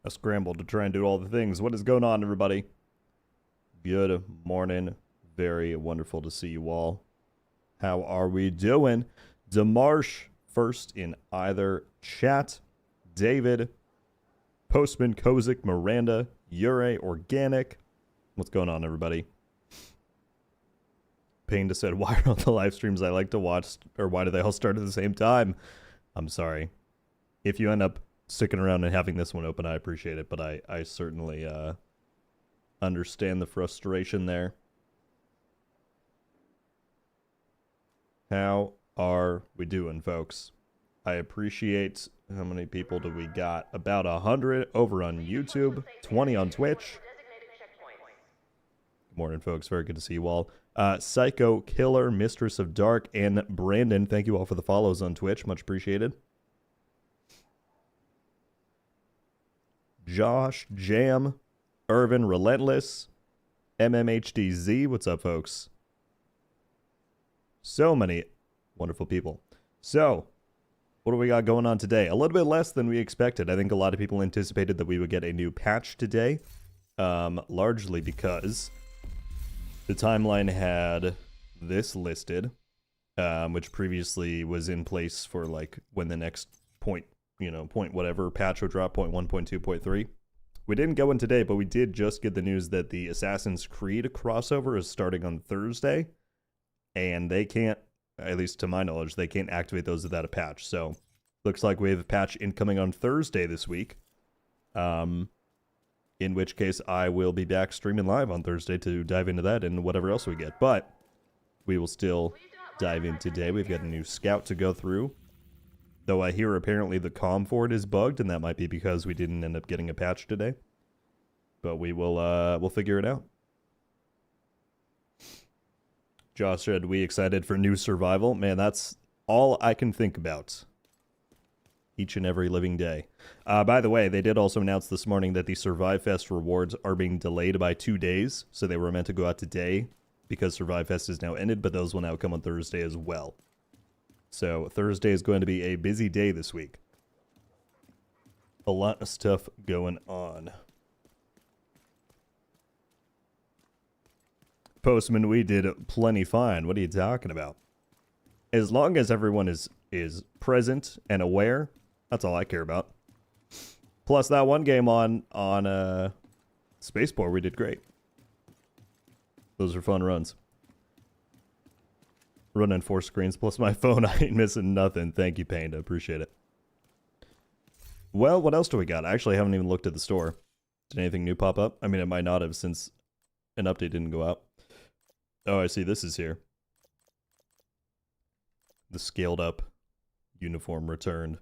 a scramble to try and do all the things. What is going on, everybody? Good morning. Very wonderful to see you all. How are we doing? Demarsh first in either chat. David, Postman, Kozik, Miranda, Ure, Organic. What's going on, everybody? Panda said, why are all the live streams I like to watch, or why do they all start at the same time? I'm sorry. If you end up sticking around and having this one open, I appreciate it, but I certainly understand the frustration there. How are we doing, folks? I appreciate... How many people do we got? About 100 over on YouTube, 20 on Twitch. Good morning, folks. Very good to see you all. Psycho Killer, Mistress of Dark, and Brandon, thank you all for the follows on Twitch. Much appreciated. Josh, Jam, Irvin, Relentless, MMHDZ. What's up, folks? So many wonderful people. So, what do we got going on today? A little bit less than we expected. I think a lot of people anticipated that we would get a new patch today, largely because the timeline had this listed, which previously was in place for like when the next point whatever patch would drop, 0.1, 0.2, 0.3. We didn't go in today, but we did just get the news that the Assassin's Creed crossover is starting on Thursday, and they can't, at least to my knowledge, they can't activate those without a patch. So, looks like we have a patch incoming on Thursday this week. In which case, I will be back streaming live on Thursday to dive into that and whatever else we get. But we will still dive in today. We've got a new scout to go through. Though I hear apparently the comm for it is bugged, and that might be because we didn't end up getting a patch today. But we will, we'll figure it out. Josh said, we excited for new survival? Man, that's all I can think about each and every living day. By the way, they did also announce this morning that the Survive Fest rewards are being delayed by 2 days. So they were meant to go out today because Survive Fest is now ended, but those will now come on Thursday as well. So Thursday is going to be a busy day this week. A lot of stuff going on. Postman, we did plenty fine. What are you talking about? As long as everyone is present and aware, that's all I care about. Plus, that one game on Spaceport, we did great. Those are fun runs. Running 4 screens plus my phone. I ain't missing nothing. Thank you, Panda. Appreciate it. Well, what else do we got? I actually haven't even looked at the store. Did anything new pop up? I mean, it might not have since an update didn't go out. Oh, I see. This is here. The scaled up uniform returned.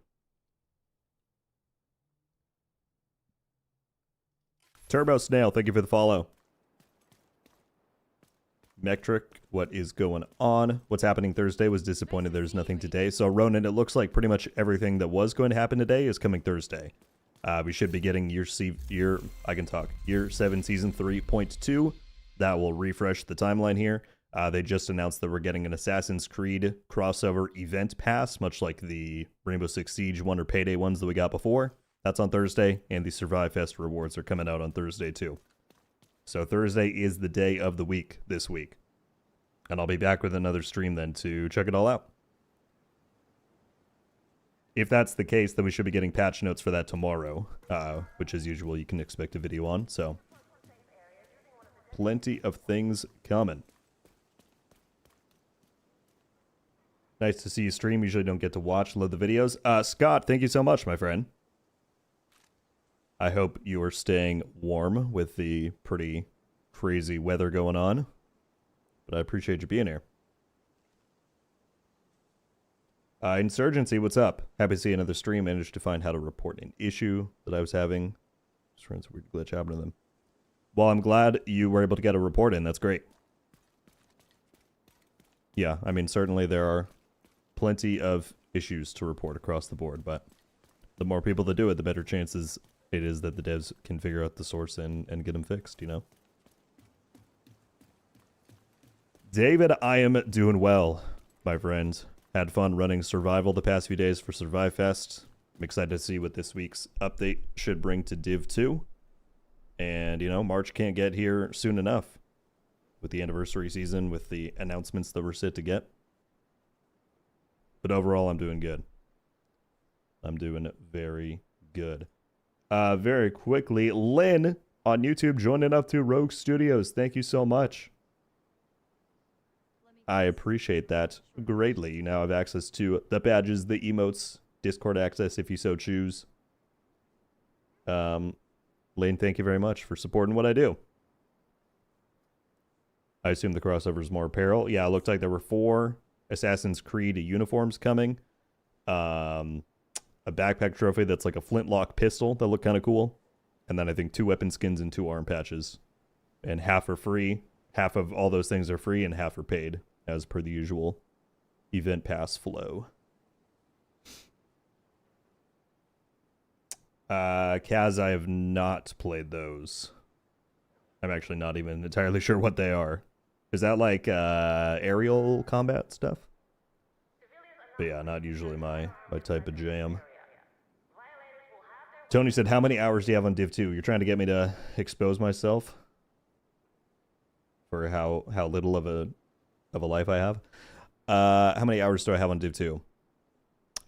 Turbo Snail, thank you for the follow. Metric, what is going on? What's happening Thursday? Was disappointed there's nothing today. So, Ronan, it looks like pretty much everything that was going to happen today is coming Thursday. We should be getting year 7 season 3.2. That will refresh the timeline here. They just announced that we're getting an Assassin's Creed crossover event pass, much like the Rainbow Six Siege one or Payday ones that we got before. That's on Thursday, and the Survive Fest rewards are coming out on Thursday too. So Thursday is the day of the week this week. And I'll be back with another stream then to check it all out. If that's the case, then we should be getting patch notes for that tomorrow, which as usual you can expect a video on. So plenty of things coming. Nice to see you stream. Usually don't get to watch. Love the videos. Scott, thank you so much, my friend. I hope you are staying warm with the pretty crazy weather going on. But I appreciate you being here. Insurgency, what's up? Happy to see another stream. Managed to find how to report an issue that I was having. Just trying some weird glitch happening to them. Well, I'm glad you were able to get a report in. That's great. Yeah, I mean, certainly there are plenty of issues to report across the board, but the more people that do it, the better chances it is that the devs can figure out the source and get them fixed, you know? David, I am doing well, my friend. Had fun running survival the past few days for Survive Fest. I'm excited to see what this week's update should bring to Div 2. And, you know, March can't get here soon enough with the anniversary season, with the announcements that we're set to get. But overall, I'm doing good. I'm doing very good. Very quickly, Lynn on YouTube joining up to Rogue Studios. Thank you so much. I appreciate that greatly. You now have access to the badges, the emotes, Discord access if you so choose. Lane, thank you very much for supporting what I do. I assume the crossover is more apparel. Yeah, it looked like there were 4 Assassin's Creed uniforms coming. A backpack trophy that's like a flintlock pistol that looked kind of cool. And then I think 2 weapon skins and 2 arm patches. And half are free. Half of all those things are free and half are paid, as per the usual event pass flow. Kaz, I have not played those. I'm actually not even entirely sure what they are. Is that like aerial combat stuff? But yeah, not usually my type of jam. Tony said, how many hours do you have on Div 2? You're trying to get me to expose myself for how little of a life I have. How many hours do I have on Div 2?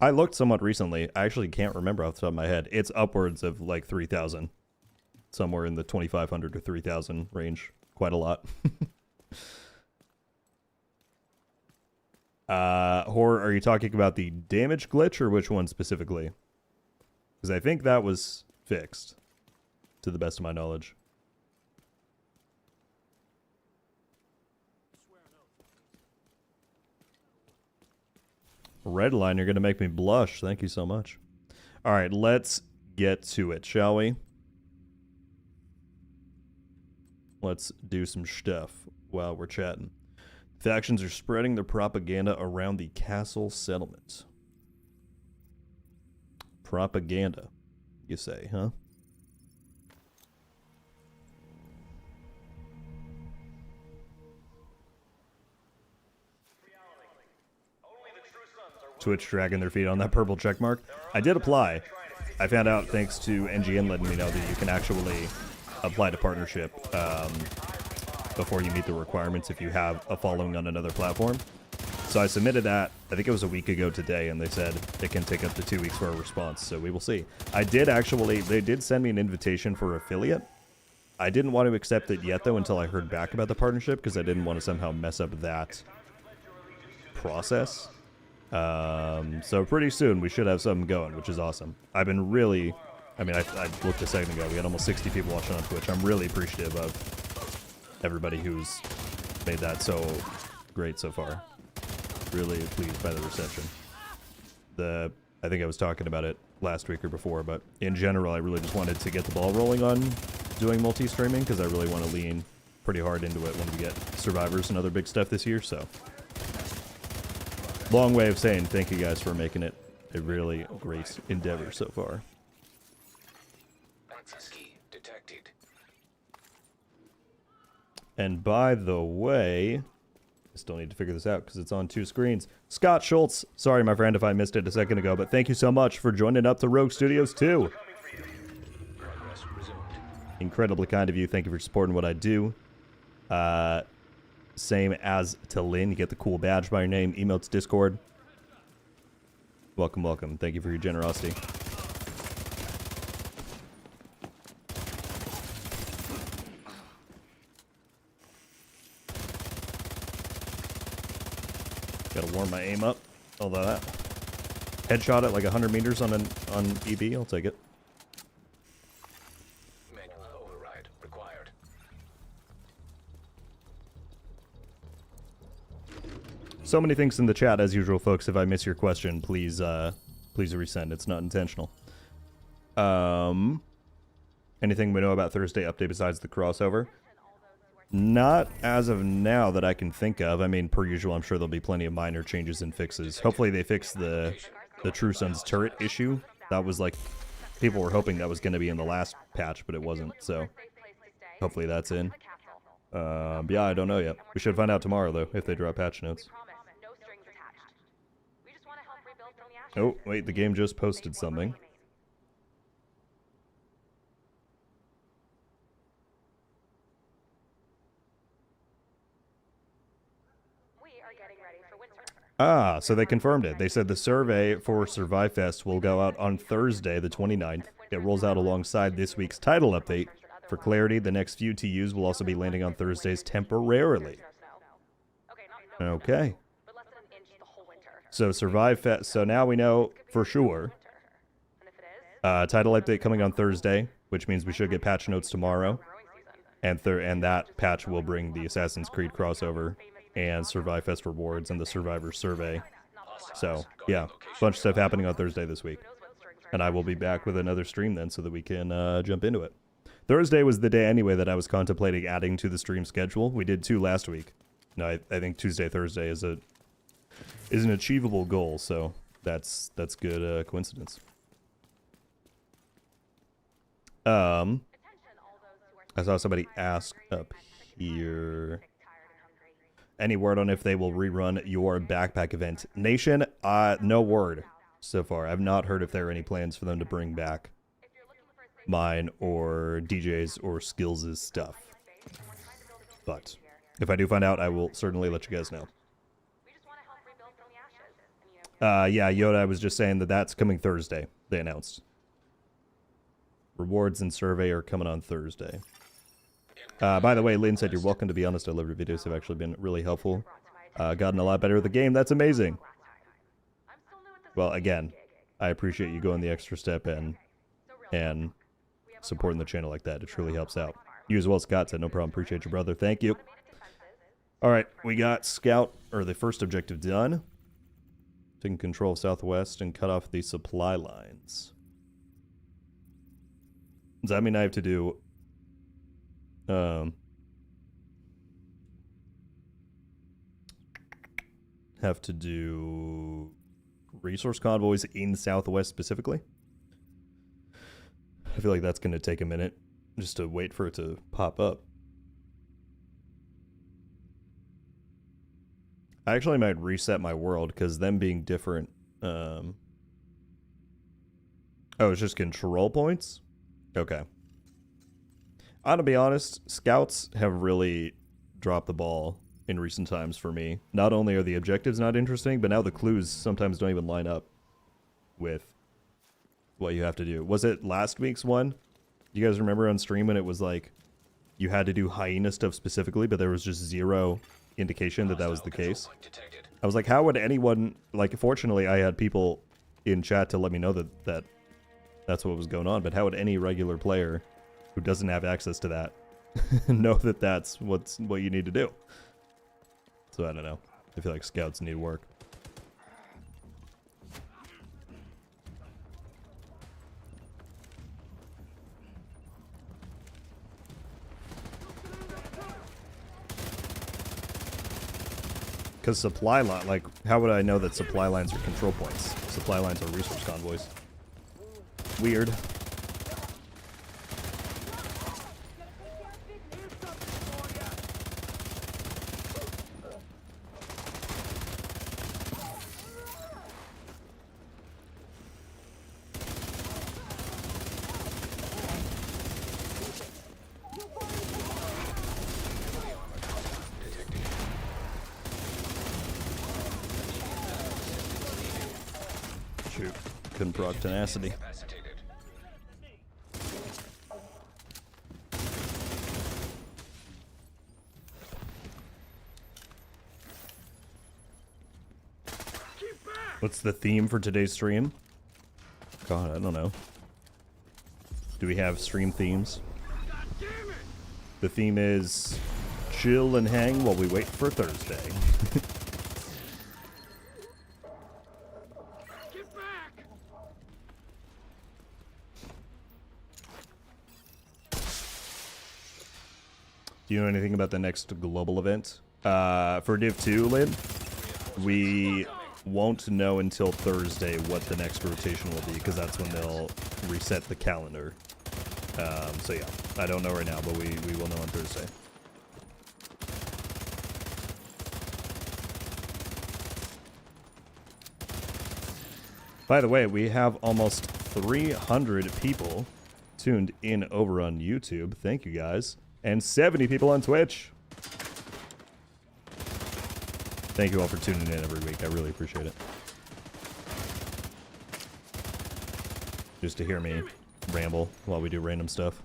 I looked somewhat recently. I actually can't remember off the top of my head. It's upwards of like 3,000. Somewhere in the 2,500 to 3,000 range. Quite a lot. Horror, are you talking about the damage glitch or which one specifically? Because I think that was fixed, to the best of my knowledge. Redline, you're going to make me blush. Thank you so much. All right, let's get to it, shall we? Let's do some stuff while we're chatting. Factions are spreading their propaganda around the castle settlement. Propaganda, you say, huh? Twitch dragging their feet on that purple check mark. I did apply. I found out thanks to NGN letting me know that you can actually apply to partnership before you meet the requirements if you have a following on another platform. So I submitted that, I think it was a week ago today, and they said it can take up to 2 weeks for a response, so we will see. I did actually, they did send me an invitation for affiliate. I didn't want to accept it yet, though, until I heard back about the partnership, because I didn't want to somehow mess up that process. So pretty soon we should have something going, which is awesome. I've been really, I mean, I looked a second ago, we had almost 60 people watching on Twitch. I'm really appreciative of everybody who's made that so great so far. Really pleased by the reception. I think I was talking about it last week or before, but in general, I really just wanted to get the ball rolling on doing multi-streaming, because I really want to lean pretty hard into it when we get Survivors and other big stuff this year, so. Long way of saying thank you guys for making it a really great endeavor so far. Detected. And by the way, I still need to figure this out because it's on 2 screens. Scott Schultz, sorry my friend if I missed it a second ago, but thank you so much for joining up to Rogue Studios 2. Incredibly kind of you. Thank you for supporting what I do. Same as to Lynn. You get the cool badge by your name. Email to Discord. Welcome, welcome. Thank you for your generosity. Gotta warm my aim up. Although that headshot at like 100 meters on EB, I'll take it. Manual override required. So many things in the chat as usual, folks. If I miss your question, please please resend. It's not intentional. Anything we know about Thursday update besides the crossover? Not as of now that I can think of. I mean, per usual, I'm sure there'll be plenty of minor changes and fixes. Hopefully they fix the True Sons turret issue. That was like, people were hoping that was going to be in the last patch, but it wasn't. So hopefully that's in. Yeah, I don't know yet. We should find out tomorrow, though, if they drop patch notes. Oh, wait, the game just posted something. Ah, so they confirmed it. They said the survey for Survive Fest will go out on Thursday, the 29th. It rolls out alongside this week's title update. For clarity, the next few TUs will also be landing on Thursdays temporarily. Okay. So Survive Fest. So now we know for sure. Title update coming on Thursday, which means we should get patch notes tomorrow. And that patch will bring the Assassin's Creed crossover and Survive Fest rewards and the Survivor survey. So, yeah, bunch of stuff happening on Thursday this week. And I will be back with another stream then so that we can jump into it. Thursday was the day anyway that I was contemplating adding to the stream schedule. We did 2 last week. No, I think Tuesday, Thursday is an achievable goal, so that's good coincidence. I saw somebody ask up here. Any word on if they will rerun your backpack event? Nation, no word so far. I've not heard if there are any plans for them to bring back mine or DJ's or Skills' stuff. But if I do find out, I will certainly let you guys know. Yeah, Yoda, I was just saying that that's coming Thursday, they announced. Rewards and survey are coming on Thursday. By the way, Lynn said, you're welcome to be honest. I love your videos. Have actually been really helpful. Gotten a lot better at the game. That's amazing. Well, again, I appreciate you going the extra step and supporting the channel like that. It truly helps out. You as well, Scott said, no problem. Appreciate you, brother. Thank you. All right, we got Scout, or the first objective done. Taking control of Southwest and cut off the supply lines. Does that mean I have to do... have to do resource convoys in Southwest specifically? I feel like that's going to take a minute just to wait for it to pop up. I actually might reset my world because them being different. Oh, it's just control points? Okay. To be honest, scouts have really dropped the ball in recent times for me. Not only are the objectives not interesting, but now the clues sometimes don't even line up with what you have to do. Was it last week's one? You guys remember on stream when it was like you had to do hyena stuff specifically, but there was just zero indication that that was the case? I was like, how would anyone... Like, fortunately, I had people in chat to let me know that that's what was going on, but how would any regular player who doesn't have access to that know that that's what you need to do? So I don't know. I feel like scouts need work. Because supply line, like, how would I know that supply lines are control points? Supply lines are resource convoys. Weird. Couldn't proc tenacity. What's the theme for today's stream? God, I don't know. Do we have stream themes? The theme is chill and hang while we wait for Thursday. Do you know anything about the next global event? For Div 2, Lynn, we won't know until Thursday what the next rotation will be, because that's when they'll reset the calendar. So yeah, I don't know right now, but we will know on Thursday. By the way, we have almost 300 people tuned in over on YouTube. Thank you guys. And 70 people on Twitch. Thank you all for tuning in every week. I really appreciate it. Just to hear me ramble while we do random stuff.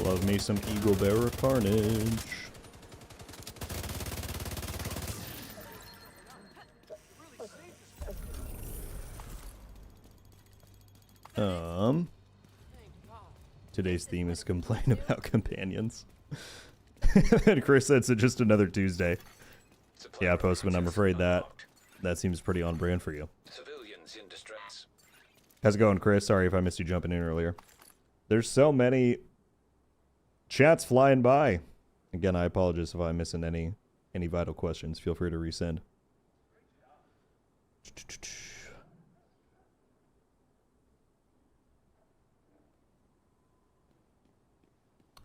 Love me some Eagle Bearer Carnage. Today's theme is complain about companions. And Chris said, so just another Tuesday. Yeah, Postman, I'm afraid that seems pretty on brand for you. Civilians in distress. How's it going, Chris? Sorry if I missed you jumping in earlier. There's so many chats flying by. Again, I apologize if I'm missing any vital questions. Feel free to resend.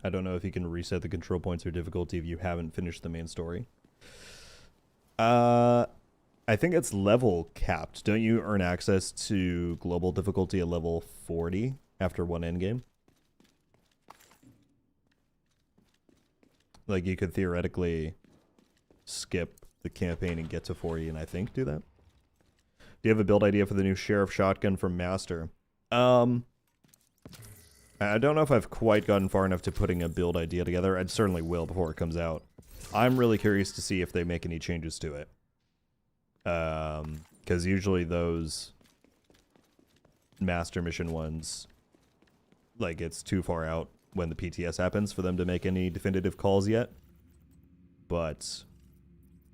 I don't know if you can reset the control points or difficulty if you haven't finished the main story. I think it's level capped. Don't you earn access to global difficulty at level 40 after one endgame? Like, you could theoretically skip the campaign and get to 40 and I think do that. Do you have a build idea for the new Sheriff shotgun from Master? I don't know if I've quite gotten far enough to putting a build idea together. I certainly will before it comes out. I'm really curious to see if they make any changes to it. Because usually those Master Mission ones, like, it's too far out when the PTS happens for them to make any definitive calls yet. But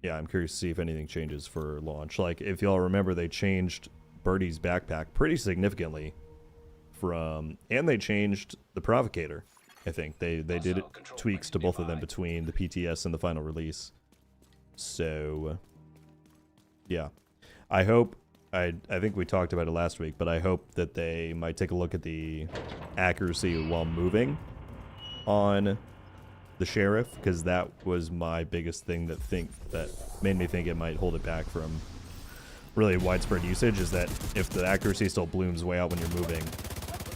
yeah, I'm curious to see if anything changes for launch. Like, if y'all remember, they changed Birdie's backpack pretty significantly from, and they changed the Provocator. I think they did tweaks to both of them between the PTS and the final release. So yeah, I hope, I think we talked about it last week, but I hope that they might take a look at the accuracy while moving on the Sheriff, because that was my biggest thing that made me think it might hold it back from really widespread usage, is that if the accuracy still blooms way out when you're moving,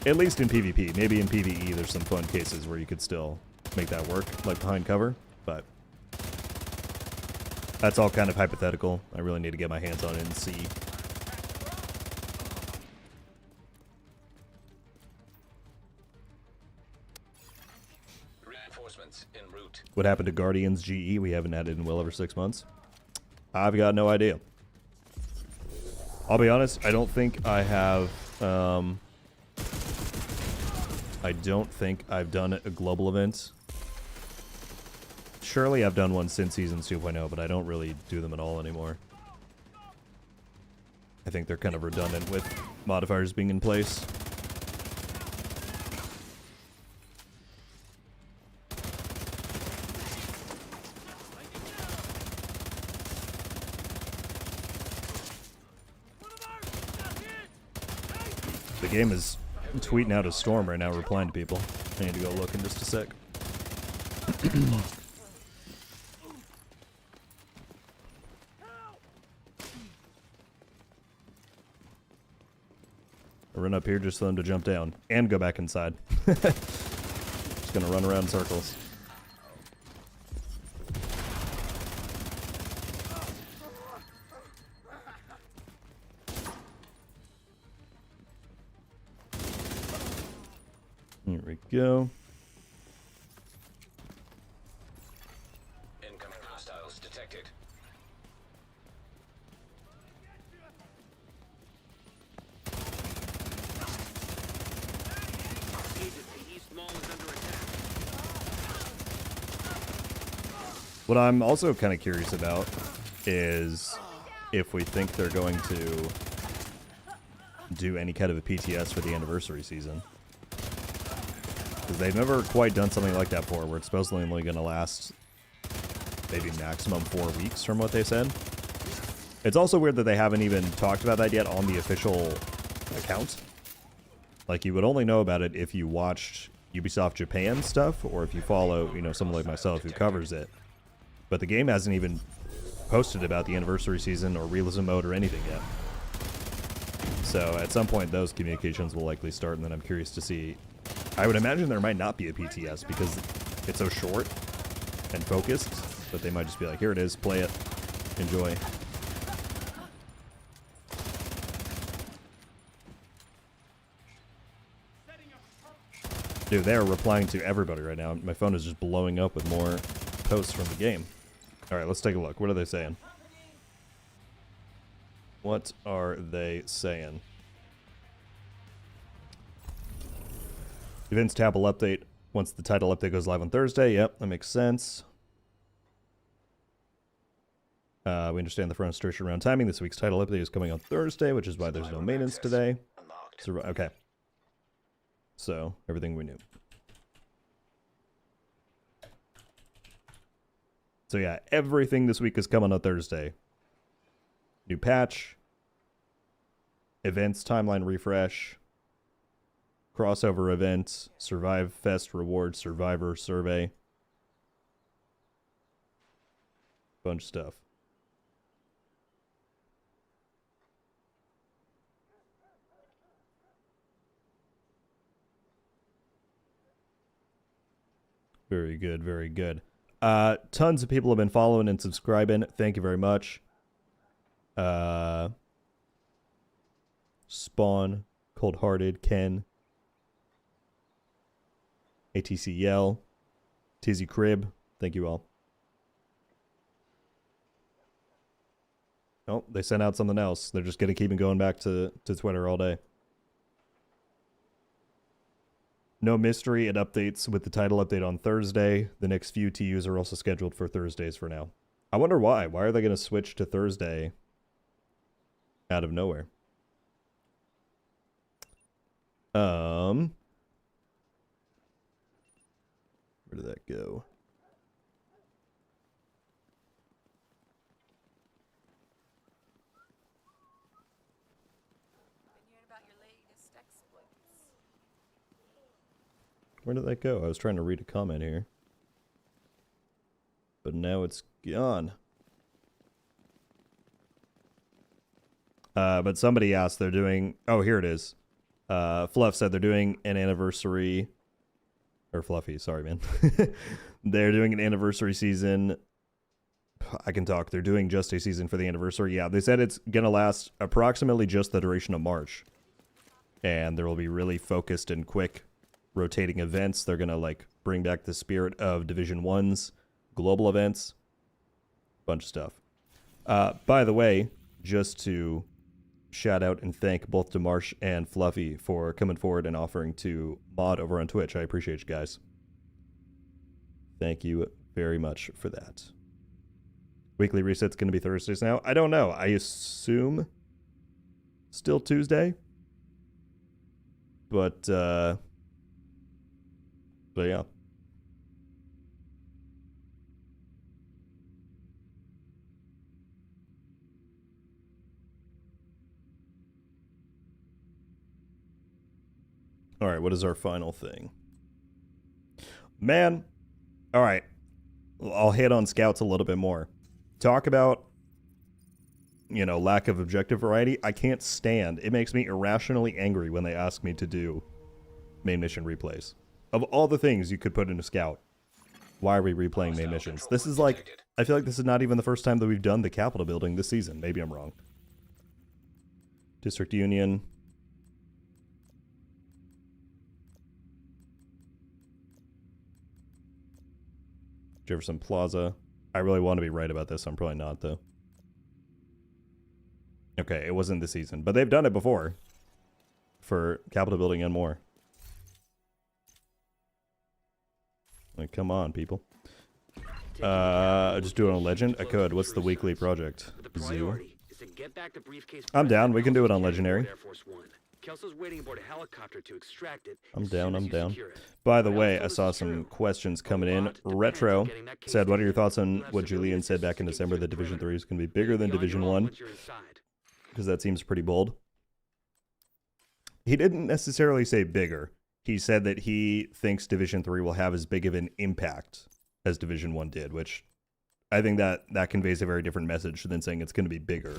at least in PvP, maybe in PvE there's some fun cases where you could still make that work, like behind cover, but that's all kind of hypothetical. I really need to get my hands on it and see. Reinforcements en route. What happened to Guardians GE? We haven't had it in well over 6 months. I've got no idea. I'll be honest, I don't think I have, I don't think I've done a global event. Surely I've done one since Season 2.0, but I don't really do them at all anymore. I think they're kind of redundant with modifiers being in place. The game is tweeting out a storm right now, replying to people. I need to go look in just a sec. I run up here just for them to jump down and go back inside. Just gonna run around in circles. Here we go. Incoming hostiles detected. What I'm also kind of curious about is if we think they're going to do any kind of a PTS for the anniversary season. Because they've never quite done something like that before, where it's supposedly only going to last maybe maximum 4 weeks from what they said. It's also weird that they haven't even talked about that yet on the official account. Like, you would only know about it if you watched Ubisoft Japan stuff, or if you follow, you know, someone like myself who covers it. But the game hasn't even posted about the anniversary season or realism mode or anything yet. So at some point those communications will likely start, and then I'm curious to see. I would imagine there might not be a PTS because it's so short and focused, but they might just be like, here it is, play it, enjoy. Dude, they are replying to everybody right now. My phone is just blowing up with more posts from the game. Alright, let's take a look. What are they saying? What are they saying? Events tab will update once the title update goes live on Thursday. Yep, that makes sense. We understand the frustration around timing. This week's title update is coming on Thursday, which is why there's no maintenance today. Okay. So, everything we knew. So yeah, everything this week is coming on Thursday. New patch. Events timeline refresh. Crossover events. Survive Fest reward. Survivor survey. Bunch of stuff. Very good, very good. Tons of people have been following and subscribing. Thank you very much. Spawn, Cold Hearted, Ken, ATCL, Tizzy Crib. Thank you all. Oh, they sent out something else. They're just gonna keep going back to Twitter all day. No mystery, it updates with the title update on Thursday. The next few TUs are also scheduled for Thursdays for now. I wonder why. Why are they going to switch to Thursday out of nowhere? Where did that go? Where did that go? I was trying to read a comment here. But now it's gone. But somebody asked, they're doing... Oh, here it is. Fluff said they're doing an anniversary... Or Fluffy, sorry, man. They're doing an anniversary season. I can talk. They're doing just a season for the anniversary. Yeah, they said it's going to last approximately just the duration of March. And there will be really focused and quick rotating events. They're gonna like bring back the spirit of Division 1's global events. Bunch of stuff. By the way, just to shout out and thank both Demarsh and Fluffy for coming forward and offering to mod over on Twitch. I appreciate you guys. Thank you very much for that. Weekly reset's gonna be Thursdays now. I don't know. I assume still Tuesday. But yeah. All right, what is our final thing? Man, all right. I'll hit on scouts a little bit more. Talk about, you know, lack of objective variety. I can't stand. It makes me irrationally angry when they ask me to do main mission replays. Of all the things you could put in a scout, why are we replaying main missions? This is like, I feel like this is not even the first time that we've done the Capitol building this season. Maybe I'm wrong. District Union. Jefferson Plaza. I really want to be right about this. I'm probably not, though. Okay, it wasn't this season, but they've done it before. For Capitol building and more. Like, come on, people. Just do it on Legend? I could. What's the weekly project? Zoo? I'm down. We can do it on Legendary. Kelso's waiting aboard a helicopter to extract it. I'm as down, soon as I'm you down. secure it. By the I way, also I this saw is some true. questions A coming in. lot depends on Retro getting that case said, what are your together. thoughts on You'll have what Julian civilian said back in assistance December secure that the Division 3 perimeter. is going to be You'll bigger be than on your Division own 1? once you're inside. Because that seems pretty bold. He didn't necessarily say bigger. He said that he thinks Division 3 will have as big of an impact as Division 1 did, which I think that conveys a very different message than saying it's going to be bigger.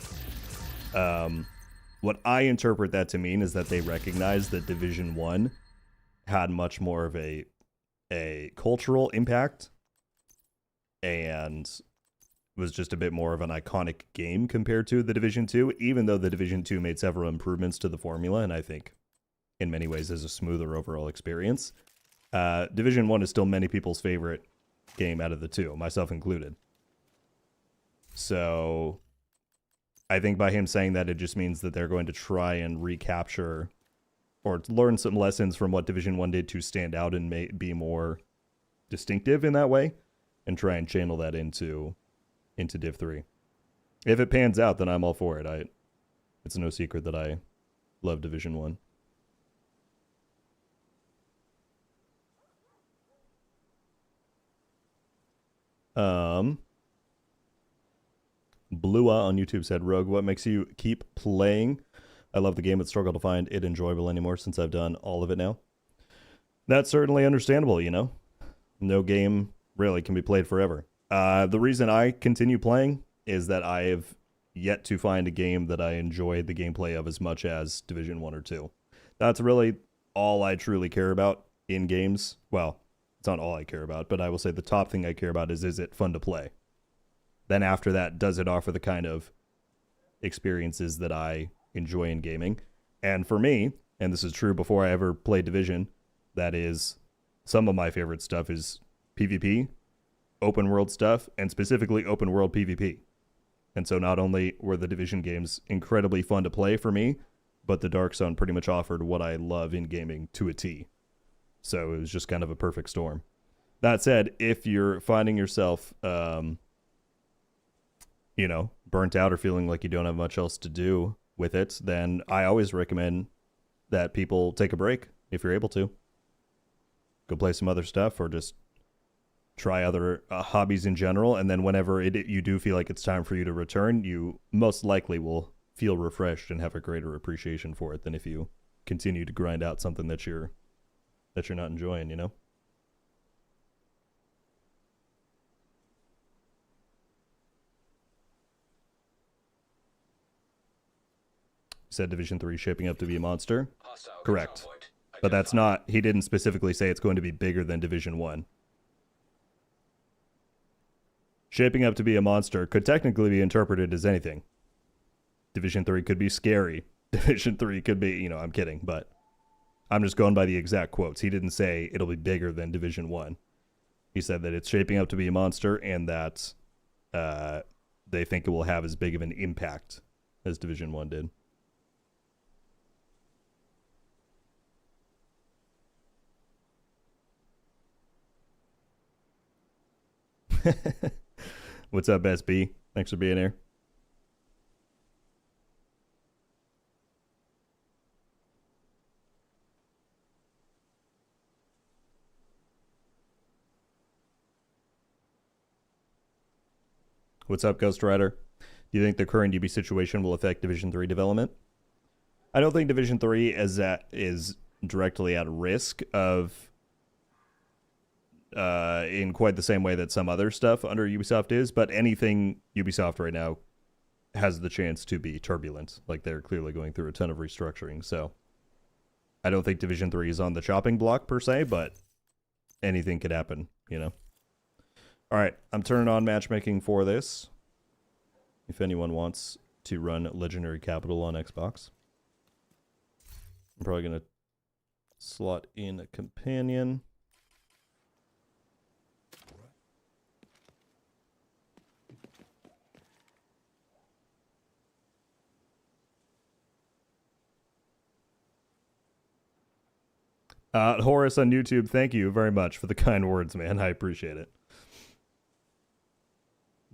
What I interpret that to mean is that they recognize that Division 1 had much more of a cultural impact and was just a bit more of an iconic game compared to the Division 2, even though the Division 2 made several improvements to the formula, and I think in many ways is a smoother overall experience. Division 1 is still many people's favorite game out of the two, myself included. So I think by him saying that, it just means that they're going to try and recapture or learn some lessons from what Division 1 did to stand out and be more distinctive in that way, and try and channel that into Div 3. If it pans out, then I'm all for it. It's no secret that I love Division 1. Blua on YouTube said, Rogue, what makes you keep playing? I love the game, but struggle to find it enjoyable anymore since I've done all of it now. That's certainly understandable, you know? No game really can be played forever. The reason I continue playing is that I have yet to find a game that I enjoy the gameplay of as much as Division 1 or 2. That's really all I truly care about in games. Well, it's not all I care about, but I will say the top thing I care about is it fun to play? Then after that, does it offer the kind of experiences that I enjoy in gaming? And for me, and this is true before I ever played Division, that is some of my favorite stuff is PvP, open world stuff, and specifically open world PvP. And so not only were the Division games incredibly fun to play for me, but the Dark Zone pretty much offered what I love in gaming to a T. So it was just kind of a perfect storm. That said, if you're finding yourself, burnt out or feeling like you don't have much else to do with it, then I always recommend that people take a break if you're able to. Go play some other stuff or just try other hobbies in general. And then whenever you do feel like it's time for you to return, you most likely will feel refreshed and have a greater appreciation for it than if you continue to grind out something that you're not enjoying, you know? Said Division 3 shaping up to be a monster. Hostile Correct. control point But that's identified. not, he didn't specifically say it's going to be bigger than Division 1. Shaping up to be a monster could technically be interpreted as anything. Division 3 could be scary. Division 3 could be, I'm kidding, but I'm just going by the exact quotes. He didn't say it'll be bigger than Division 1. He said that it's shaping up to be a monster and that they think it will have as big of an impact as Division 1 did. What's up, SB? Thanks for being here. What's up, Ghost Rider? Do you think the current UB situation will affect Division 3 development? I don't think Division 3 is directly at risk of in quite the same way that some other stuff under Ubisoft is, but anything Ubisoft right now has the chance to be turbulent. Like, they're clearly going through a ton of restructuring, so I don't think Division 3 is on the chopping block per se, but anything could happen, you know? Alright, I'm turning on matchmaking for this. If anyone wants to run Legendary Capital on Xbox. I'm probably going to slot in a companion. Horace on YouTube, thank you very much for the kind words, man. I appreciate it.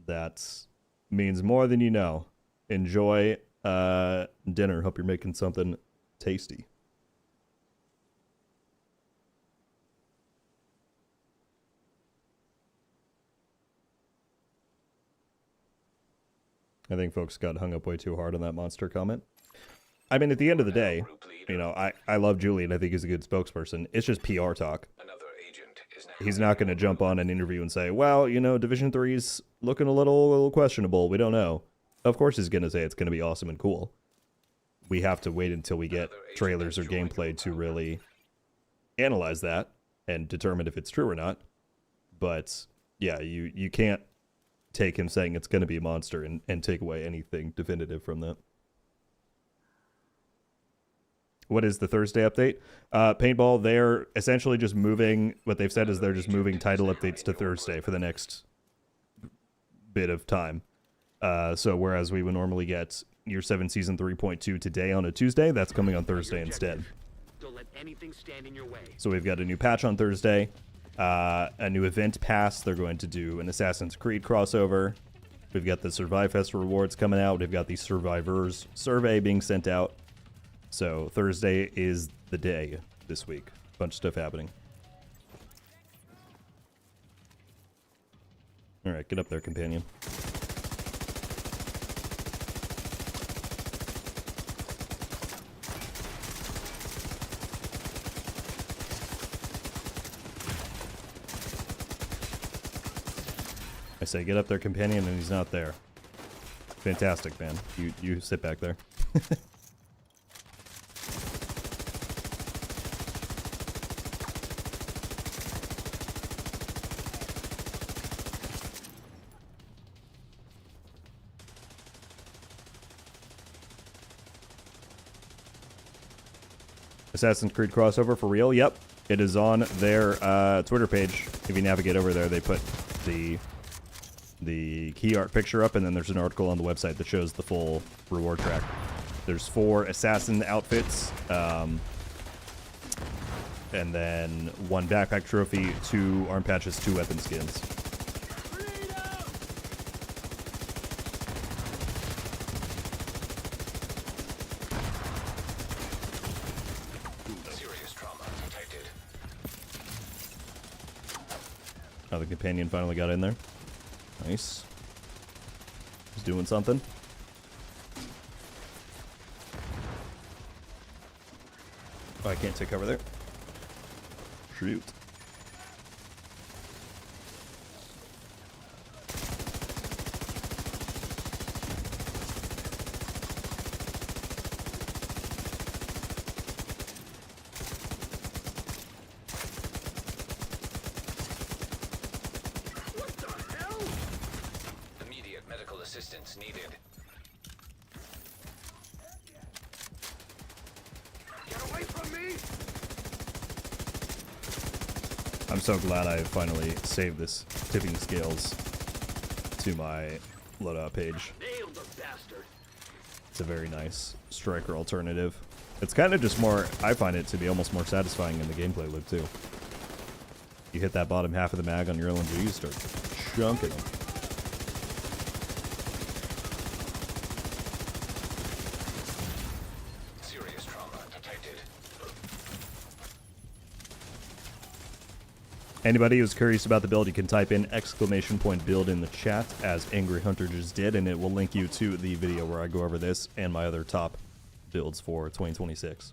That means more than you know. Enjoy dinner. Hope you're making something Tasty. I think folks got hung up way too hard on that monster comment. I mean, at the end of the day, you know, I love Julian. I think he's a good spokesperson. It's just PR talk. Another agent is now He's not going to jump on an interview and say, well, you know, Division 3's looking a little questionable. We don't know. Of course he's going to say it's going to be awesome and cool. We have to wait until we get trailers or gameplay to really analyze that and determine if it's true or not. But, yeah, you can't take him saying it's going to be a monster and take away anything definitive from that. What is the Thursday update? Paintball, they're essentially just moving, what they've said is they're just moving title updates to Thursday for the next bit of time. So whereas we would normally get Year 7 Season 3.2 today on a Tuesday, that's coming on Thursday instead. Don't let anything stand in your way. So we've got a new patch on Thursday, a new event pass. They're going to do an Assassin's Creed crossover. We've got the Survive Fest rewards coming out. We've got the Survivors survey being sent out. So Thursday is the day this week. Bunch of stuff happening. All right, get up there, companion. I say get up there, companion, and he's not there. Fantastic, man. You sit back there. Assassin's Creed crossover for real? Yep. It is on their Twitter page. If you navigate over there, they put the key art picture up, and then there's an article on the website that shows the full reward track. There's 4 assassin outfits, and then 1 backpack trophy, 2 arm patches, 2 weapon skins. serious trauma detected. Oh, the companion finally got in there. Nice. He's doing something. Oh, I can't take cover there. Shoot. Immediate medical assistance needed. Get away from me! I'm so glad I finally saved this tipping scales to my loadout page. Nailed the bastard. It's a very nice striker alternative. It's kind of just more, I find it to be almost more satisfying in the gameplay loop too. You hit that bottom half of the mag on your LMG, you start chunking them. Serious trauma detected. Anybody who's curious about the build, you can type in !build in the chat, as Angry Hunter just did, and it will link you to the video where I go over this and my other top builds for 2026.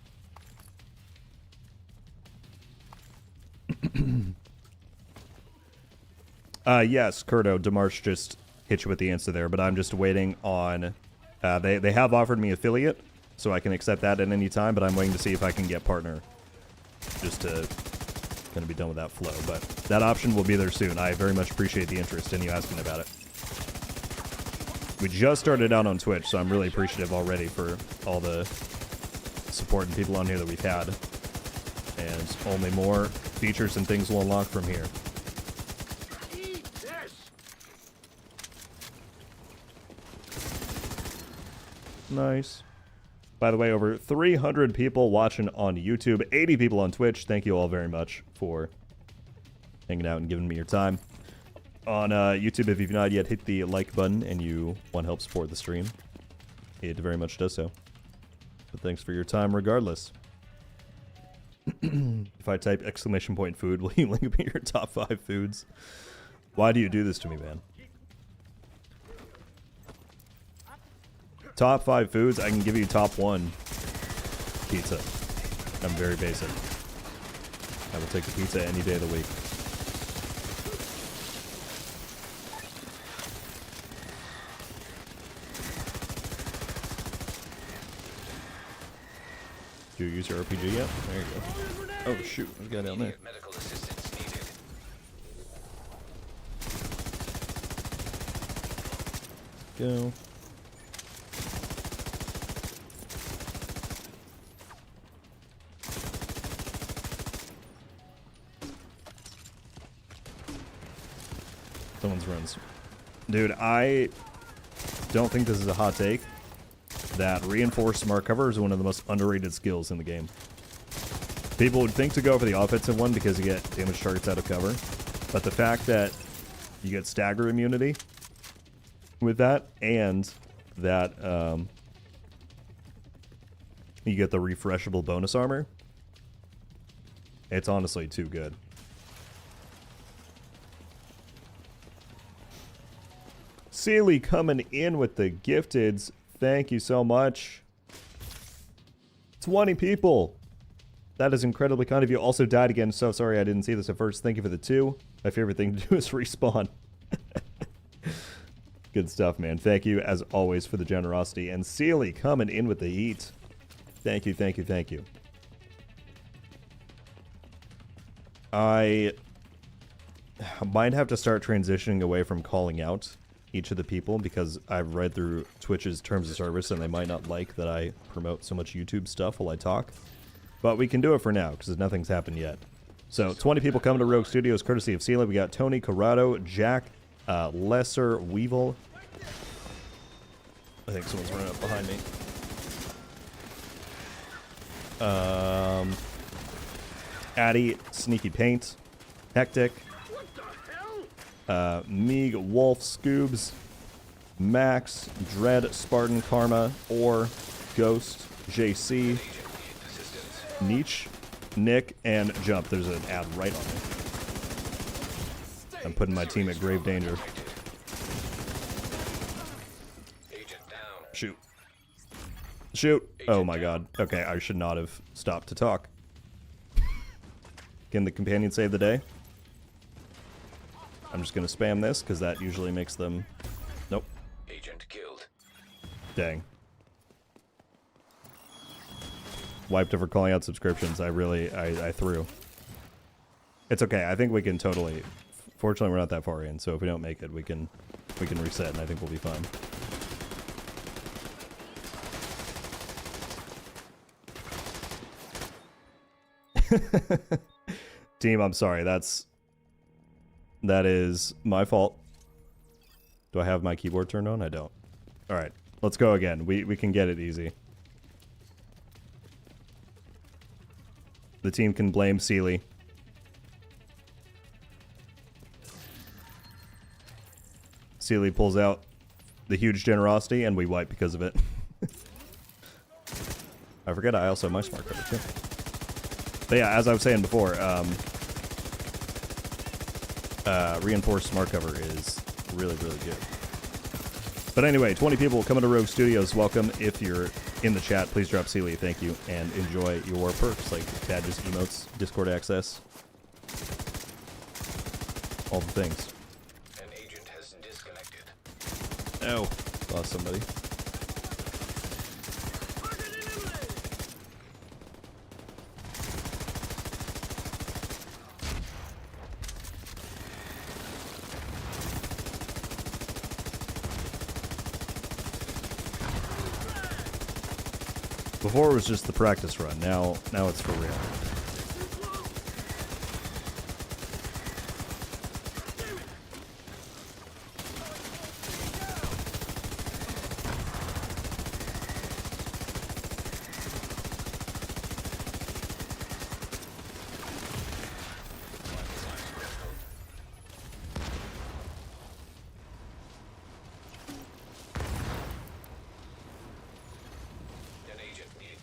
Yes, Curto, Demarche just hit you with the answer there, but I'm just waiting on... They have offered me affiliate, so I can accept that at any time, but I'm waiting to see if I can get partner, just to kind of be done with that flow. But that option will be there soon. I very much appreciate the interest in you asking about it. We just started out on Twitch, so I'm really appreciative already for all the support and people on here that we've had. And only more features and things will unlock from here. Eat this! Nice. By the way, over 300 people watching on YouTube, 80 people on Twitch. Thank you all very much for hanging out and giving me your time. On YouTube, if you've not yet hit the like button and you want to help support the stream, it very much does so. But thanks for your time regardless. If I type exclamation point food, will you link me your top 5 foods? Why do you do this to me, man? Top 5 foods, I can give you top 1. Pizza. I'm very basic. I will take the pizza any day of the week. Do you use your RPG yet? There you go. Oh shoot, there's a guy down there. Immediate medical assistance needed. Go. Someone's runs. Dude, I don't think this is a hot take. That reinforced smart cover is one of the most underrated skills in the game. People would think to go for the offensive one because you get damage targets out of cover. But the fact that you get stagger immunity with that, and that you get the refreshable bonus armor, it's honestly too good. Sealy coming in with the gifteds. Thank you so much. 20 people. That is incredibly kind of you. Also died again. So sorry I didn't see this at first. Thank you for the 2. My favorite thing to do is respawn. Good stuff, man. Thank you, as always, for the generosity. And Sealy coming in with the heat. Thank you, thank you, thank you. I might have to start transitioning away from calling out each of the people, because I've read through Twitch's terms of service and they might not like that I promote so much YouTube stuff while I talk. But we can do it for now because nothing's happened yet. So 20 people coming to Rogue Studios courtesy of Sealy. We got Tony, Corrado, Jack, Lesser, Weevil. I think someone's running up behind me. Addy, Sneaky Paint, Hectic, Meeg, Wolf, Scoobs, Max, Dread, Spartan, Karma, Or, Ghost, JC, Nietzsche, Nick, and Jump. There's an ad right on it. I'm putting my team at grave danger. Shoot. Shoot. Oh my god. Okay, I should not have stopped to talk. Can the companion save the day? I'm just gonna spam this because that usually makes them. Nope. Agent killed. Dang. Wiped over calling out subscriptions. I threw. It's okay. I think we can totally. Fortunately, we're not that far in, so if we don't make it, we can reset, and I think we'll be fine. Team, I'm sorry. That is my fault. Do I have my keyboard turned on? I don't. All right, let's go again. We can get it easy. The team can blame Sealy. Sealy pulls out the huge generosity, and we wipe because of it. I forget I also have my smart cover too. But yeah, as I was saying before, reinforced smart cover is really, really good. But anyway, 20 people coming to Rogue Studios. Welcome. If you're in the chat, please drop Sealy. Thank you. And enjoy your perks like badges, emotes, Discord access. All the things. An agent has disconnected. Oh, lost somebody. Before it was just the practice run. Now it's for real. An agent needed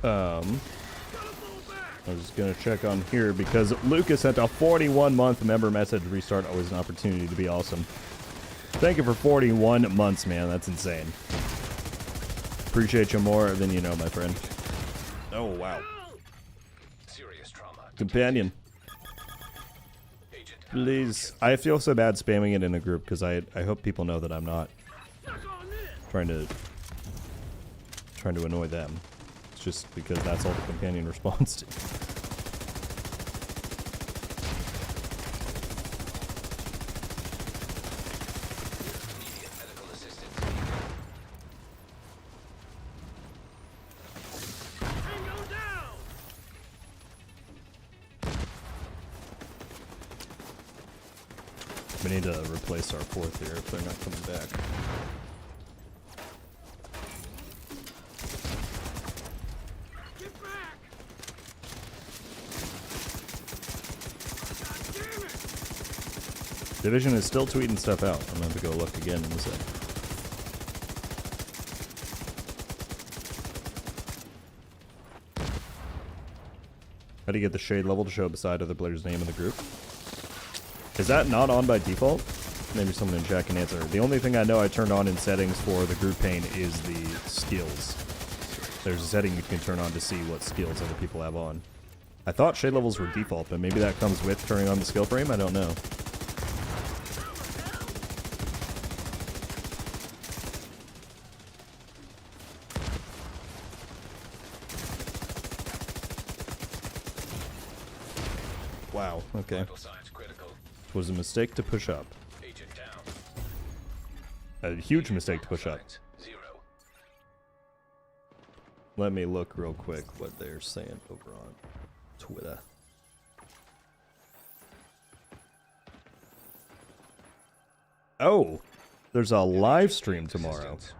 I was gonna check on here because Lucas sent a 41-month member message. Restart always an opportunity to be awesome. Thank you for 41 months, man. That's insane. Appreciate you more than you know, my friend. Oh wow. Serious trauma. Companion. Agent Please. I feel so bad spamming it in a group because I hope people know that I'm not trying to annoy them. It's just because that's all the companion responds to. immediate medical assistance. Tango down! We need to replace our fourth here if they're not coming back. Get back! God damn it! Division is still tweeting stuff out. I'm gonna have to go look again in a sec. How do you get the shade level to show beside other player's name in the group? Is that not on by default? Maybe someone in chat can answer. The only thing I know I turned on in settings for the group pane is the skills. There's a setting you can turn on to see what skills other people have on. I thought shade levels were default, but maybe that comes with turning on the skill frame? I don't know. Wow, okay. Vital signs critical. It was a mistake to push up. Agent down. A huge mistake to push up. Signs 0. Let me look real quick what they're saying over on Twitter. Oh, there's a live stream tomorrow. Assistance.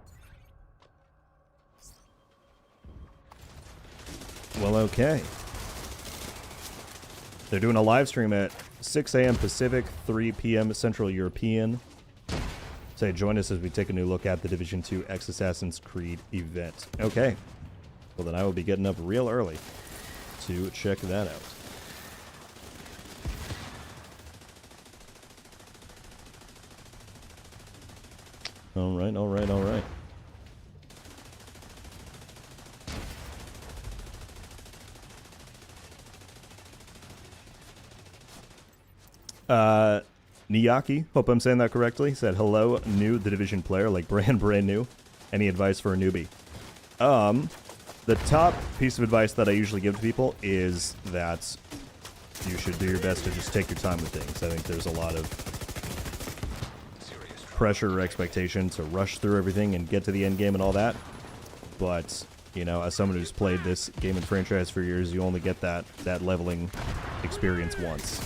Well, okay. They're doing a live stream at 6 a.m. Pacific, 3 p.m. Central European. Say, join us as we take a new look at the Division 2 X Assassin's Creed event. Okay. Well, then I will be getting up real early to check that out. All right, all right, all right. Niyaki, hope I'm saying that correctly, said, hello, new The Division player, like brand new. Any advice for a newbie? The top piece of advice that I usually give to people is that you should do your best to just take your time with things. I think there's a lot of Serious trauma. pressure or expectation to rush through everything and get to the end game and all that. But, you know, as someone who's played this game and franchise for years, you only get that leveling experience once.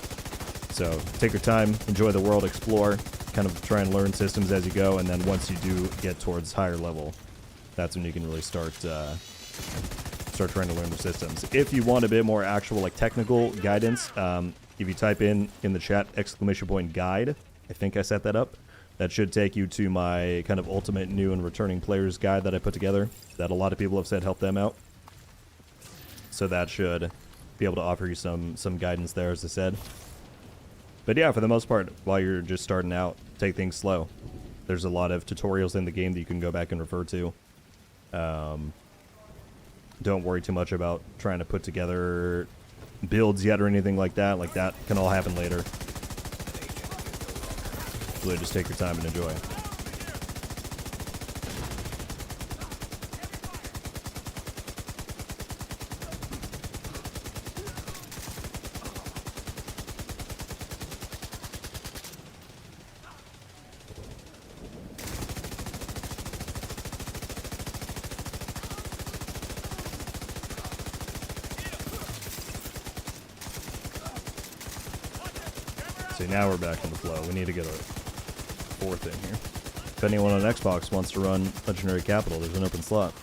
So take your time, enjoy the world, explore, kind of try and learn systems as you go, and then once you do get towards higher level, that's when you can really start trying to learn the systems. If you want a bit more actual like technical guidance, if you type in the chat !guide, I think I set that up. That should take you to my kind of ultimate new and returning players guide that I put together that a lot of people have said help them out. So that should be able to offer you some guidance there, as I said. But yeah, for the most part, while you're just starting out, take things slow. There's a lot of tutorials in the game that you can go back and refer to. Don't worry too much about trying to put together builds yet or anything like that. Like, that can all happen later. Really just take your time and enjoy. See, now we're back in the flow. We need to get a fourth in here. If anyone on Xbox wants to run Legendary Capital, there's an open slot.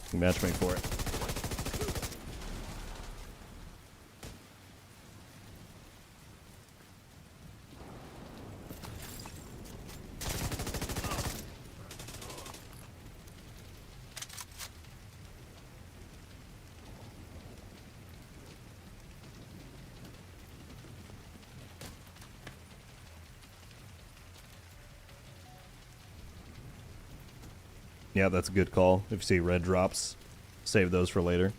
You can matchmake for it. Yeah, that's a good call. If you see red drops, save those for later.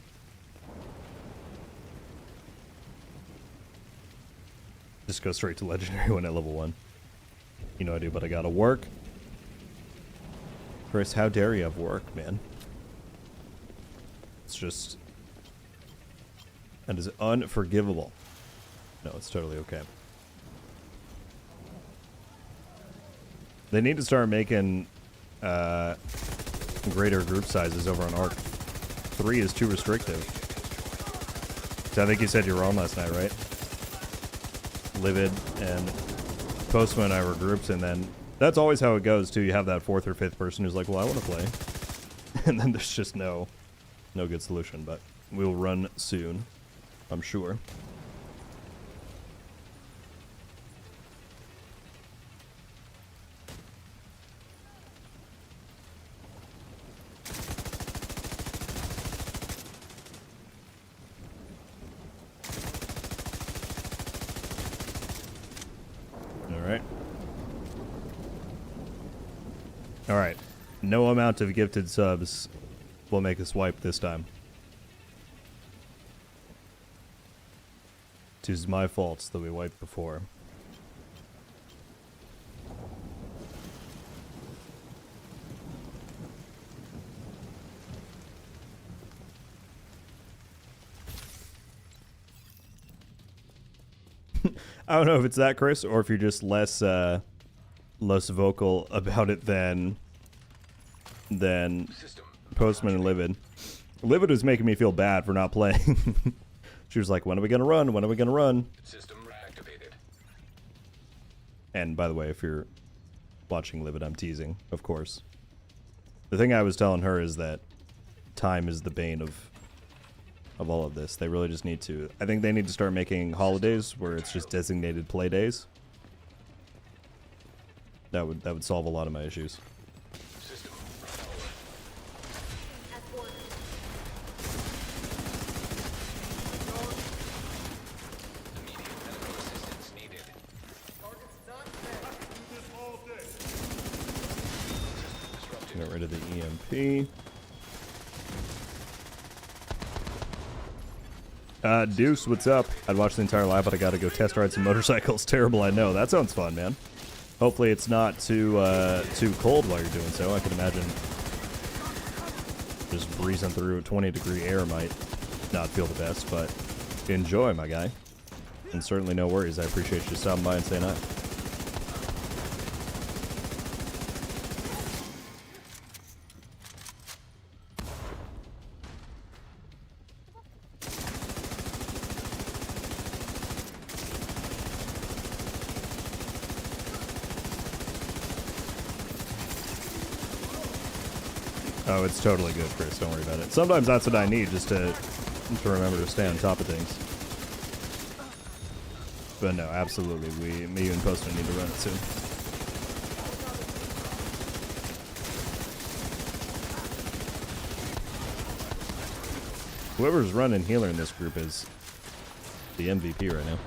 Just go straight to legendary when at level 1. You know I do, but I gotta work. Chris, how dare you have work, man? It's just... That is unforgivable. No, it's totally okay. They need to start making greater group sizes over on Arc. 3 is too restrictive. So I think you said you were on last night, right? Livid and Postman and I were groups, and then that's always how it goes too. You have that 4th or 5th person who's like, well, I want to play. And then there's just no good solution, but we'll run soon, I'm sure. Alright. No amount of gifted subs will make us wipe this time. It is my fault that we wiped before. I don't know if it's that, Chris, or if you're just less vocal about it than Postman and Livid. Livid was making me feel bad for not playing. She was like, when are we gonna run? When are we gonna run? System reactivated. And by the way, if you're watching Livid, I'm teasing, of course. The thing I was telling her is that time is the bane of all of this. They really just need to... I think they need to start making holidays where it's just designated play days. That would solve a lot of my issues. System immediate medical assistance needed. Disrupted. Get rid of the EMP. Deuce, what's up? I'd watch the entire live, but I gotta go test ride some motorcycles. Terrible, I know. That sounds fun, man. Hopefully it's not too cold while you're doing so. I can imagine just breezing through 20-degree air might not feel the best, but enjoy, my guy. And certainly no worries. I appreciate you stopping by and saying hi. Oh, it's totally good, Chris. Don't worry about it. Sometimes that's what I need, just to remember to stay on top of things. But no, absolutely. Me and Poston need to run it soon. Whoever's running healer in this group is the MVP right now.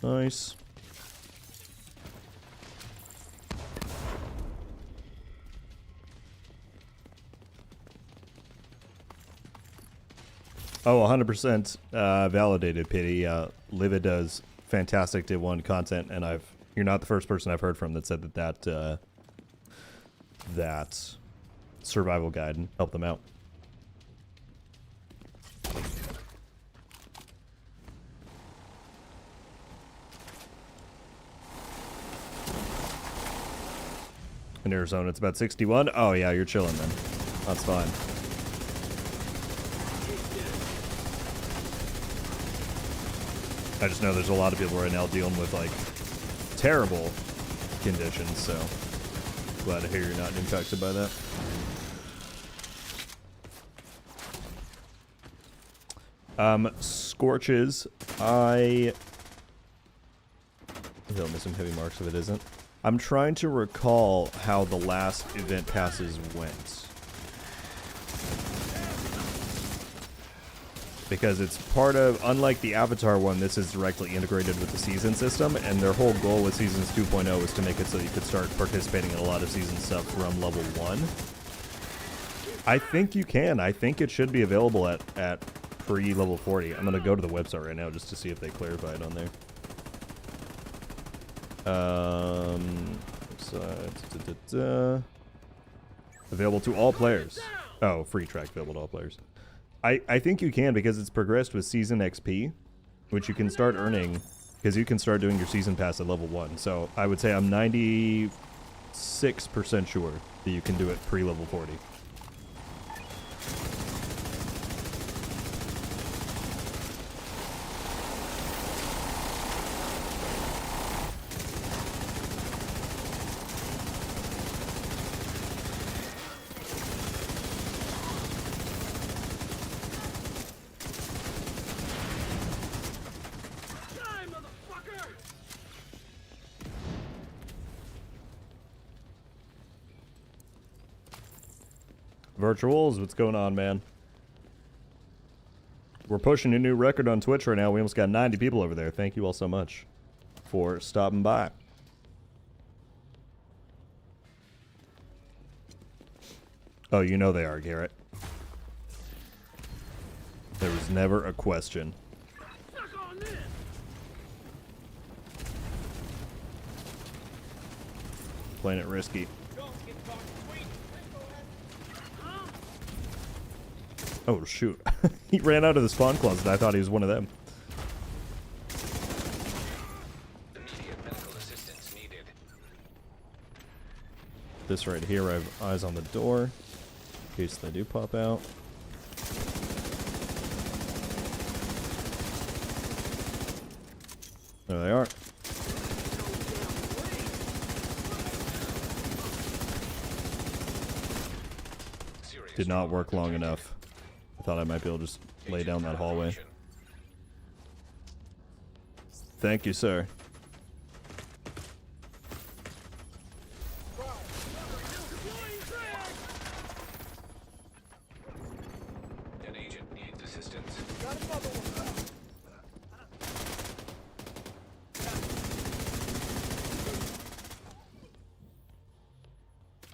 Nice. Oh, 100% validated, Pity. Livid does fantastic Div 1 content, and you're not the first person I've heard from that said that survival guide helped them out. In Arizona, it's about 61. Oh, yeah, you're chilling then. That's fine. I just know there's a lot of people right now dealing with, like, terrible conditions, so glad to hear you're not impacted by that. Scorches, I Don't miss some heavy marks if it isn't. I'm trying to recall how the last event passes went. Because it's part of, unlike the Avatar one, this is directly integrated with the season system, and their whole goal with Seasons 2.0 is to make it so you could start participating in a lot of season stuff from level 1. I think you can. I think it should be available at pre-level 40. I'm going to go to the website right now just to see if they clarify it on there. Available to all players. Oh, free track available to all players. I think you can because it's progressed with Season XP, which you can start earning because you can start doing your Season Pass at level 1. So I would say I'm 96% sure that you can do it pre-level 40. Die, motherfucker! Virtuals, what's going on, man? We're pushing a new record on Twitch right now. We almost got 90 people over there. Thank you all so much for stopping by. Oh, you know they are, Garrett. There was never a question. Suck on this! Playing it risky. Oh, shoot. He ran out of the spawn closet. I thought he was one of them. Immediate medical assistance needed. This right here, I have eyes on the door. In case they do pop out. There they are. Serious Did not trauma work long detected. enough. I thought I might be able to just lay down that hallway. Thank you, sir. An agent needs assistance.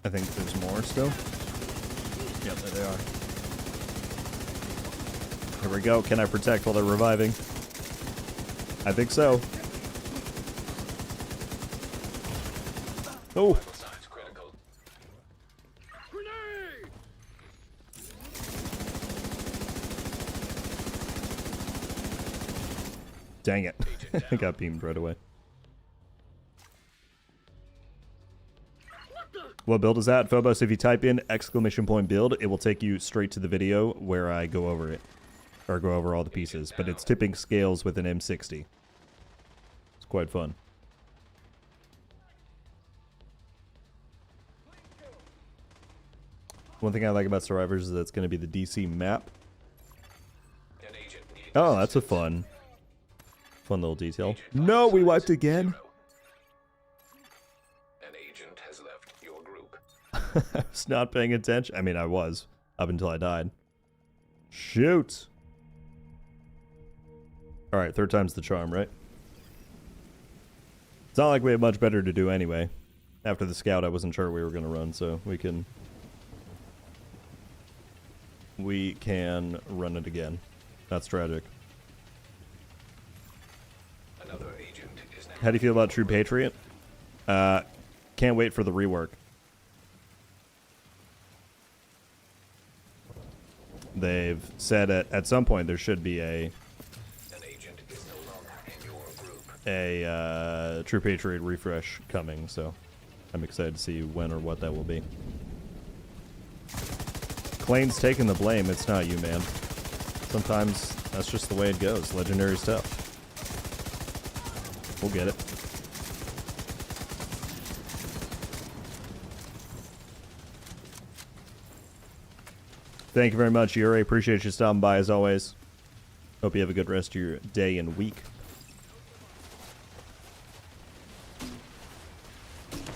I think there's more still. Yep, there they are. Here we go. Can I protect while they're reviving? I think so. Oh, Vital signs critical. Grenade! dang it. I got beamed right away. What the? What build is that, Phobos? If you type in !build, it will take you straight to the video where I go over it. Or go over all the pieces. But it's tipping scales with an M60. It's quite fun. One thing I like about Survivors is that it's going to be the DC map. An agent needs Oh, that's a fun little detail. No, we wiped again. An agent has left your group. I was not paying attention. I mean, I was. Up until I died. Shoot. Alright, third time's the charm, right? It's not like we have much better to do anyway. After the scout, I wasn't sure we were going to run, so we can run it again. That's tragic. Another agent is now. How do you feel about True Patriot? Can't wait for the rework. They've said at some point there should be An agent is no longer in your group. a True Patriot refresh coming, so I'm excited to see when or what that will be. Klane's taking the blame. It's not you, man. Sometimes that's just the way it goes. Legendary stuff. We'll get it. Thank you very much, Yuri. Appreciate you stopping by as always. Hope you have a good rest of your day and week.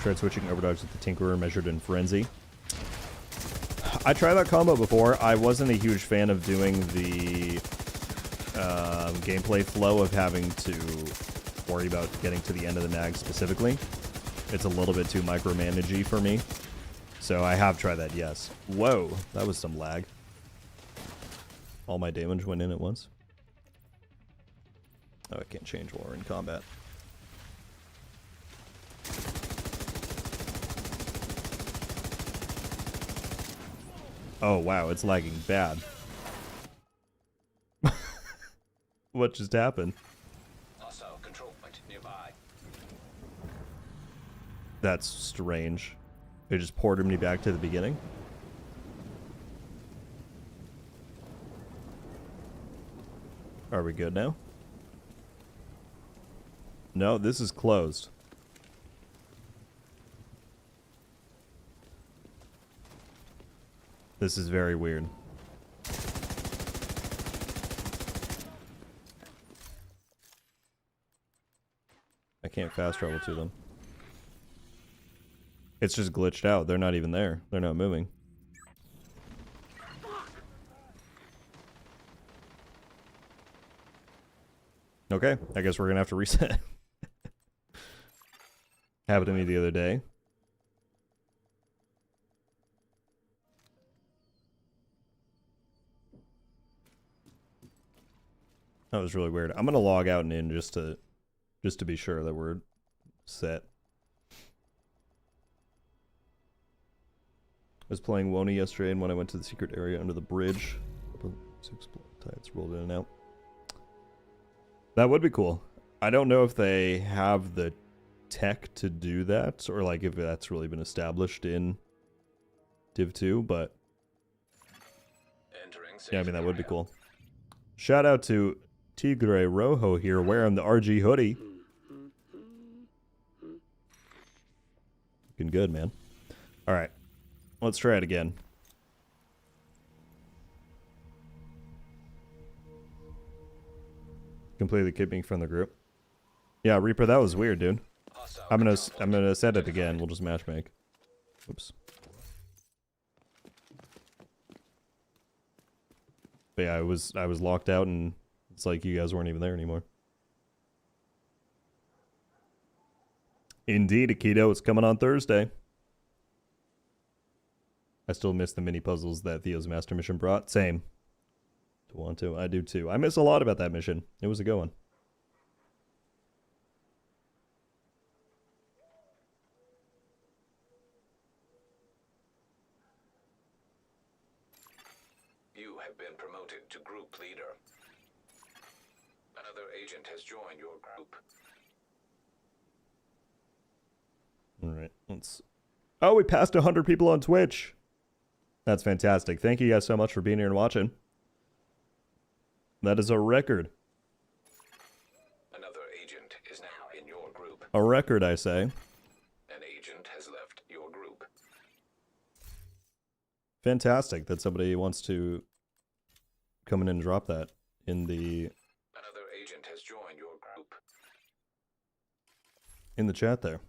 Tried switching overdodge with the Tinkerer measured in Frenzy. I tried that combo before. I wasn't a huge fan of doing the gameplay flow of having to worry about getting to the end of the nag specifically. It's a little bit too micromanagey for me. So I have tried that, yes. Whoa, that was some lag. All my damage went in at once. Oh, I can't change while we're in combat. Oh, wow, it's lagging bad. What just happened? Hostile control point nearby. That's strange. They just ported me back to the beginning. Are we good now? No, this is closed. This is very weird. I can't fast travel to them. It's just glitched out. They're not even there. They're not moving. Okay, I guess we're gonna have to reset. Happened to me the other day. That was really weird. I'm gonna log out and in just to be sure that we're set. I was playing Woni yesterday, and when I went to the secret area under the bridge, 6 tides rolled in and out. That would be cool. I don't know if they have the tech to do that, or like if that's really been established in Div 2, but yeah, I mean, that would be cool. Shout out to Tigre Rojo here wearing the RG hoodie. Looking good, man. All right. Let's try it again. Completely kicked me from the group. Yeah, Reaper, that was weird, dude. I'm gonna set it again. We'll just match make. Oops. But yeah, I was locked out, and it's like you guys weren't even there anymore. Indeed, Akito, it's coming on Thursday. I still miss the mini puzzles that Theo's Master Mission brought. Same. Want to? I do too. I miss a lot about that mission. It was a good one. You have been promoted to group leader. Another agent has joined your group. Alright, let's... Oh, we passed 100 people on Twitch! That's fantastic. Thank you guys so much for being here and watching. That is a record. Another agent is now in your group. A record, I say. An agent has left your group. Fantastic that somebody wants to come in and drop that in the... Another agent has joined your group. in the chat there.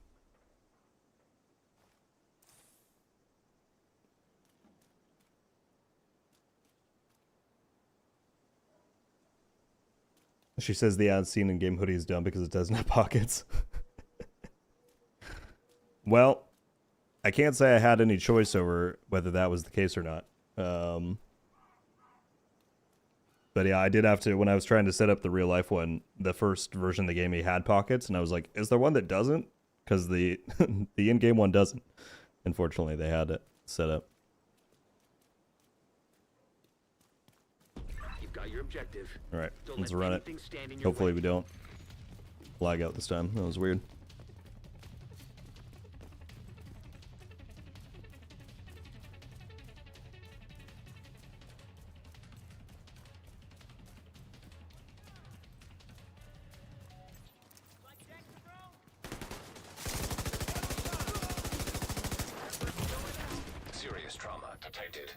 She says the ad scene in game hoodie is dumb because it doesn't have pockets. Well, I can't say I had any choice over whether that was the case or not. But yeah, I did have to, when I was trying to set up the real life one, the first version they gave me had pockets, and I was like, is there one that doesn't? Because the the in-game one doesn't. Unfortunately, they had it set up. Got your objective. All right, Don't let's let run it. anything stand in your Hopefully way. we don't lag out this time. That was weird. Serious trauma detected.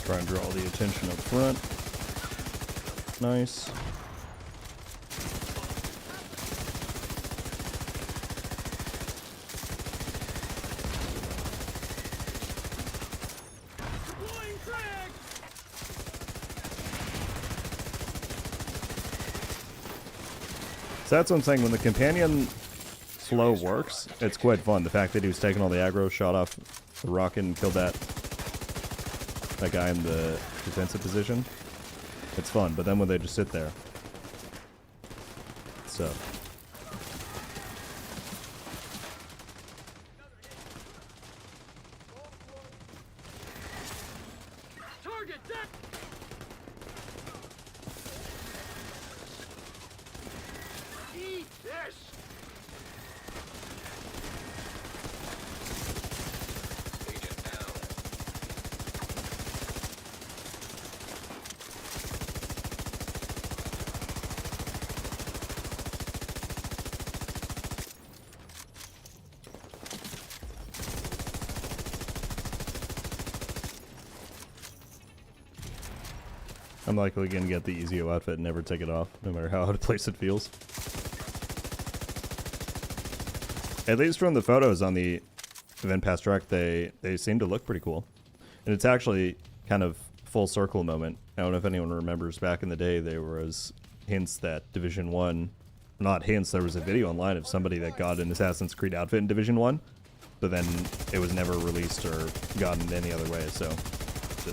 Try and draw the attention up front. Nice. Deploying frag! So that's what I'm saying. When the companion flow works, it's quite fun. The fact that he was taking all the aggro, shot off the rocket, and killed that guy in the defensive position. It's fun, but then when they just sit there, so. Target deck! Eat this! Agent down. I'm likely gonna get the Ezio outfit and never take it off, no matter how out of place it feels. At least from the photos on the event pass track, they seem to look pretty cool. And it's actually kind of full circle moment. I don't know if anyone remembers back in the day, there was hints that Division 1, not hints, there was a video online of somebody that got an Assassin's Creed outfit in Division 1, but then it was never released or gotten any other way, so I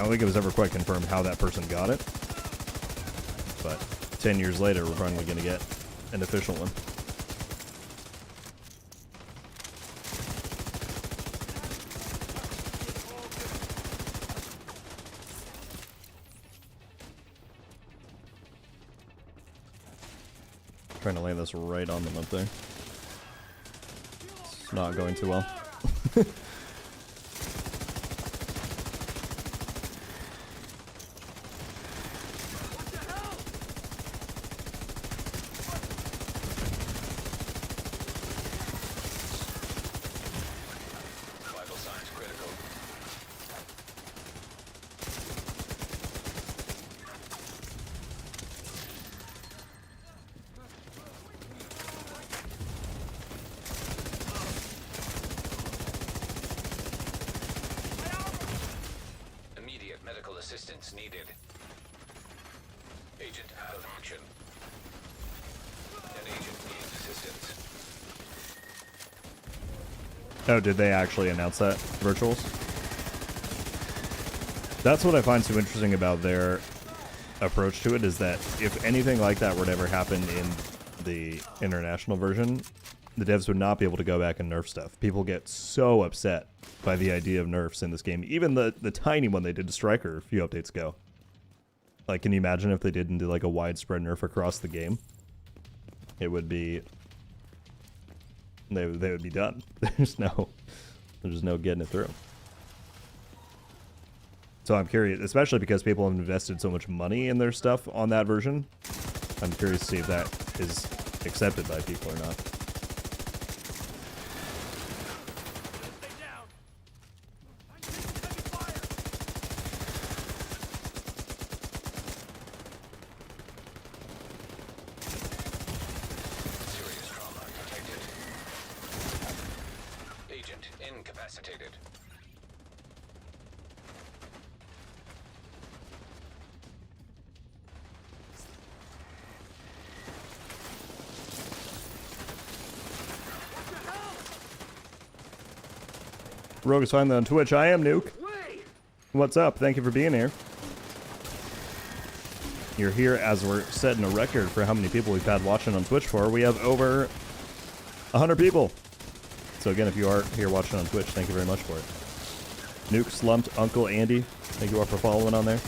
don't think it was ever quite confirmed how that person got it. But 10 years later, we're finally going to get an official one. Trying to land this right on them up there. It's not going too well. Vital signs critical. Immediate medical assistance needed. Agent out of action. An agent needs assistance. Oh, did they actually announce that? Virtuals? That's what I find so interesting about their approach to it, is that if anything like that were to ever happen in the international version, the devs would not be able to go back and nerf stuff. People get so upset by the idea of nerfs in this game. Even the tiny one they did to Striker a few updates ago. Like, can you imagine if they didn't do like a widespread nerf across the game? It would be... They would be done. There's no getting it through. So I'm curious, especially because people have invested so much money in their stuff on that version. I'm curious to see if that is accepted by people or not. Stay down! I'm taking heavy fire! Serious trauma detected. Agent incapacitated. What the hell? Rogue is finally on Twitch. I am Nuke. Wait! What's up? Thank you for being here. You're here as we're setting a record for how many people we've had watching on Twitch for. We have over 100 people. So again, if you are here watching on Twitch, thank you very much for it. Nuke, Slumped, Uncle Andy, thank you all for following on there.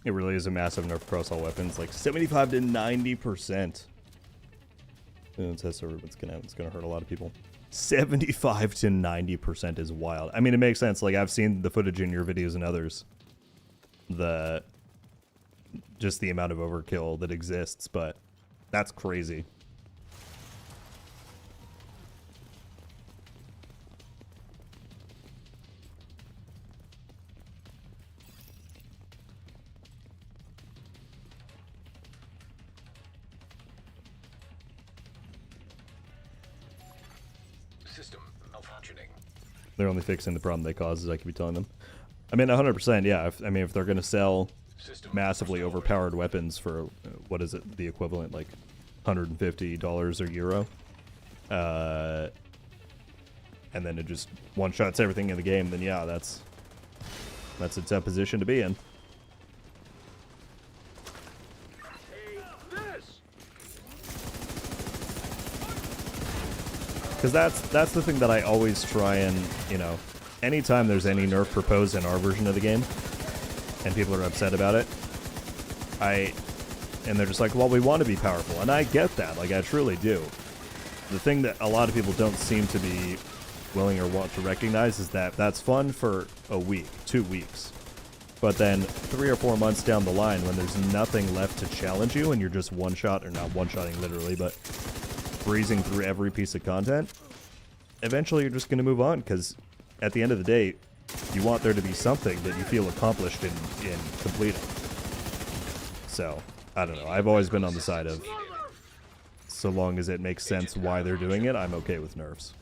It really is a massive nerf across all weapons, like 75 to 90%. It's gonna hurt a lot of people. 75 to 90% is wild. I mean, it makes sense. Like, I've seen the footage in your videos and others. Just the amount of overkill that exists, but that's crazy. System malfunctioning. They're only fixing the problem they cause, as I could be telling them. I mean, 100%, yeah. If they're going to sell massively overpowered weapons for, what is it, the equivalent, like $150 or euro, and then it just one-shots everything in the game, then yeah, that's a tough position to be in. Because that's the thing that I always try and, anytime there's any nerf proposed in our version of the game, and people are upset about it, and they're just like, well, we want to be powerful, and I get that, like, I truly do. The thing that a lot of people don't seem to be willing or want to recognize is that that's fun for a week, 2 weeks. But then 3 or 4 months down the line, when there's nothing left to challenge you, and you're just one-shot, or not one-shotting literally, but breezing through every piece of content, eventually you're just going to move on, because at the end of the day, you want there to be something that you feel accomplished in completing. So, I don't know. I've always been on the side of, so long as it makes sense why they're doing it, I'm okay with nerfs.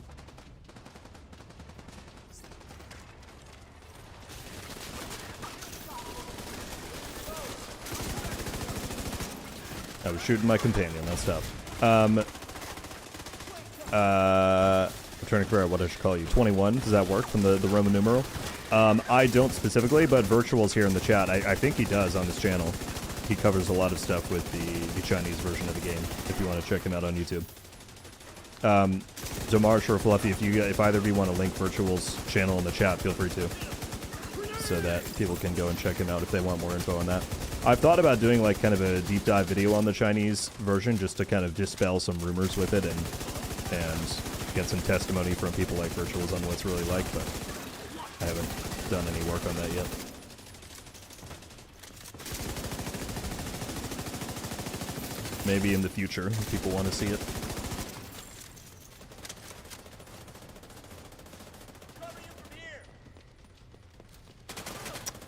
I was shooting my companion, that's tough. I'm trying to figure out what I should call you. 21, does that work from the Roman numeral? I don't specifically, but Virtual's here in the chat. I think he does on his channel. He covers a lot of stuff with the Chinese version of the game, if you want to check him out on YouTube. Domarsh or Fluffy, if either of you want to link Virtual's channel in the chat, feel free to, so that people can go and check him out if they want more info on that. I've thought about doing like kind of a deep dive video on the Chinese version, just to kind of dispel some rumors with it and get some testimony from people like Virtuals on what it's really like, but I haven't done any work on that yet. Maybe in the future, if people want to see it.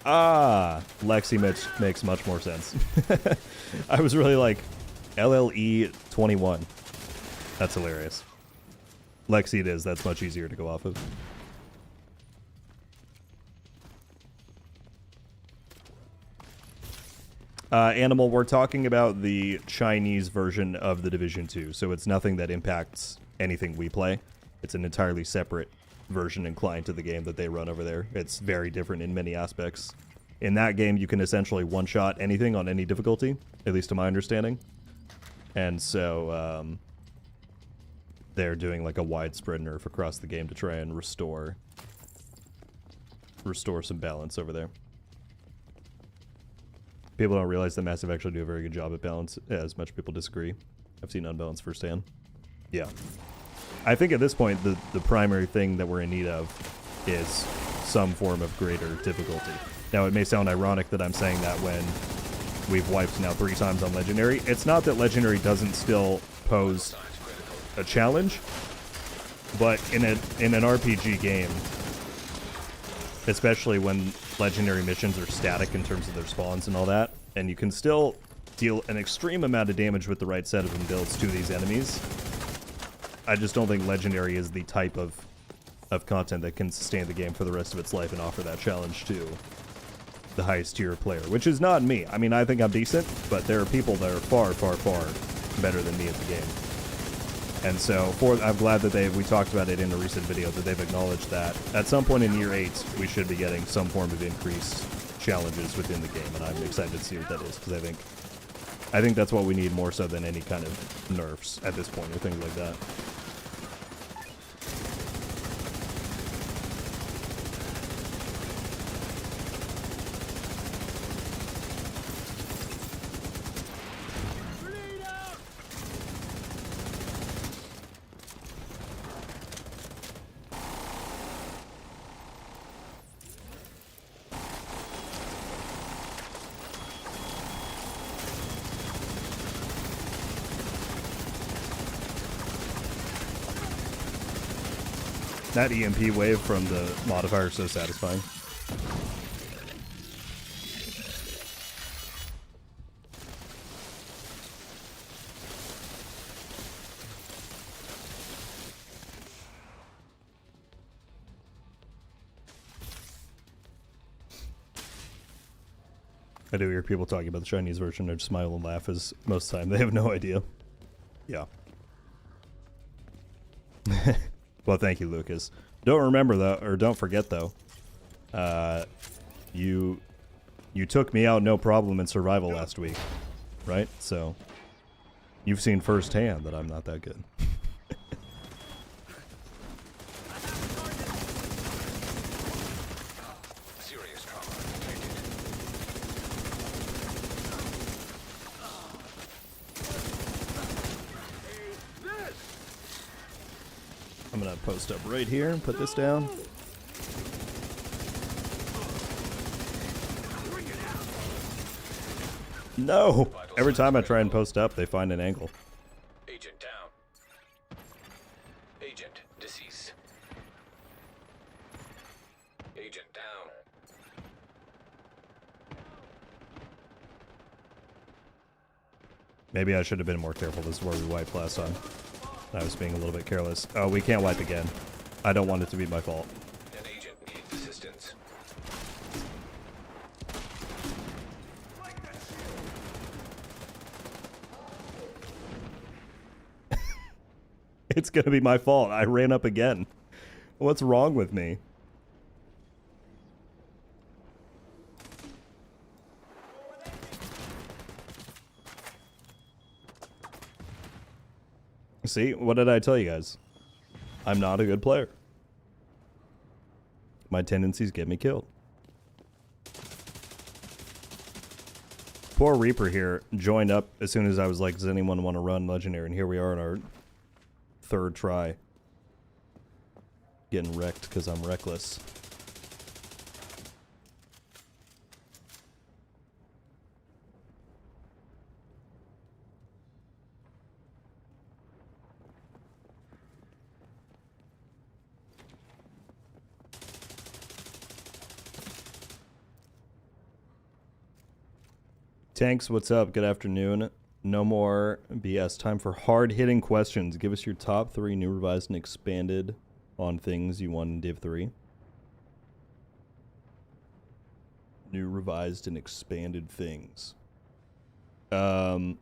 Ah, Lexi makes much more sense. I was really like, LLE 21. That's hilarious. Lexi it is, that's much easier to go off of. Animal, we're talking about the Chinese version of the Division 2, so it's nothing that impacts anything we play. It's an entirely separate version and client of the game that they run over there. It's very different in many aspects. In that game, you can essentially one-shot anything on any difficulty, at least to my understanding. And so, they're doing like a widespread nerf across the game to try and restore some balance over there. People don't realize that Massive actually do a very good job at balance, as much people disagree. I've seen unbalanced firsthand. Yeah. I think at this point, the primary thing that we're in need of is some form of greater difficulty. Now, it may sound ironic that I'm saying that when we've wiped now 3 times on Legendary. It's not that Legendary doesn't still pose a challenge, but in an RPG game, especially when Legendary missions are static in terms of their spawns and all that, and you can still deal an extreme amount of damage with the right set of builds to these enemies, I just don't think Legendary is the type of content that can sustain the game for the rest of its life and offer that challenge to the highest tier player, which is not me. I mean, I think I'm decent, but there are people that are far, far, far better than me at the game. And so, I'm glad that we talked about it in a recent video, that they've acknowledged that at some point in year 8, we should be getting some form of increased challenges within the game, and I'm excited to see what that is, because I think that's what we need more so than any kind of nerfs at this point, or things like that. That EMP wave from the modifier is so satisfying. I do hear people talking about the Chinese version. They smile and laugh as most of the time. They have no idea. Yeah. Well, thank you, Lucas. Don't remember though, or don't forget though. You took me out no problem in survival last week, right? So you've seen firsthand that I'm not that good. Serious trauma detected. This! I'm gonna post up right here and put this down. Bring it out! No! Every time I try and post up, they find an angle. Agent down. Agent deceased. Agent down. Maybe I should have been more careful. This is where we wiped last time. I was being a little bit careless. Oh, we can't wipe again. I don't want it to be my fault. An agent needs assistance. It's gonna be my fault. I ran up again. What's wrong with me? See, what did I tell you guys? I'm not a good player. My tendencies get me killed. Poor Reaper here joined up as soon as I was like, does anyone want to run Legendary? And here we are in our third try. Getting wrecked because I'm reckless. Tanks, what's up? Good afternoon. No more BS. Time for hard-hitting questions. Give us your top 3 new, revised, and expanded on things you won in Div 3. New, revised, and expanded things. I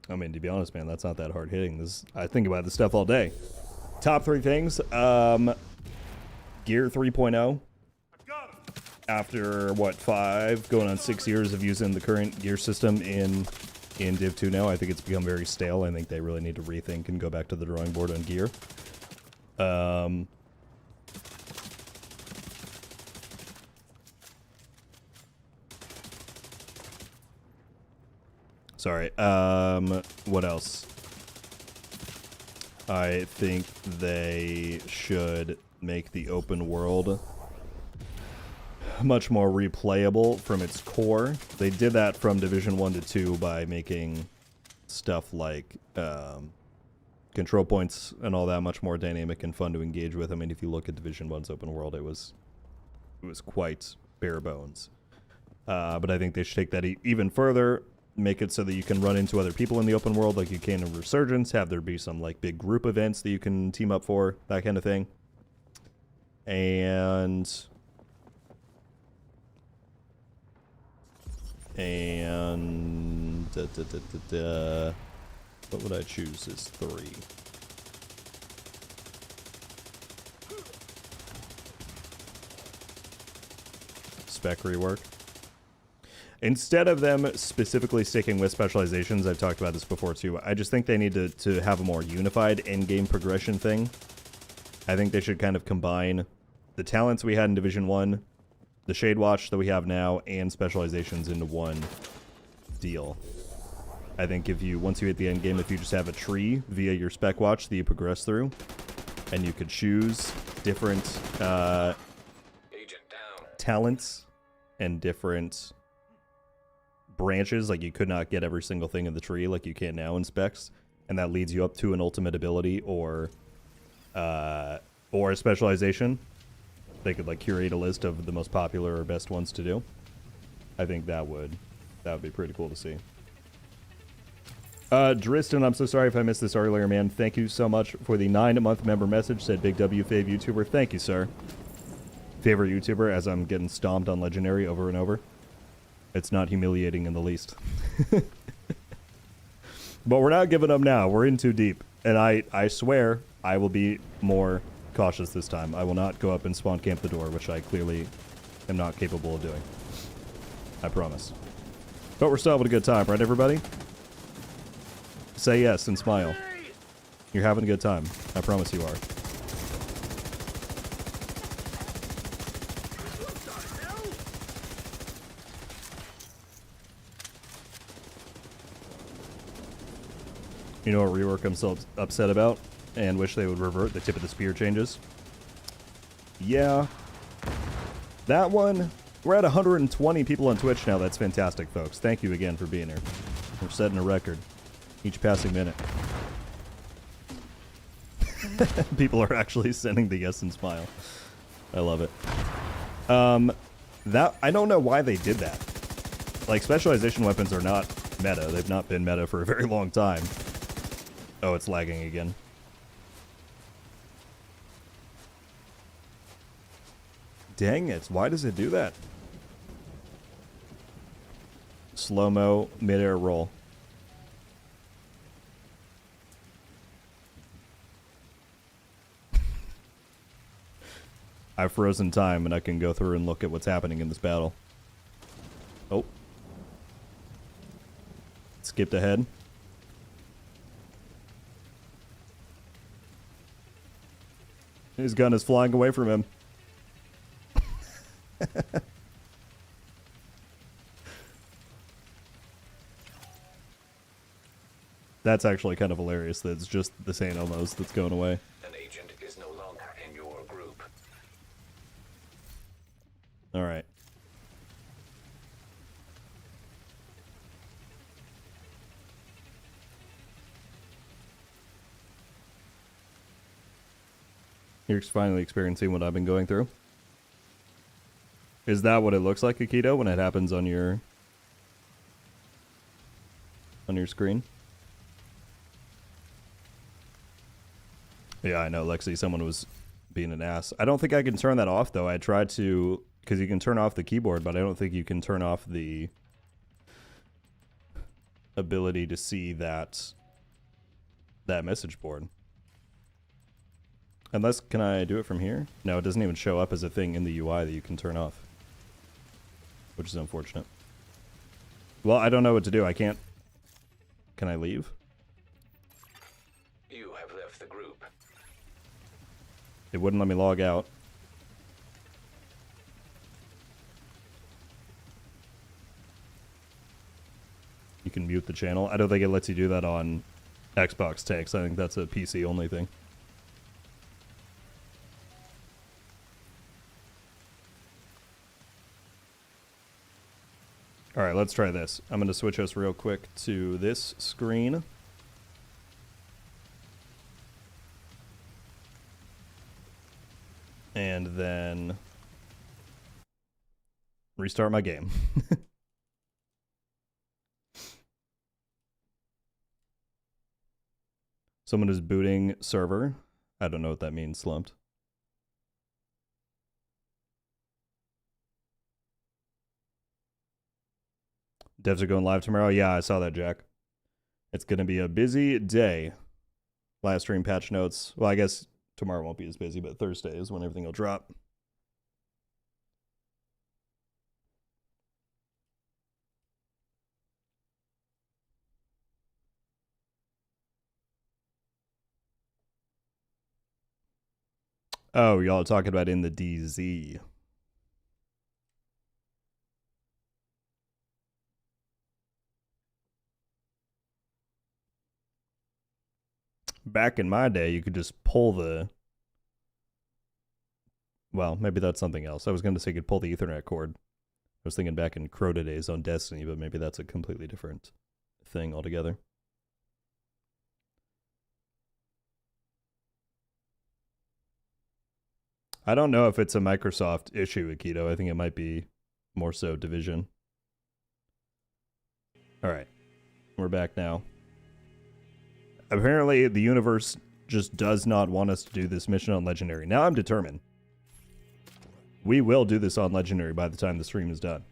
mean, to be honest, man, that's not that hard-hitting. I think about this stuff all day. Top 3 things. Gear 3.0. After, what, 5, going on 6 years of using the current gear system in Div 2 now, I think it's become very stale. I think they really need to rethink and go back to the drawing board on gear. Sorry. What else? I think they should make the open world much more replayable from its core. They did that from Division 1 to 2 by making stuff like control points and all that much more dynamic and fun to engage with. I mean, if you look at Division 1's open world, it was quite bare bones. But I think they should take that even further, make it so that you can run into other people in the open world like you can in Resurgence, have there be some like big group events that you can team up for, that kind of thing. And what would I choose as 3? Spec rework. Instead of them specifically sticking with specializations, I've talked about this before too, I just think they need to have a more unified end-game progression thing. I think they should kind of combine the talents we had in Division 1, the Shade Watch that we have now, and specializations into one deal. I think once you hit the end game, if you just have a tree via your spec watch that you progress through, and you could choose different talents and different branches, like you could not get every single thing in the tree like you can now in specs, and that leads you up to an ultimate ability or or a specialization. They could like curate a list of the most popular or best ones to do. I think that would be pretty cool to see. Driston, I'm so sorry if I missed this earlier, man. Thank you so much for the 9-month member message. Said Big W fave YouTuber. Thank you, sir. Favorite YouTuber as I'm getting stomped on Legendary over and over. It's not humiliating in the least. But we're not giving up now. We're in too deep. And I swear I will be more cautious this time. I will not go up and spawn camp the door, which I clearly am not capable of doing. I promise. But we're still having a good time, right, everybody? Say yes and smile. Hey! You're having a good time. I promise you are. What the hell? You know what rework I'm so upset about? And wish they would revert the tip of the spear changes? Yeah. That one, we're at 120 people on Twitch now. That's fantastic, folks. Thank you again for being here. We're setting a record each passing minute. People are actually sending the yes and smile. I love it. That I don't know why they did that. Like, specialization weapons are not meta. They've not been meta for a very long time. Oh, it's lagging again. Dang it. Why does it do that? Slow-mo, mid-air roll. I've frozen time and I can go through and look at what's happening in this battle. Oh. Skipped ahead. His gun is flying away from him. That's actually kind of hilarious that it's just the St. Elmo's that's going away. An agent is no longer in your group. Alright. You're finally experiencing what I've been going through. Is that what it looks like, Akito, when it happens on your screen? Yeah, I know, Lexi, someone was being an ass. I don't think I can turn that off, though. I tried to, because you can turn off the keyboard, but I don't think you can turn off the ability to see that message board. Unless, can I do it from here? No, it doesn't even show up as a thing in the UI that you can turn off. Which is unfortunate. Well, I don't know what to do. I can't... Can I leave? You have left the group. It wouldn't let me log out. You can mute the channel. I don't think it lets you do that on Xbox Takes. I think that's a PC only thing. Alright, let's try this. I'm going to switch us real quick to this screen. And then restart my game. Someone is booting server. I don't know what that means, slumped. Devs are going live tomorrow. Yeah, I saw that, Jack. It's going to be a busy day. Live stream patch notes. Well, I guess tomorrow won't be as busy, but Thursday is when everything will drop. Oh, y'all are talking about in the DZ. Back in my day, you could just pull the... Well, maybe that's something else. I was going to say you could pull the Ethernet cord. I was thinking back in Crota days on Destiny, but maybe that's a completely different thing altogether. I don't know if it's a Microsoft issue, Akito. I think it might be more so Division. Alright. We're back now. Apparently, the universe just does not want us to do this mission on Legendary. Now I'm determined. We will do this on Legendary by the time the stream is done.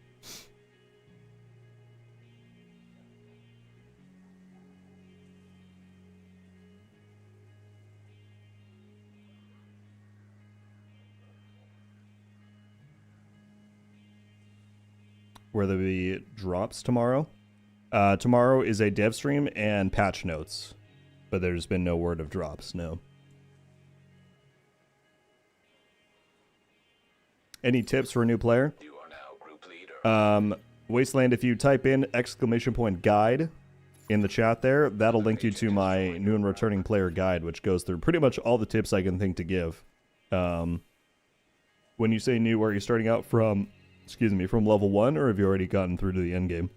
Where there be drops tomorrow. Tomorrow is a dev stream and patch notes, but there's been no word of drops, no. Any tips for a new player? You are now group leader. Wasteland, if you type in _guide in the chat there, that'll link you to my new and returning player guide, which goes through pretty much all the tips I can think to give. When you say new, are you starting out from, excuse me, from level 1, or have you already gotten through to the end game?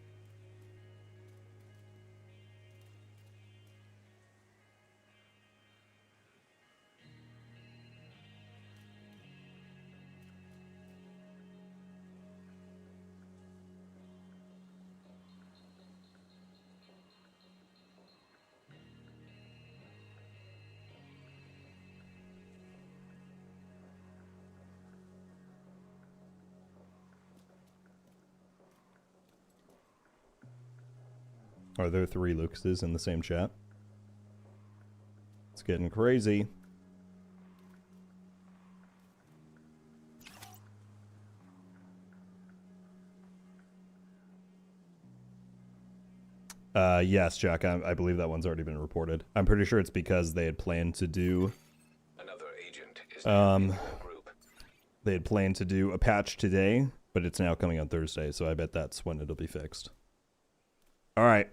Are there 3 Lucases in the same chat? It's getting crazy. Yes, Jack, I believe that one's already been reported. I'm pretty sure it's because they had planned to do... Another agent is now in your group. They had planned to do a patch today, but it's now coming on Thursday, so I bet that's when it'll be fixed. Alright.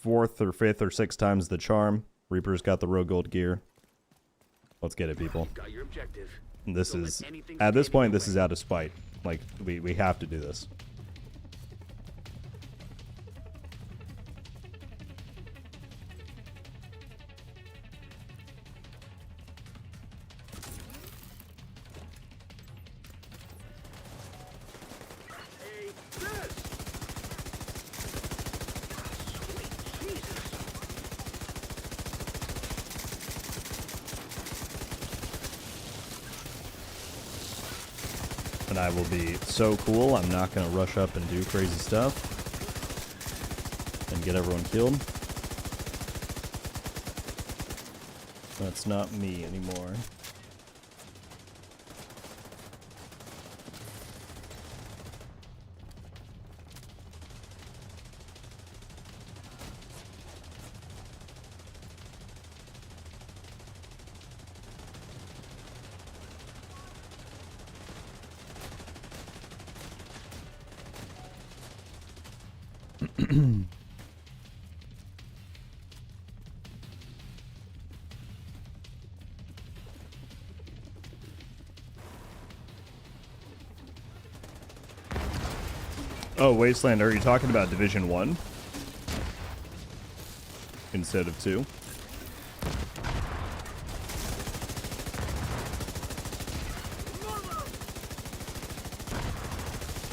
4th or 5th or 6th times the charm. Reaper's got the RogueGold gear. Let's get it, people. Got your objective. This is... At this point, this is out of spite. Like, we have to do this. Hey, this! Sweet Jesus! And I will be so cool, I'm not going to rush up and do crazy stuff. And get everyone killed. That's not me anymore. Oh, Wasteland, are you talking about Division 1? Instead of 2?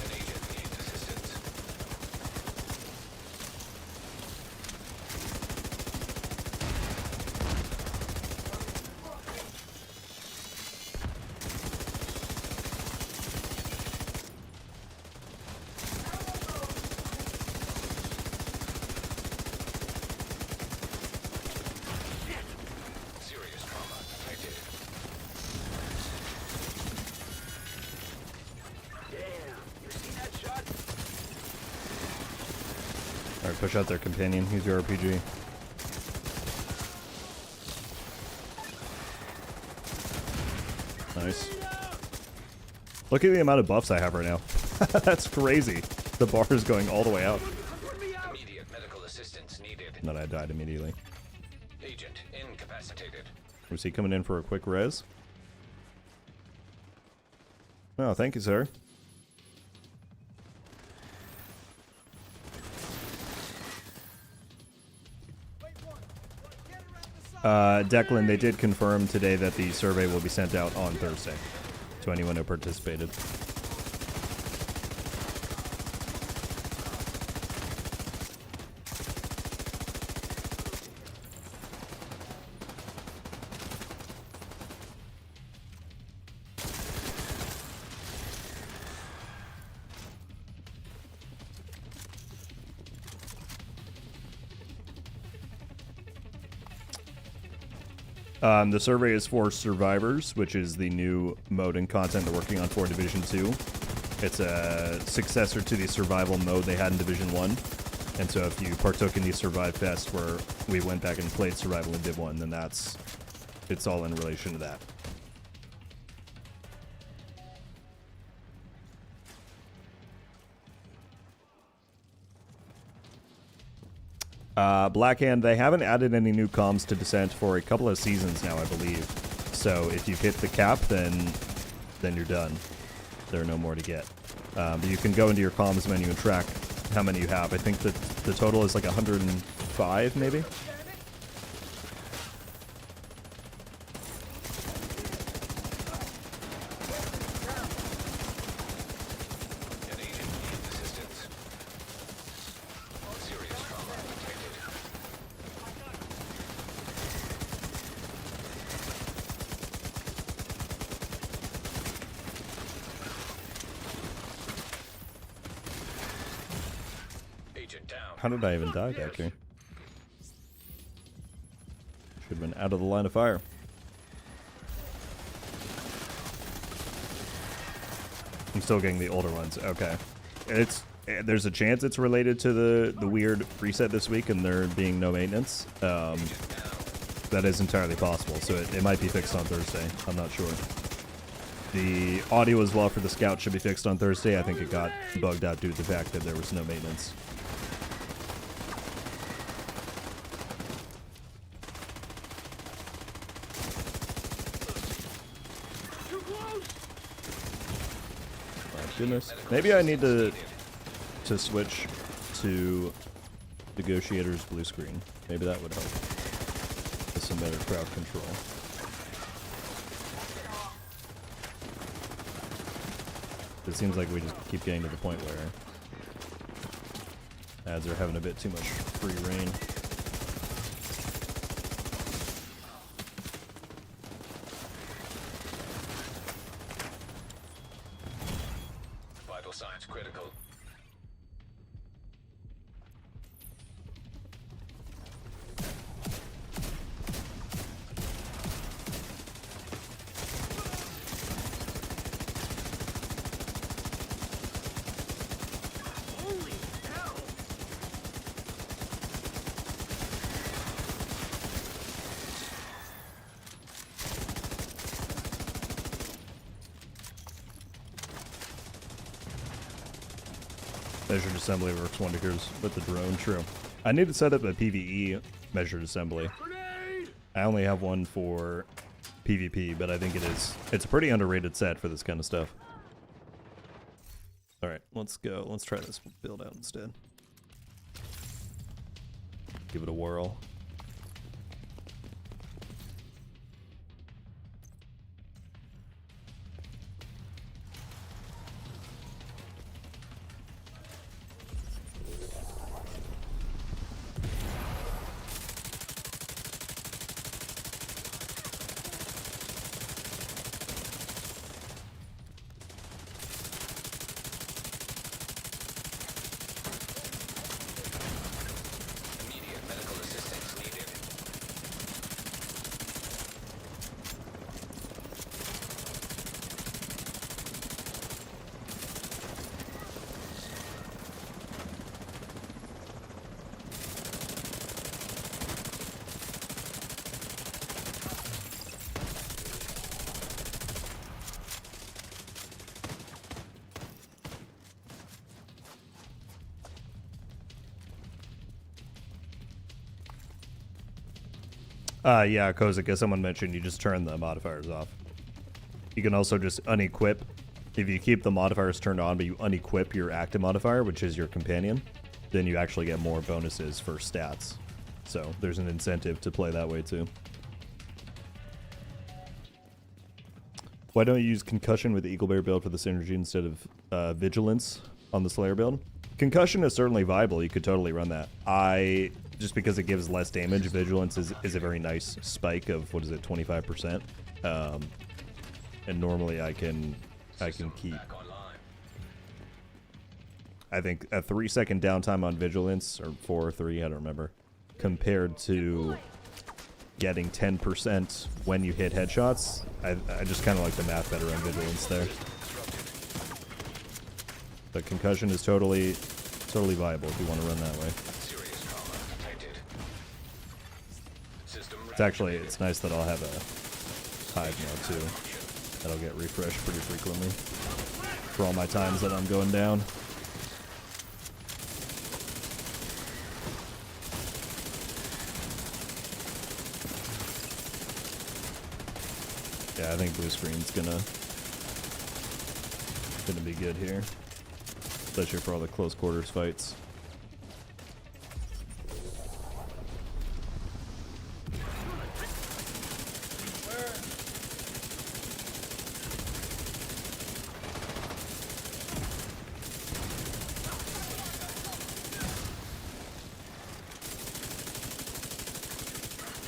An agent needs assistance. Serious trauma detected. Damn, you see that shot? Alright, push out their companion. Use your RPG. Nice. Look at the amount of buffs I have right now. That's crazy. The bar is going all the way out. Put me out! Immediate medical assistance needed. And then I died immediately. Agent incapacitated. Was he coming in for a quick res? Oh, thank you, sir. Declan, they did confirm today that the survey will be sent out on Thursday to anyone who participated. The survey is for Survivors, which is the new mode and content they're working on for Division 2. It's a successor to the survival mode they had in Division 1. And so if you partook in the Survive Fest where we went back and played Survival in Div 1, then it's all in relation to that. Blackhand, they haven't added any new comms to Descent for a couple of seasons now, I believe. So if you've hit the cap, then you're done. There are no more to get. But you can go into your comms menu and track how many you have. I think that the total is like 105, maybe? An agent needs assistance. Serious trauma detected. Agent down. How did I even die back here? Should have been out of the line of fire. I'm still getting the older ones. Okay. There's a chance it's related to the weird reset this week and there being no maintenance. That is entirely possible, so it might be fixed on Thursday. I'm not sure. The audio as well for the Scout should be fixed on Thursday. I think it got bugged out due to the fact that there was no maintenance. Too close. My goodness. Maybe I need to switch to Negotiator's blue screen. Maybe that would help with some better crowd control. It seems like we just keep getting to the point where ads are having a bit too much free reign. Vital signs critical. Holy hell. Measured assembly works wonders with the drone, true. I need to set up a PvE measured assembly. Grenade. I only have one for PvP, but I think it's a pretty underrated set for this kind of stuff. Alright, let's go. Let's try this build out instead. Give it a whirl. Immediate medical assistance needed. Yeah, Kozik, as someone mentioned, you just turn the modifiers off. You can also just unequip. If you keep the modifiers turned on, but you unequip your active modifier, which is your companion, then you actually get more bonuses for stats. So there's an incentive to play that way too. Why don't you use concussion with the Eagle Bear build for the synergy instead of vigilance on the Slayer build? Concussion is certainly viable. You could totally run that. Just because it gives less damage, vigilance is a very nice spike of, what is it, 25%. And normally I can keep, I think, a 3-second downtime on vigilance, or 4 or 3, I don't remember, compared to getting 10% when you hit headshots. I just kind of like the math better on vigilance there. But concussion is totally viable if you want to run that way. It's nice that I'll have a hive now too. That'll get refreshed pretty frequently for all my times that I'm going down. Yeah, I think blue screen's gonna be good here, especially for all the close quarters fights.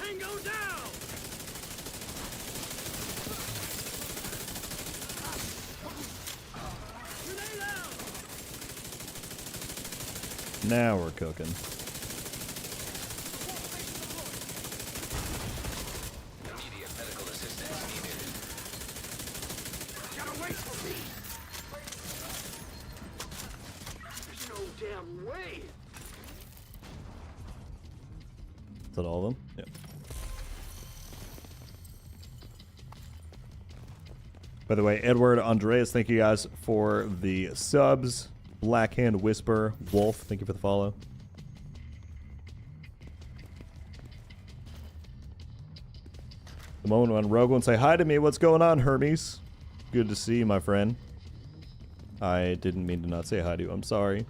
Tango down! Grenade out! Now we're cooking. Immediate medical assistance needed. Gotta wait for me! There's no damn way! Is that all of them? Yep. By the way, Edward, Andreas, thank you guys for the subs. Blackhand Whisper, Wolf, thank you for the follow. The moment when Rogue won't say hi to me. What's going on, Hermes? Good to see you, my friend. I didn't mean to not say hi to you. I'm sorry.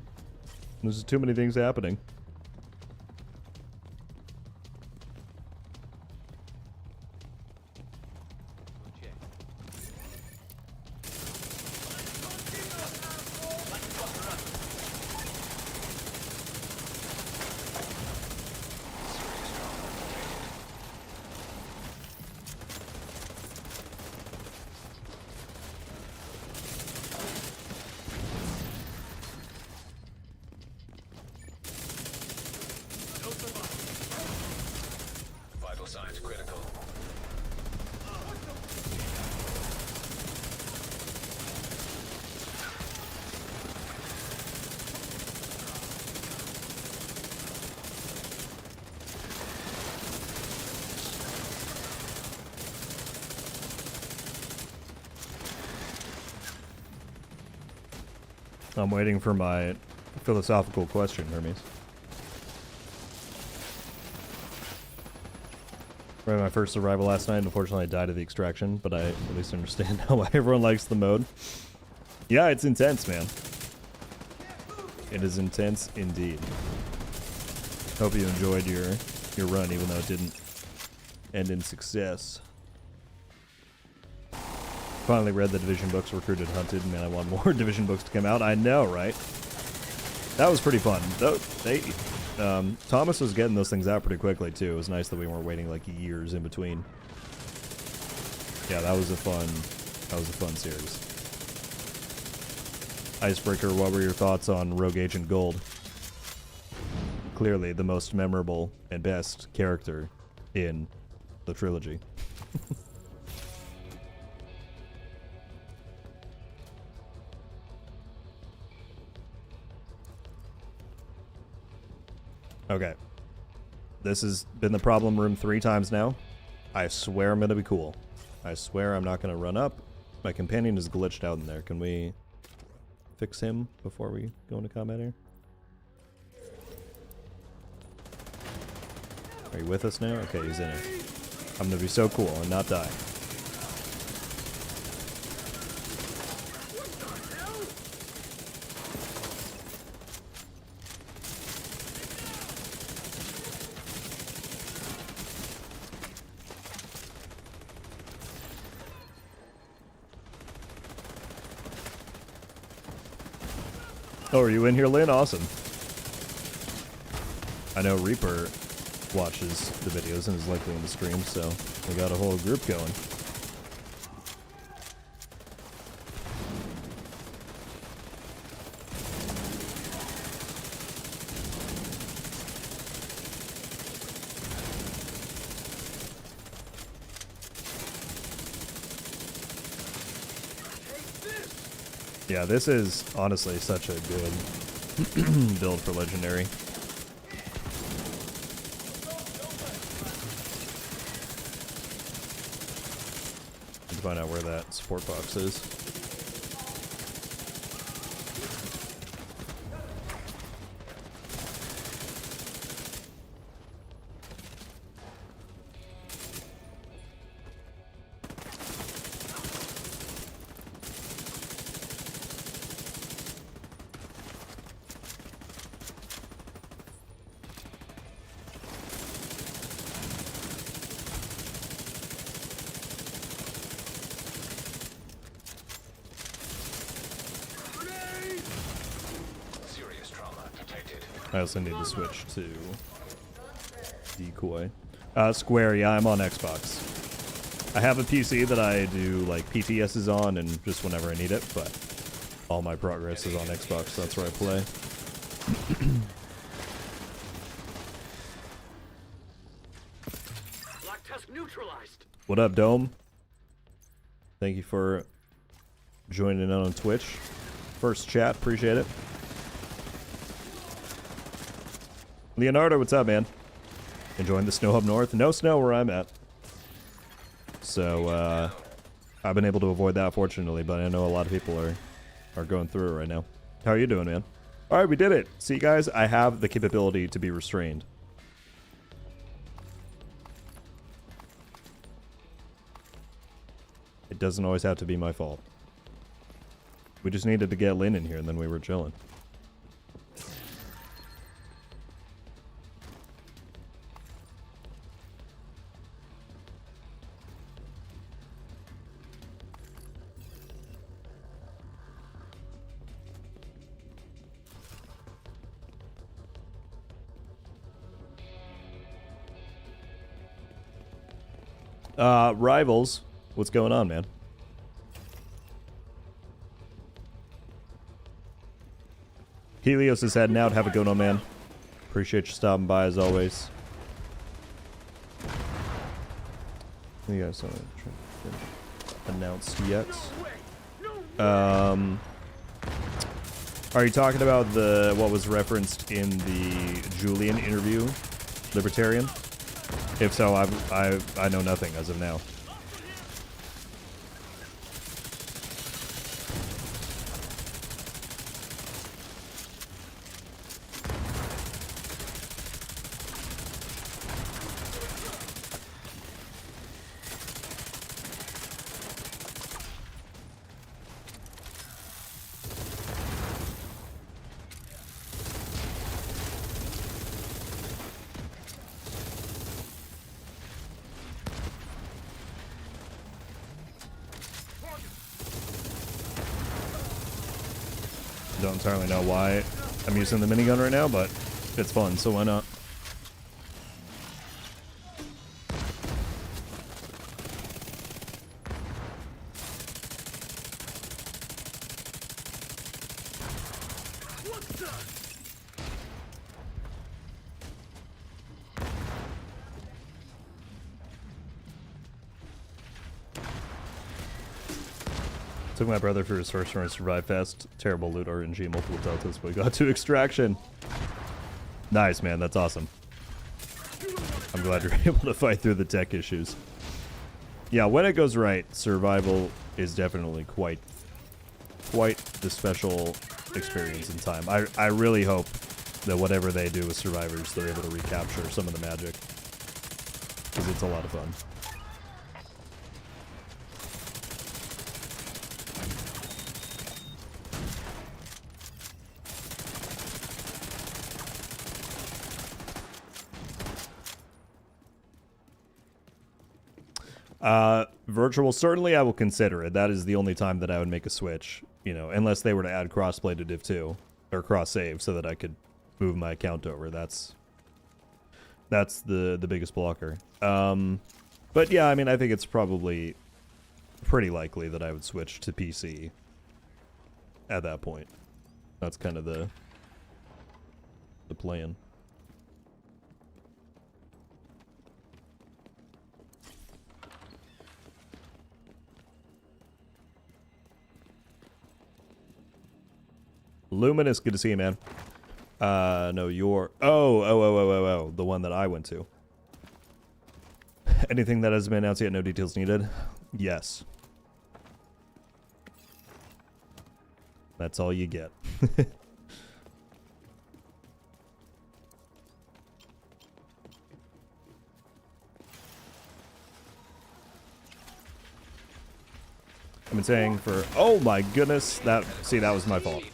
There's too many things happening. Vital signs critical. I'm waiting for my philosophical question, Hermes. Right, my first arrival last night. Unfortunately, I died of the extraction, but I at least understand why everyone likes the mode. Yeah, it's intense, man. It is intense indeed. Hope you enjoyed your run, even though it didn't end in success. Finally read the Division books, recruited, hunted. Man, I want more Division books to come out. I know, right? That was pretty fun. Thomas was getting those things out pretty quickly too. It was nice that we weren't waiting like years in between. Yeah, that was a fun series. Icebreaker, what were your thoughts on Rogue Agent Gold? Clearly the most memorable and best character in the trilogy. Okay. This has been the problem room 3 times now. I swear I'm going to be cool. I swear I'm not going to run up. My companion is glitched out in there. Can we fix him before we go into combat here? Are you with us now? Okay, he's in it. I'm going to be so cool and not die. Oh, are you in here, Lynn? Awesome. I know Reaper watches the videos and is likely in the stream, so we got a whole group going. Yeah, this is honestly such a good build for Legendary. Let's find out where that support box is. Serious trauma detected. I also need to switch to Decoy. Square, yeah, I'm on Xbox. I have a PC that I do like PTSs on and just whenever I need it, but all my progress is on Xbox, so that's where I play. Black tusk neutralized. What up, Dome? Thank you for joining in on Twitch. First chat, appreciate it. Leonardo, what's up, man? Enjoying the snow up north? No snow where I'm at. So, I've been able to avoid that, fortunately, but I know a lot of people are going through it right now. How are you doing, man? Alright, we did it. See, guys, I have the capability to be restrained. It doesn't always have to be my fault. We just needed to get Lynn in here, and then we were chilling. Rivals, what's going on, man? Helios is heading out. Have a good one, man. Appreciate you stopping by as always. You guys don't announced yet. Are you talking about the what was referenced in the Julian interview, Libertarian? If so, I know nothing as of now. Don't entirely know why I'm using the minigun right now, but it's fun, so why not? Took my brother for his first run, survived fast, terrible loot RNG, multiple deltas, but we got to extraction. Nice, man, that's awesome. I'm glad you're able to fight through the tech issues. Yeah, when it goes right, survival is definitely quite the special experience in time. I really hope that whatever they do with survivors, they're able to recapture some of the magic, because it's a lot of fun. Virtual, certainly I will consider it. That is the only time that I would make a switch, you know, unless they were to add crossplay to Div 2. or cross save so that I could move my account over. That's the biggest blocker. But yeah, I mean, I think it's probably pretty likely that I would switch to PC at that point. That's kind of the plan. Luminous, good to see you, man. No, you're... Oh, the one that I went to. Anything that hasn't been announced yet, no details needed? Yes. That's all you get. I've been saying for... Oh my goodness, that was my fault.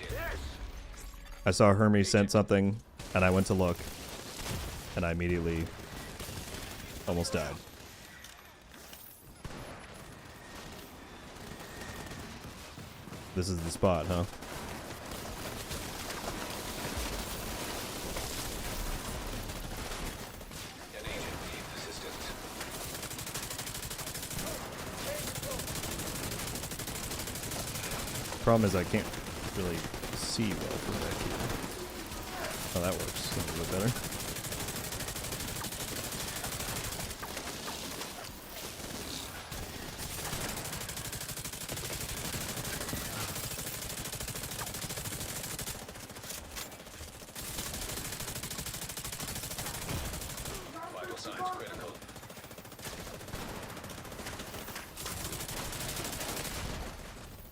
I saw Hermes sent something, and I went to look, and I immediately almost died. This is the spot, huh? An agent needs assistance. Problem is I can't really see well from back here. Oh, that works a little bit better. Vital signs critical.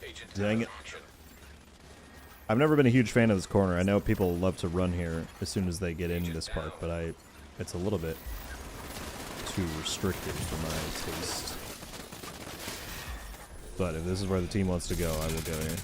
Agent Dang it. action. I've never been a huge fan of this corner. I know people love to run here as soon as they get in this part, but it's a little bit too restricted for my taste. But if this is where the team wants to go, I will go here.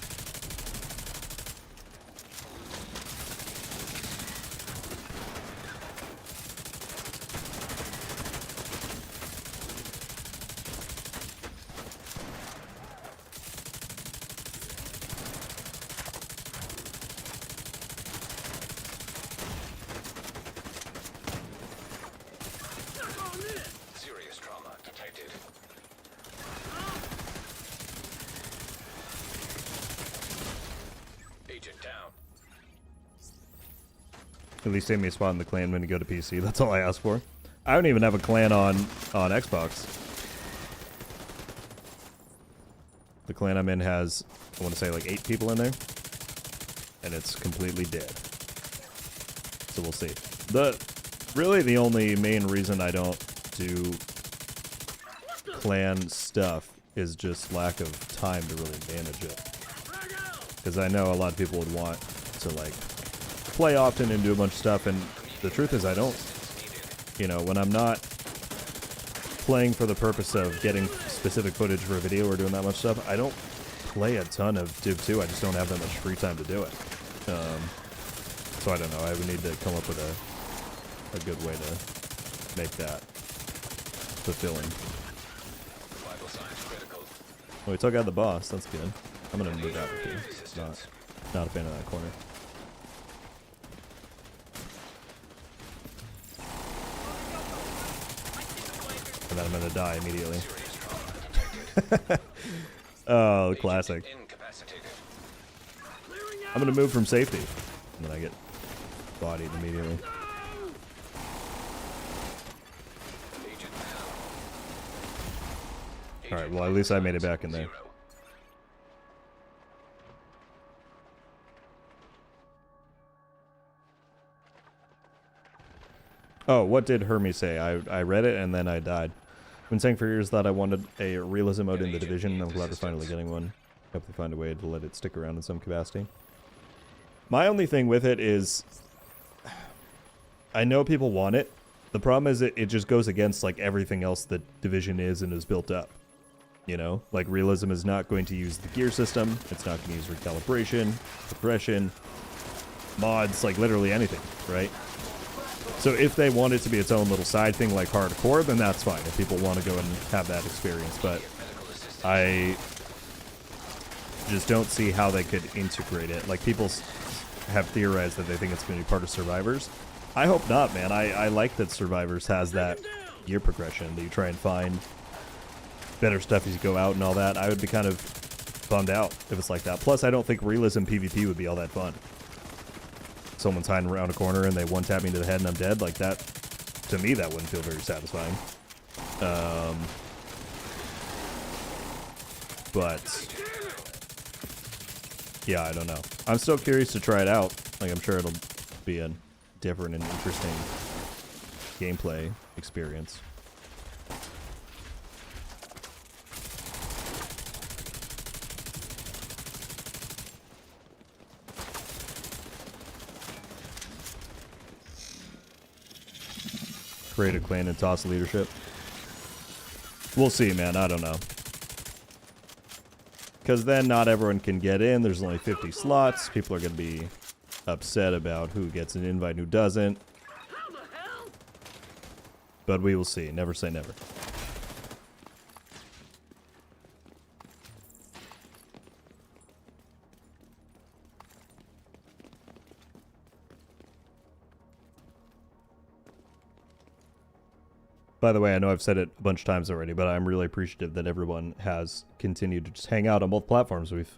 Serious trauma detected. Agent down. At least save me a spot in the clan when you go to PC. That's all I ask for. I don't even have a clan on Xbox. The clan I'm in has, I want to say, like 8 people in there. And it's completely dead. So we'll see. Really the only main reason I don't do clan stuff is just lack of time to really manage it. Because I know a lot of people would want to, like, play often and do a bunch of stuff, and the truth is I don't. You know, when I'm not playing for the purpose of getting specific footage for a video or doing that much stuff, I don't play a ton of Div 2. I just don't have that much free time to do it. So I don't know. I would need to come up with a good way to make that fulfilling. Vital signs critical. Well, we took out the boss. That's good. I'm gonna move out with you. Not a fan of that corner. And then I'm gonna die immediately. Serious trauma detected. Oh, classic. Incapacitated. I'm gonna move from safety. And then I get bodied immediately. Agent down. Alright, well at least I made it back in there. Zero. Oh, what did Hermes say? I read it and then I died. I've been saying for years that I wanted a realism mode in the Division, and I'm glad we're finally getting one. Hope they find a way to let it stick around in some capacity. My only thing with it is, I know people want it. The problem is it just goes against like everything else that Division is and is built up. You know, like realism is not going to use the gear system. It's not going to use recalibration, suppression, mods, like literally anything, right? So if they want it to be its own little side thing like hardcore, then that's fine if people want to go and have that experience. But I just don't see how they could integrate it. Like people have theorized that they think it's going to be part of Survivors. I hope not, man. I like that Survivors has that gear progression, that you try and find better stuff as you go out and all that. I would be kind of bummed out if it's like that. Plus, I don't think realism PvP would be all that fun. Someone's hiding around a corner and they one-tap me to the head and I'm dead. Like that, to me, that wouldn't feel very satisfying. But yeah, I don't know. I'm still curious to try it out. Like, I'm sure it'll be a different and interesting gameplay experience. Create a clan and toss leadership. We'll see, man. I don't know. Because then not everyone can get in. There's only 50 slots. People are going to be upset about who gets an invite and who doesn't. How the hell? But we will see. Never say never. By the way, I know I've said it a bunch of times already, but I'm really appreciative that everyone has continued to just hang out on both platforms. We've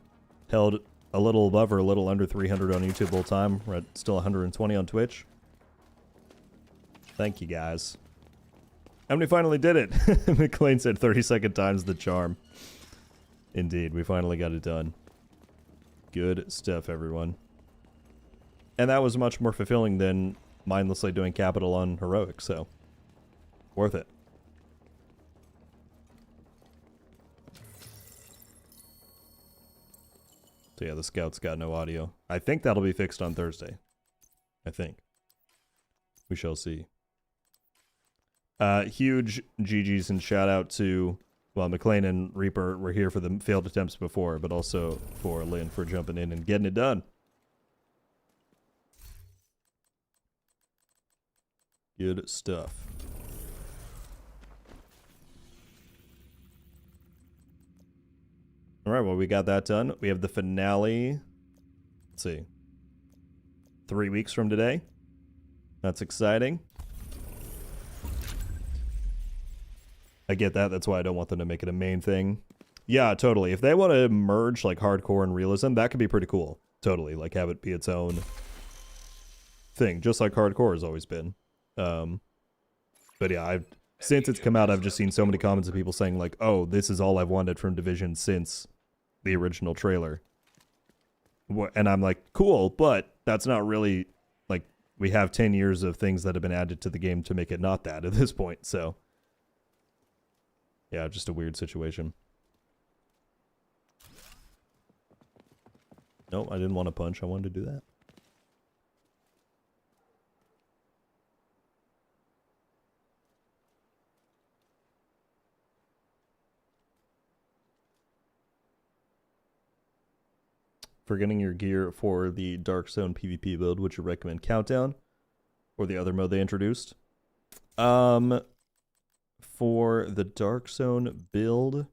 held a little above or a little under 300 on YouTube the whole time. We're at still 120 on Twitch. Thank you, guys. And we finally did it. McLean said 30-second times the charm. Indeed, we finally got it done. Good stuff, everyone. And that was much more fulfilling than mindlessly doing capital on heroic, so worth it. So yeah, the scouts got no audio. I think that'll be fixed on Thursday. I think. We shall see. Huge GGs and shout out to, well, McLean and Reaper were here for the failed attempts before, but also for Lynn for jumping in and getting it done. Good stuff. All right, well, we got that done. We have the finale. Let's see. 3 weeks from today. That's exciting. I get that. That's why I don't want them to make it a main thing. Yeah, totally. If they want to merge like hardcore and realism, that could be pretty cool. Totally. Like have it be its own thing, just like hardcore has always been. But yeah, since it's come out, I've just seen so many comments of people saying like, oh, this is all I've wanted from Division since the original trailer. And I'm like, cool, but that's not really, like, we have 10 years of things that have been added to the game to make it not that at this point, so. Yeah, just a weird situation. No, I didn't want to punch. I wanted to do that. For getting your gear for the Dark Zone PvP build, would you recommend Countdown or the other mode they introduced? For the Dark Zone build,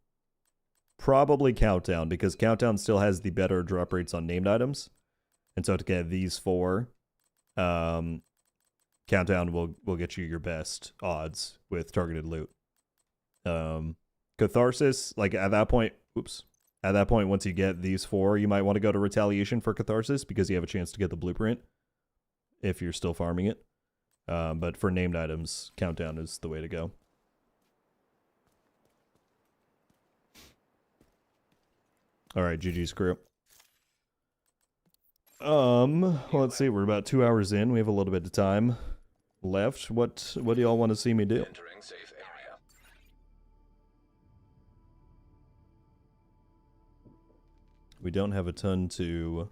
probably Countdown, because Countdown still has the better drop rates on named items. And so to get these four, Countdown will get you your best odds with targeted loot. Catharsis, like at that point, at that point, once you get these four, you might want to go to Retaliation for Catharsis because you have a chance to get the blueprint if you're still farming it. But for named items, Countdown is the way to go. All right, GG's crew. Let's see. We're about 2 hours in. We have a little bit of time left. What do y'all want to see me do? Entering safe area. We don't have a ton to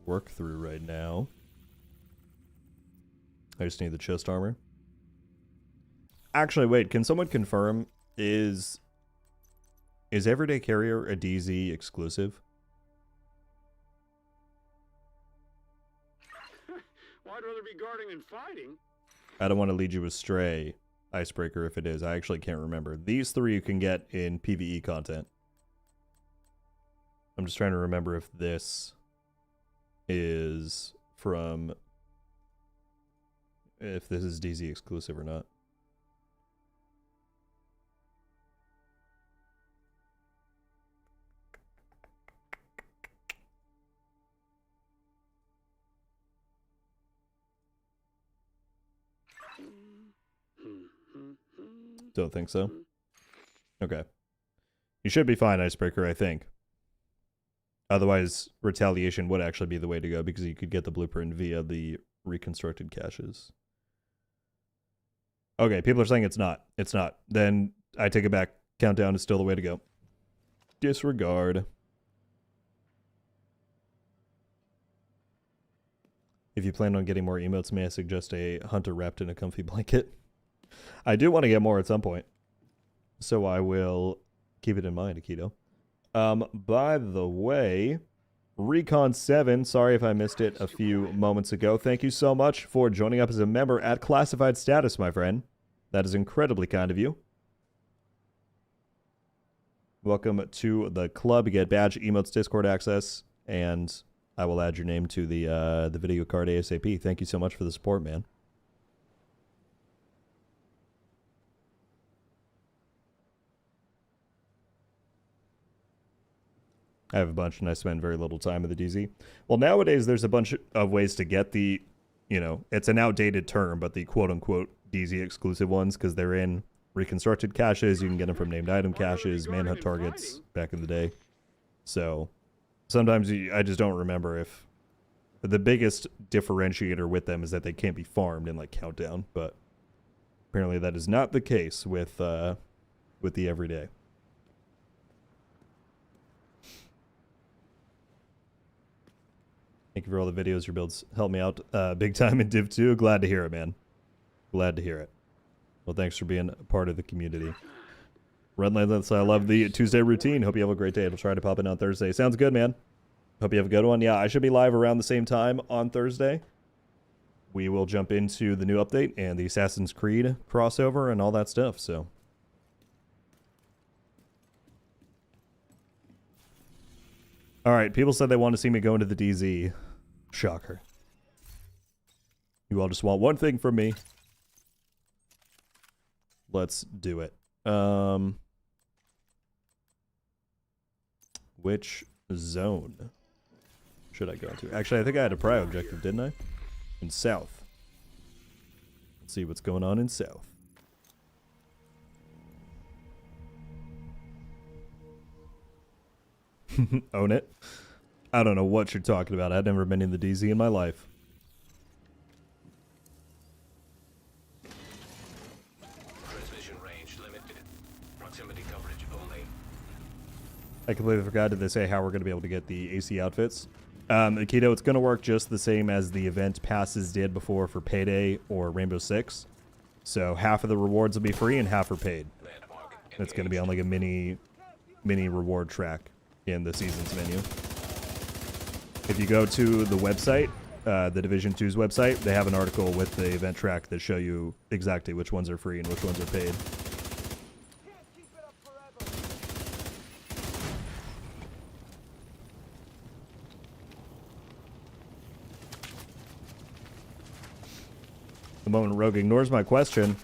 work through right now. I just need the chest armor. Actually, wait, can someone confirm, is Everyday Carrier a DZ exclusive? I'd rather be guarding than fighting. I don't want to lead you astray, Icebreaker, if it is. I actually can't remember. These three you can get in PvE content. I'm just trying to remember if this is from if this is DZ exclusive or not. Don't think so. Okay. You should be fine, Icebreaker, I think. Otherwise, retaliation would actually be the way to go because you could get the blueprint via the reconstructed caches. Okay, people are saying it's not. It's not. Then I take it back. Countdown is still the way to go. Disregard. If you plan on getting more emotes, may I suggest a hunter wrapped in a comfy blanket? I do want to get more at some point. So I will keep it in mind, Akito. By the way, Recon7, sorry if I missed it a few moments ago. Thank you so much for joining up as a member at classified status, my friend. That is incredibly kind of you. Welcome to the club. You get badge, emotes, Discord access, and I will add your name to the video card ASAP. Thank you so much for the support, man. I have a bunch, and I spend very little time with the DZ. Well, nowadays, there's a bunch of ways to get the, you know, it's an outdated term, but the quote-unquote DZ exclusive ones, because they're in reconstructed caches. You can get them from named item caches, manhunt targets back in the day. So sometimes I just don't remember if the biggest differentiator with them is that they can't be farmed in like Countdown, but apparently that is not the case with the everyday. Thank you for all the videos. Your builds help me out big time in Div 2. Glad to hear it, man. Glad to hear it. Well, thanks for being a part of the community. Redlands, I love the Tuesday routine. Hope you have a great day. I'll try to pop in on Thursday. Sounds good, man. Hope you have a good one. Yeah, I should be live around the same time on Thursday. We will jump into the new update and the Assassin's Creed crossover and all that stuff, so. All right, people said they want to see me go into the DZ. Shocker. You all just want one thing from me. Let's do it. Which zone should I go into? Actually, I think I had a prior objective, didn't I? In South. Let's see what's going on in South. Own it. I don't know what you're talking about. I've never been in the DZ in my life. Transmission range limited. Proximity coverage only. I completely forgot. Did they say how we're going to be able to get the AC outfits? Akito, it's going to work just the same as the event passes did before for Payday or Rainbow Six. So half of the rewards will be free and half are paid. Landmark It's going to be on like a mini reward track in the seasons menu. If you go to the website, the Division 2's website, they have an article with the event track that show you exactly which ones are free and which ones are paid. The moment Rogue ignores my question.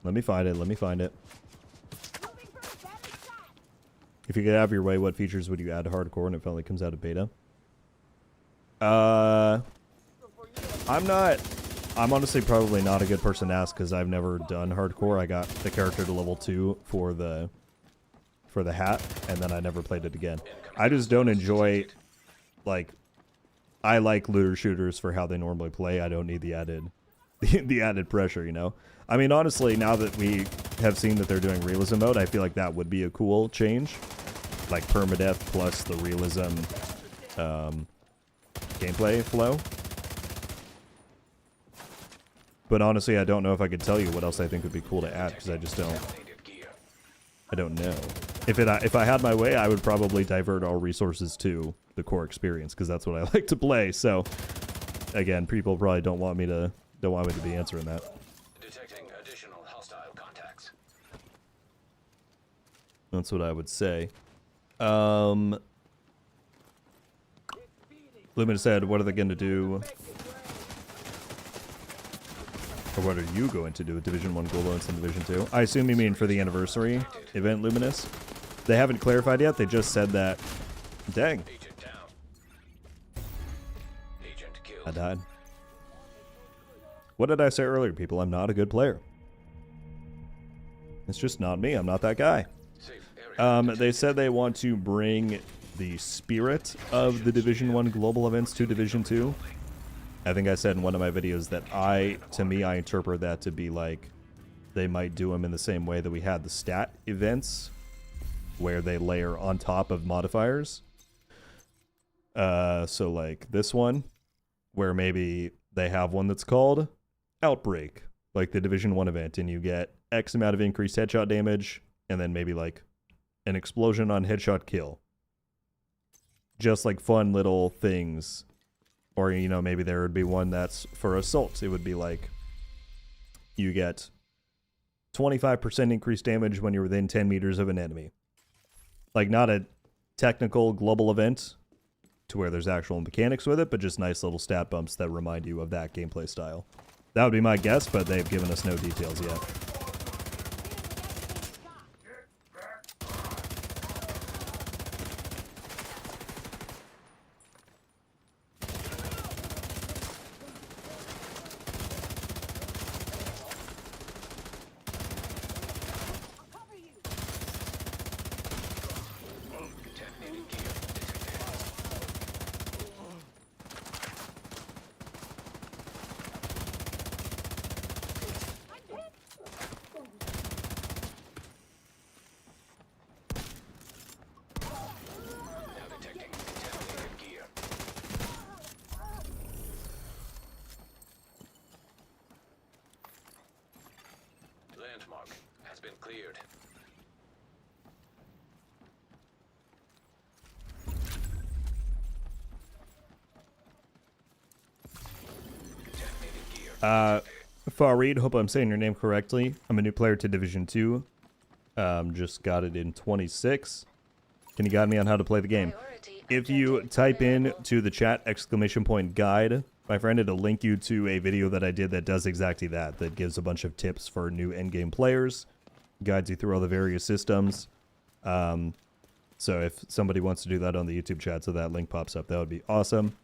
Let me find it. Let me find it. If you could have your way, what features would you add to hardcore when it finally comes out of beta? I'm honestly probably not a good person to ask because I've never done hardcore. I got the character to level 2 for the hat, and then I never played it again. I just don't enjoy, like, I like looter shooters for how they normally play. I don't need the added the added pressure, you know? I mean, honestly, now that we have seen that they're doing realism mode, I feel like that would be a cool change. Like permadeath plus the realism gameplay flow. But honestly, I don't know if I could tell you what else I think would be cool to add, because I just don't. I don't know. If I had my way, I would probably divert all resources to the core experience, because that's what I like to play. So, again, people probably don't want me to be answering that. Detecting additional hostile contacts. That's what I would say. Luminous said, what are they going to do? Or what are you going to do with Division 1 Global Events and Division 2? I assume you mean for the anniversary event, Luminous. They haven't clarified yet. They just said that. Dang. Agent down. Agent killed. I died. What did I say earlier, people? I'm not a good player. It's just not me. I'm not that guy. Safe area. They said they want to bring the spirit of the Division 1 global events to Division 2. I think I said in one of my videos that I interpret that to be like they might do them in the same way that we had the stat events where they layer on top of modifiers. So like this one where maybe they have one that's called Outbreak, like the Division 1 event, and you get X amount of increased headshot damage and then maybe like an explosion on headshot kill. Just like fun little things. Or, you know, maybe there would be one that's for assault. It would be like you get 25% increased damage when you're within 10 meters of an enemy. Like not a technical global event to where there's actual mechanics with it, but just nice little stat bumps that remind you of that gameplay style. That would be my guess, but they've given us no details yet. Detonated gear detected. Now detecting contaminated gear. Landmark has been cleared. Contaminated gear. Farid, hope I'm saying your name correctly. I'm a new player to Division 2. Just got it in 26. Can you guide me on how to play the game? If you type in to the chat !guide, my friend, it'll link you to a video that I did that does exactly that. That gives a bunch of tips for new endgame players, guides you through all the various systems. So if somebody wants to do that on the YouTube chat so that link pops up, that would be awesome.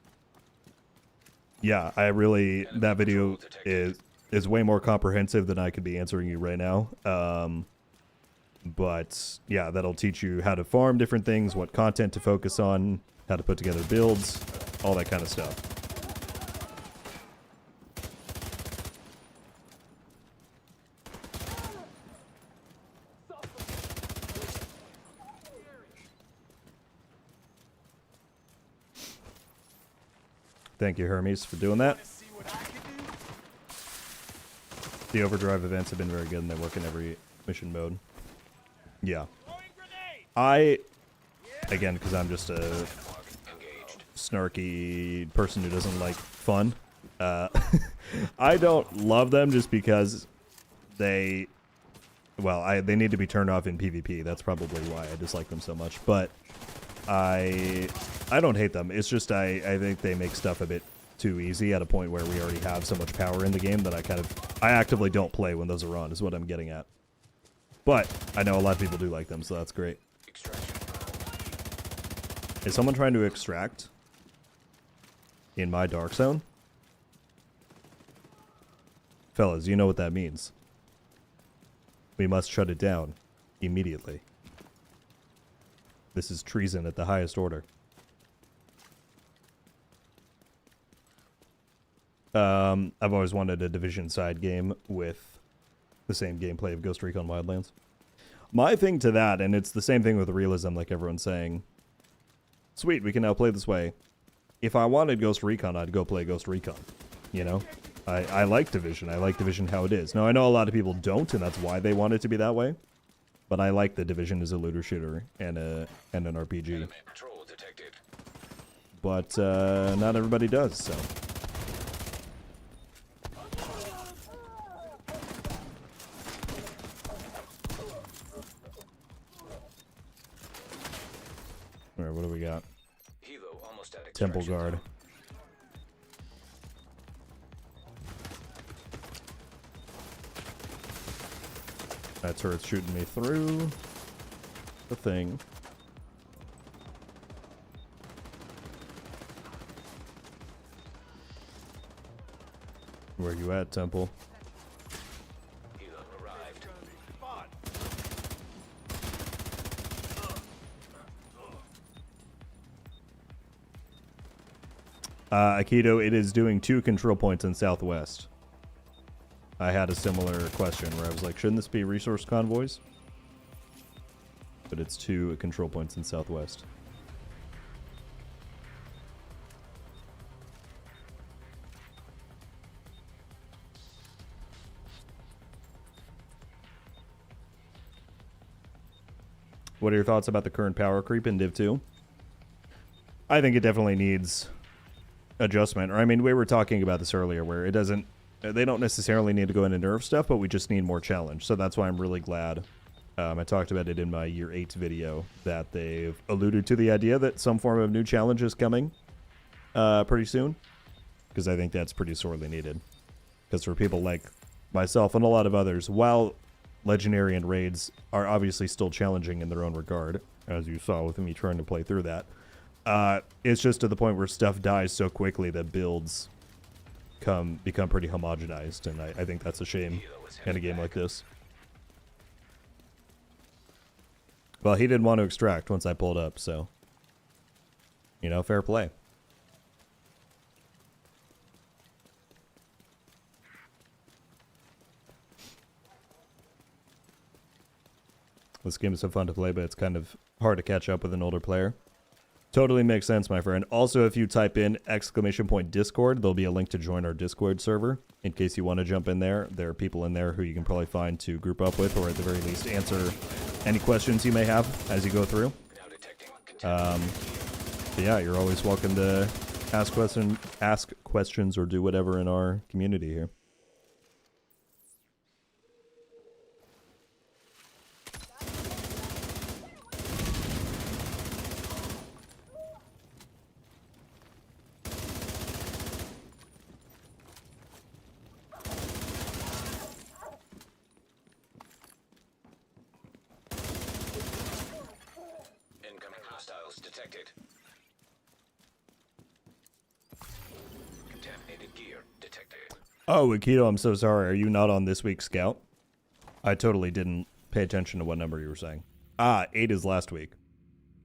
Yeah, that video is way more comprehensive than I could be answering you right now. But yeah, that'll teach you how to farm different things, what content to focus on, how to put together builds, all that kind of stuff. Thank you, Hermes, for doing that. The overdrive events have been very good, and they work in every mission mode. Yeah. Again, because I'm just a snarky person who doesn't like fun, I don't love them just because they need to be turned off in PvP. That's probably why I dislike them so much. But I don't hate them. It's just I think they make stuff a bit too easy at a point where we already have so much power in the game that I actively don't play when those are on, is what I'm getting at. But I know a lot of people do like them, so that's great. Is someone trying to extract in my dark zone? Fellas, you know what that means. We must shut it down immediately. This is treason at the highest order. I've always wanted a Division side game with the same gameplay of Ghost Recon Wildlands. My thing to that, and it's the same thing with realism like everyone's saying, sweet, we can now play this way. If I wanted Ghost Recon, I'd go play Ghost Recon. You know? I like Division. I like Division how it is. Now, I know a lot of people don't, and that's why they want it to be that way. But I like the Division as a looter shooter and an RPG. But not everybody does, so. Alright, what do we got? Temple Guard. That turret's shooting me through the thing. Where you at, Temple? Helo arrived. Aikido, it is doing 2 control points in Southwest. I had a similar question where I was like, shouldn't this be resource convoys? But it's 2 control points in Southwest. What are your thoughts about the current power creep in Div 2? I think it definitely needs adjustment. Or I mean, we were talking about this earlier where it doesn't, they don't necessarily need to go in and nerf stuff, but we just need more challenge. So that's why I'm really glad. I talked about it in my Year 8 video that they've alluded to the idea that some form of new challenge is coming pretty soon. Because I think that's pretty sorely needed. Because for people like myself and a lot of others, while Legendary and raids are obviously still challenging in their own regard, as you saw with me trying to play through that. It's just to the point where stuff dies so quickly that builds become pretty homogenized, and I think that's a shame in a game like this. Well, he didn't want to extract once I pulled up, so, you know, fair play. This game is so fun to play, but it's kind of hard to catch up with an older player. Totally makes sense, my friend. Also, if you type in !Discord, there'll be a link to join our Discord server. In case you want to jump in there, there are people in there who you can probably find to group up with, or at the very least answer any questions you may have as you go through. But yeah, you're always welcome to ask questions or do whatever in our community here. Incoming hostiles detected. Contaminated gear detected. Oh, Aikido, I'm so sorry. Are you not on this week's Scout? I totally didn't pay attention to what number you were saying. 8 is last week.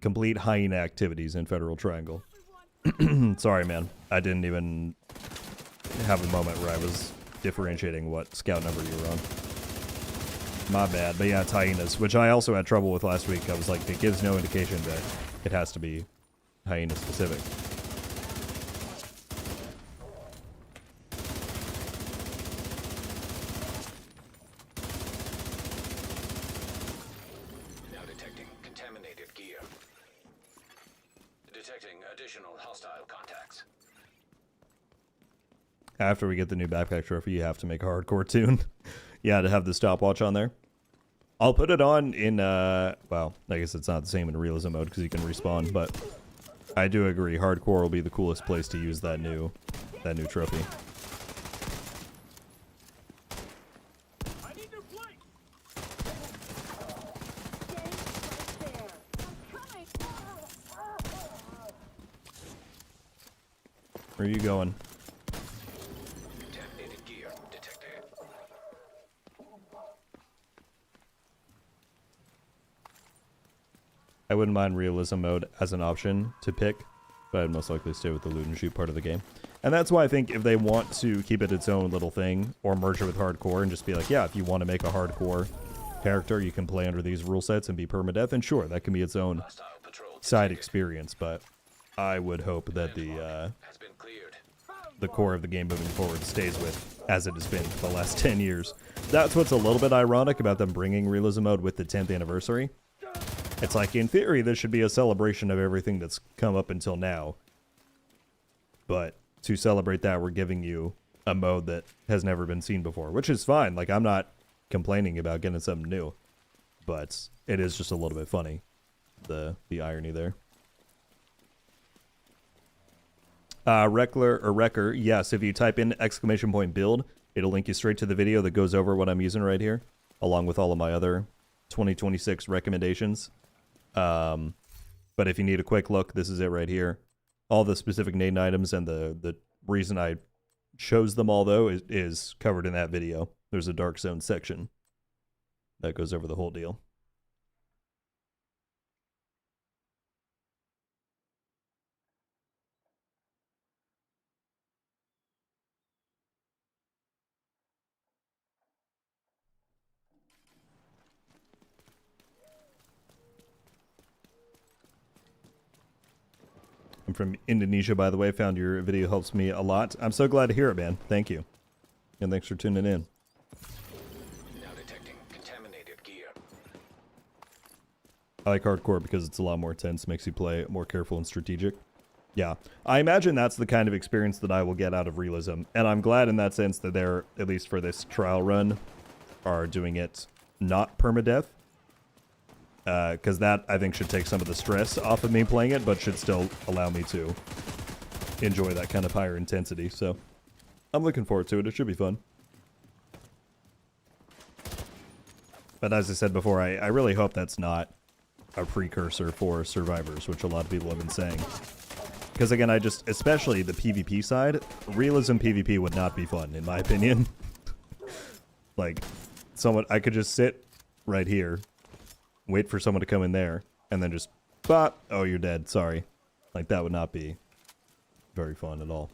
Complete hyena activities in Federal Triangle. Sorry, man. I didn't even have a moment where I was differentiating what Scout number you were on. My bad. But yeah, it's hyenas, which I also had trouble with last week. I was like, it gives no indication that it has to be hyena specific. Now detecting contaminated gear. Detecting additional hostile contacts. After we get the new backpack trophy, you have to make a hardcore tune. Yeah, to have the stopwatch on there. I'll put it on in, well, I guess it's not the same in realism mode because you can respawn, but I do agree. Hardcore will be the coolest place to use that new trophy. I need new flank. Where are you going? Contaminated gear detected. I wouldn't mind realism mode as an option to pick, but I'd most likely stay with the loot and shoot part of the game. And that's why I think if they want to keep it its own little thing, or merge it with hardcore and just be like, yeah, if you want to make a hardcore character, you can play under these rule sets and be permadeath, and sure, that can be its own Hostile patrol side detected. experience, but I would hope that the Has been cleared. core of the game moving forward stays with as it has been for the last 10 years. That's what's a little bit ironic about them bringing realism mode with the 10th anniversary. It's like, in theory, this should be a celebration of everything that's come up until now. But to celebrate that, we're giving you a mode that has never been seen before, which is fine. Like, I'm not complaining about getting something new, but it is just a little bit funny, the irony there. Wrecker, yes, if you type in !build, it'll link you straight to the video that goes over what I'm using right here. along with all of my other 2026 recommendations. But if you need a quick look, this is it right here. All the specific nade items and the reason I chose them all, though, is covered in that video. There's a Dark Zone section that goes over the whole deal. I'm from Indonesia, by the way. Found your video helps me a lot. I'm so glad to hear it, man. Thank you. And thanks for tuning in. Now detecting contaminated gear. I like hardcore because it's a lot more tense, makes you play more careful and strategic. Yeah, I imagine that's the kind of experience that I will get out of realism. And I'm glad in that sense that they're, at least for this trial run, are doing it not permadeath. Because that, I think, should take some of the stress off of me playing it, but should still allow me to enjoy that kind of higher intensity. So I'm looking forward to it. It should be fun. But as I said before, I really hope that's not a precursor for Survivors, which a lot of people have been saying. Because again, especially the PvP side, realism PvP would not be fun, in my opinion. Like, I could just sit right here, wait for someone to come in there, and then just, bop, oh, you're dead, sorry. Like, that would not be very fun at all.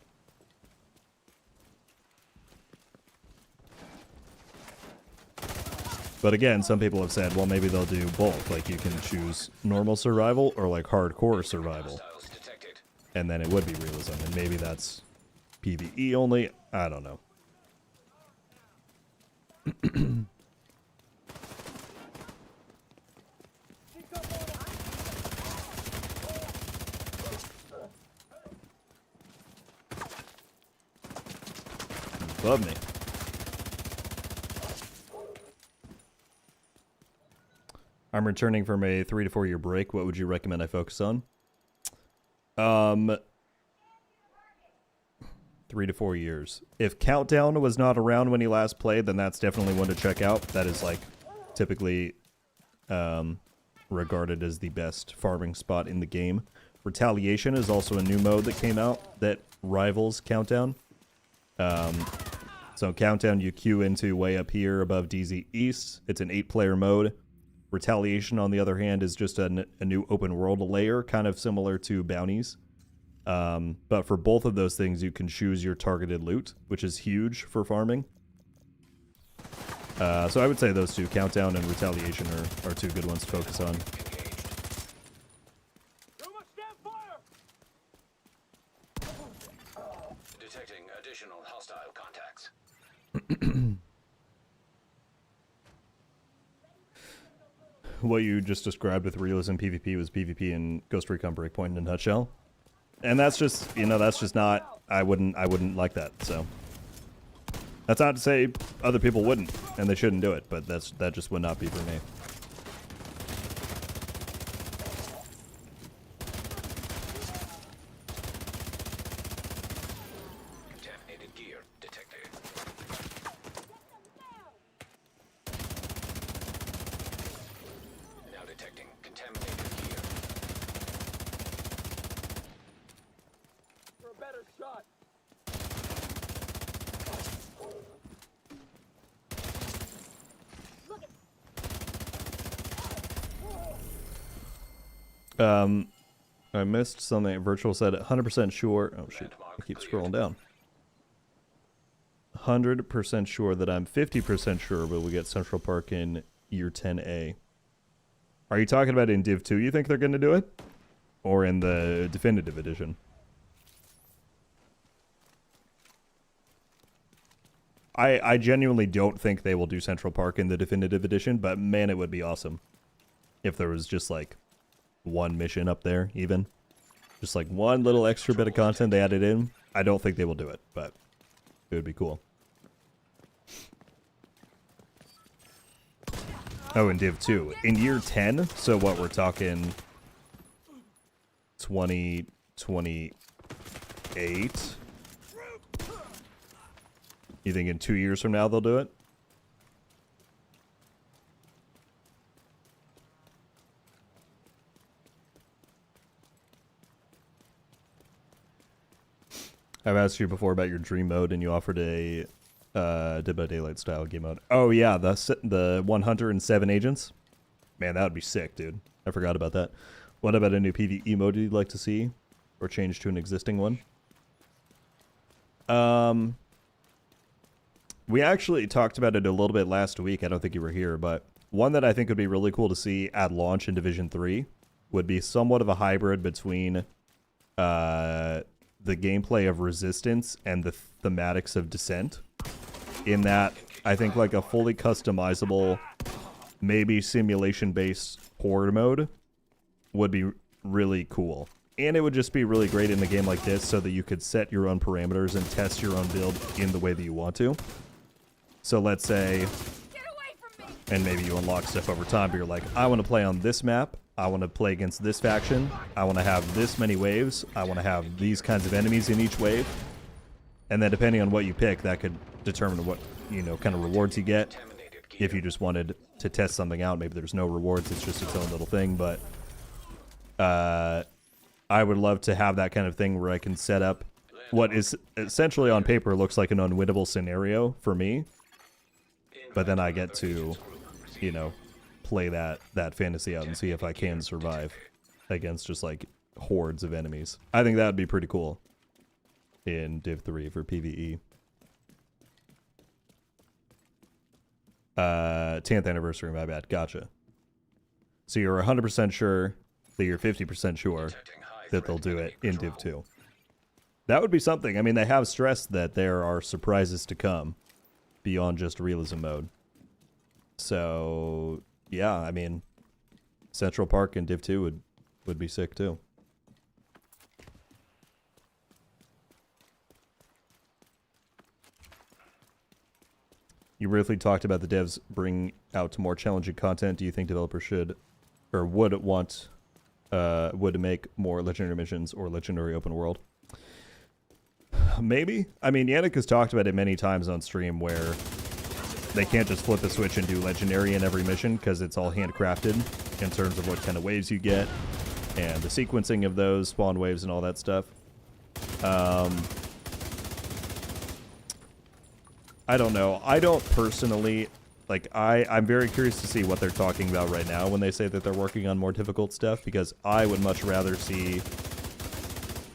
But again, some people have said, well, maybe they'll do both. Like, you can choose normal survival or, like, hardcore survival. Hostiles detected. And then it would be realism. And maybe that's PvE only. I don't know. Above me. I'm returning from a 3 to 4 year break. What would you recommend I focus on? 3 to 4 years. If Countdown was not around when he last played, then that's definitely one to check out. That is like typically regarded as the best farming spot in the game. Retaliation is also a new mode that came out that rivals Countdown. So Countdown you queue into way up here above DZ East. It's an 8-player mode. Retaliation, on the other hand, is just a new open world layer, kind of similar to bounties. But for both of those things, you can choose your targeted loot, which is huge for farming. So I would say those two, Countdown and Retaliation, are two good ones to focus on. Too much damn fire! Detecting additional hostile contacts. What you just described with realism PvP was PvP in Ghost Recon Breakpoint in a nutshell. And that's just, that's just not, I wouldn't like that, so. That's not to say other people wouldn't, and they shouldn't do it, but that just would not be for me. Contaminated gear detected. Now detecting contaminated gear. For a better shot. I missed something. Virtual said 100% sure. Oh shoot, I keep scrolling down. 100% sure that I'm 50% sure, but we get Central Park in year 10A. Are you talking about in Div 2 you think they're going to do it? Or in the Definitive Edition? I genuinely don't think they will do Central Park in the Definitive Edition, but man, it would be awesome if there was just like one mission up there, even. Just like one little extra bit of content they added in. I don't think they will do it, but it would be cool. Oh, in Div 2. In year 10, so what, we're talking 2028? You think in 2 years from now they'll do it? I've asked you before about your dream mode, and you offered a Dead by Daylight style game mode. Oh yeah, the 107 agents. Man, that would be sick, dude. I forgot about that. What about a new PvE mode you'd like to see, or change to an existing one? We actually talked about it a little bit last week. I don't think you were here, but one that I think would be really cool to see at launch in Division 3 would be somewhat of a hybrid between the gameplay of Resistance and the thematics of Descent. In that, I think like a fully customizable, maybe simulation-based horde mode would be really cool. And it would just be really great in a game like this so that you could set your own parameters and test your own build in the way that you want to. So let's say, and maybe you unlock stuff over time, but you're like, I want to play on this map, I want to play against this faction, I want to have this many waves, I want to have these kinds of enemies in each wave. And then depending on what you pick, that could determine what, you know, kind of rewards you get. If you just wanted to test something out, maybe there's no rewards, it's just its own little thing, but I would love to have that kind of thing where I can set up what is essentially on paper looks like an unwinnable scenario for me, but then I get to, you know, play that fantasy out and see if I can survive against just like hordes of enemies. I think that would be pretty cool in Div 3 for PvE. 10th anniversary, my bad. Gotcha. So you're 100% sure that you're 50% sure that they'll do it in Div 2. That would be something. I mean, they have stressed that there are surprises to come beyond just realism mode. So, yeah, I mean, Central Park in Div 2 would be sick too. You briefly talked about the devs bring out more challenging content. Do you think developers should or would want would make more legendary missions or legendary open world? Maybe. I mean, Yannick has talked about it many times on stream where they can't just flip a switch and do legendary in every mission because it's all handcrafted in terms of what kind of waves you get and the sequencing of those spawn waves and all that stuff. I don't know. I don't personally, like, I'm very curious to see what they're talking about right now when they say that they're working on more difficult stuff, because I would much rather see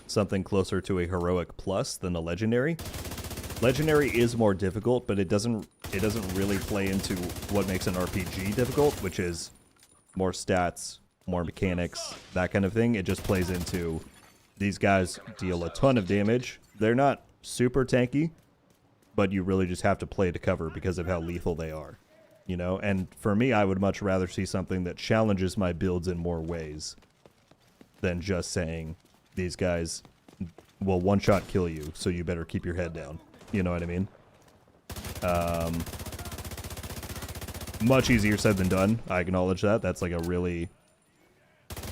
something closer to a heroic plus than a legendary. Legendary is more difficult, but it doesn't really play into what makes an RPG difficult, which is more stats, more mechanics, that kind of thing. It just plays into these guys deal a ton of damage. They're not super tanky, but you really just have to play to cover because of how lethal they are, you know? And for me, I would much rather see something that challenges my builds in more ways than just saying, these guys will one-shot kill you, so you better keep your head down. You know what I mean? Much easier said than done. I acknowledge that. That's like a really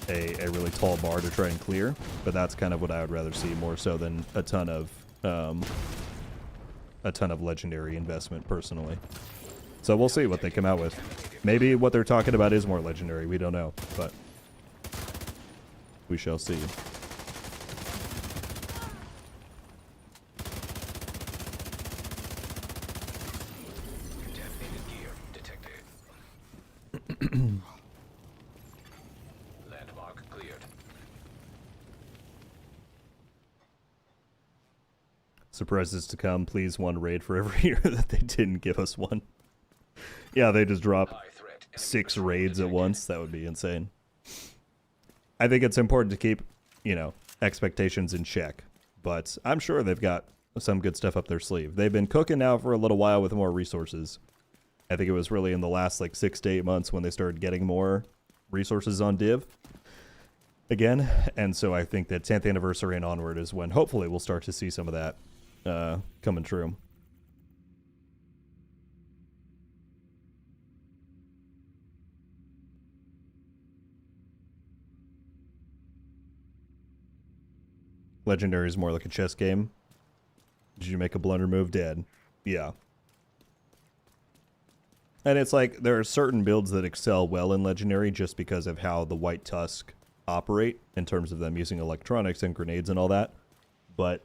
tall bar to try and clear, but that's kind of what I would rather see more so than a ton of legendary investment personally. So we'll see what they come out with. Maybe what they're talking about is more legendary. We don't know, but we shall see. Contaminated gear detected. Landmark cleared. Surprises to come. Please, one raid for every year that they didn't give us one. Yeah, they just drop High threat. 6 raids at once. That would be insane. I think it's important to keep, you know, expectations in check. But I'm sure they've got some good stuff up their sleeve. They've been cooking now for a little while with more resources. I think it was really in the last like 6 to 8 months when they started getting more resources on Div again. And so I think that 10th anniversary and onward is when hopefully we'll start to see some of that coming true. Legendary is more like a chess game. Did you make a blunder move? Dead. Yeah. And it's like there are certain builds that excel well in Legendary just because of how the White Tusk operate in terms of them using electronics and grenades and all that. But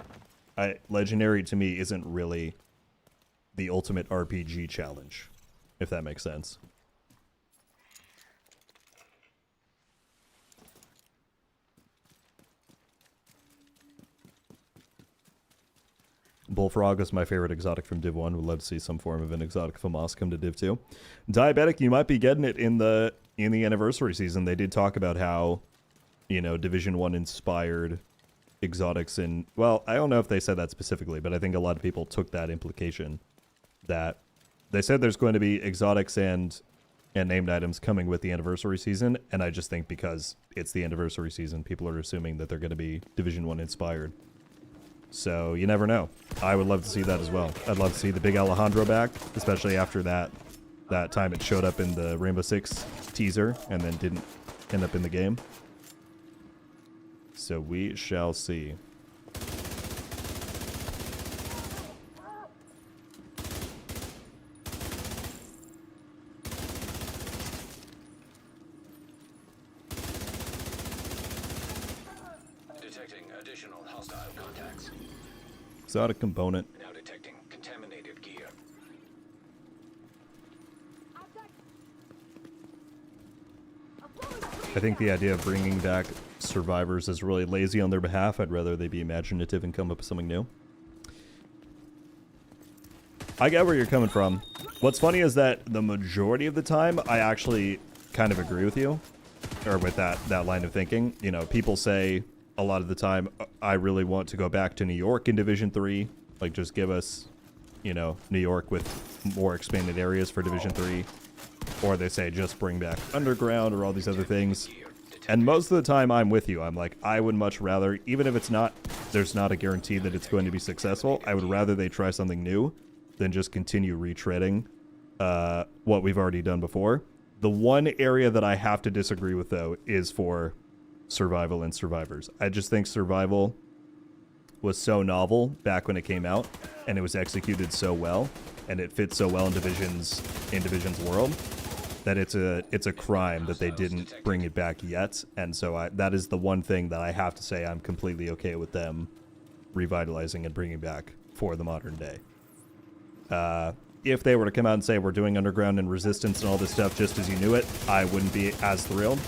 Legendary to me isn't really the ultimate RPG challenge, if that makes sense. Bullfrog is my favorite exotic from Div 1. Would love to see some form of an exotic FAMAS come to Div 2. Diabetic, you might be getting it in the anniversary season. They did talk about how, you know, Division 1 inspired exotics in... Well, I don't know if they said that specifically, but I think a lot of people took that implication. That they said there's going to be exotics and named items coming with the anniversary season, and I just think because it's the anniversary season, people are assuming that they're going to be Division 1 inspired. So, you never know. I would love to see that as well. I'd love to see the big Alejandro back, especially after that time it showed up in the Rainbow Six teaser and then didn't end up in the game. So we shall see. Detecting additional hostile contacts. Exotic component. Now detecting contaminated gear. I think the idea of bringing back survivors is really lazy on their behalf. I'd rather they be imaginative and come up with something new. I get where you're coming from. What's funny is that the majority of the time, I actually kind of agree with you. Or with that line of thinking. You know, people say a lot of the time, I really want to go back to New York in Division 3. Like, just give us, you know, New York with more expanded areas for Division 3. Or they say just bring back Underground or all these other things. And most of the time I'm with you. I'm like, I would much rather, even if there's not a guarantee that it's going to be successful, I would rather they try something new than just continue retreading what we've already done before. The one area that I have to disagree with, though, is for survival and survivors. I just think survival was so novel back when it came out, and it was executed so well, and it fits so well in Division's world, that it's a crime that they didn't bring it back yet. And so that is the one thing that I have to say I'm completely okay with them revitalizing and bringing back for the modern day. If they were to come out and say we're doing Underground and Resistance and all this stuff just as you knew it, I wouldn't be as thrilled.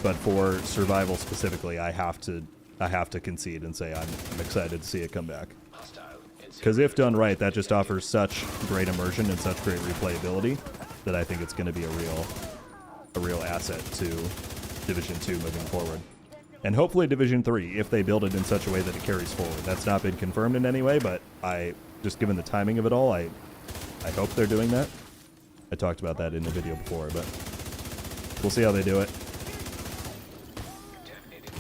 But for survival specifically, I have to concede and say I'm excited to see it come back. Because if done right, that just offers such great immersion and such great replayability that I think it's going to be a real asset to Division 2 moving forward. And hopefully Division 3, if they build it in such a way that it carries forward. That's not been confirmed in any way, but just given the timing of it all, I hope they're doing that. I talked about that in the video before, but we'll see how they do it.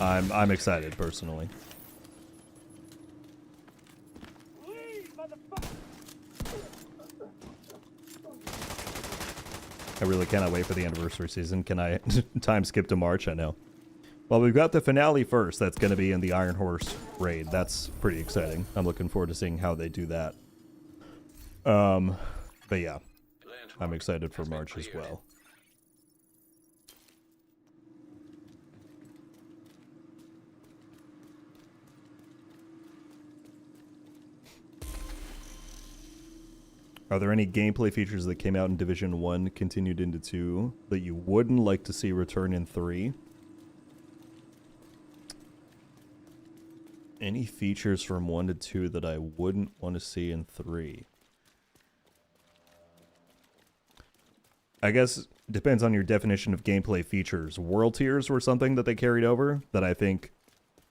I'm excited, personally. I really cannot wait for the anniversary season. Can I time skip to March? I know. Well, we've got the finale first. That's going to be in the Iron Horse raid. That's pretty exciting. I'm looking forward to seeing how they do that. But yeah, I'm excited for March as well. Are there any gameplay features that came out in Division 1, continued into 2, that you wouldn't like to see return in 3? Any features from 1 to 2 that I wouldn't want to see in 3? I guess it depends on your definition of gameplay features. World tiers were something that they carried over that I think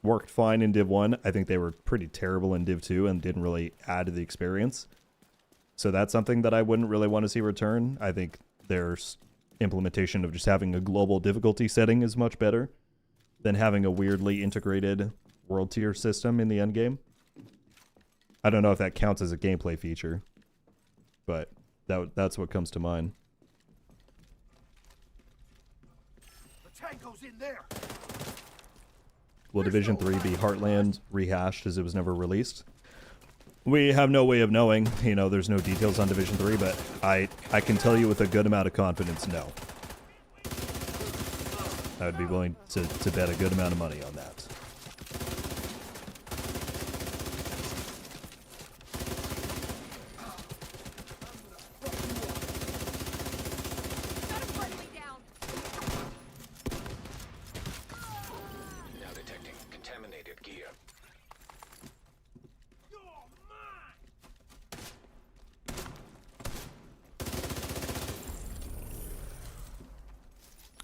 worked fine in Div 1. I think they were pretty terrible in Div 2 and didn't really add to the experience. So that's something that I wouldn't really want to see return. I think their implementation of just having a global difficulty setting is much better than having a weirdly integrated world tier system in the endgame. I don't know if that counts as a gameplay feature, but that's what comes to mind. The tango's in there. Will Division 3 be Heartland rehashed as it was never released? We have no way of knowing. You know, there's no details on Division 3, but I can tell you with a good amount of confidence, no. I would be willing to bet a good amount of money on that.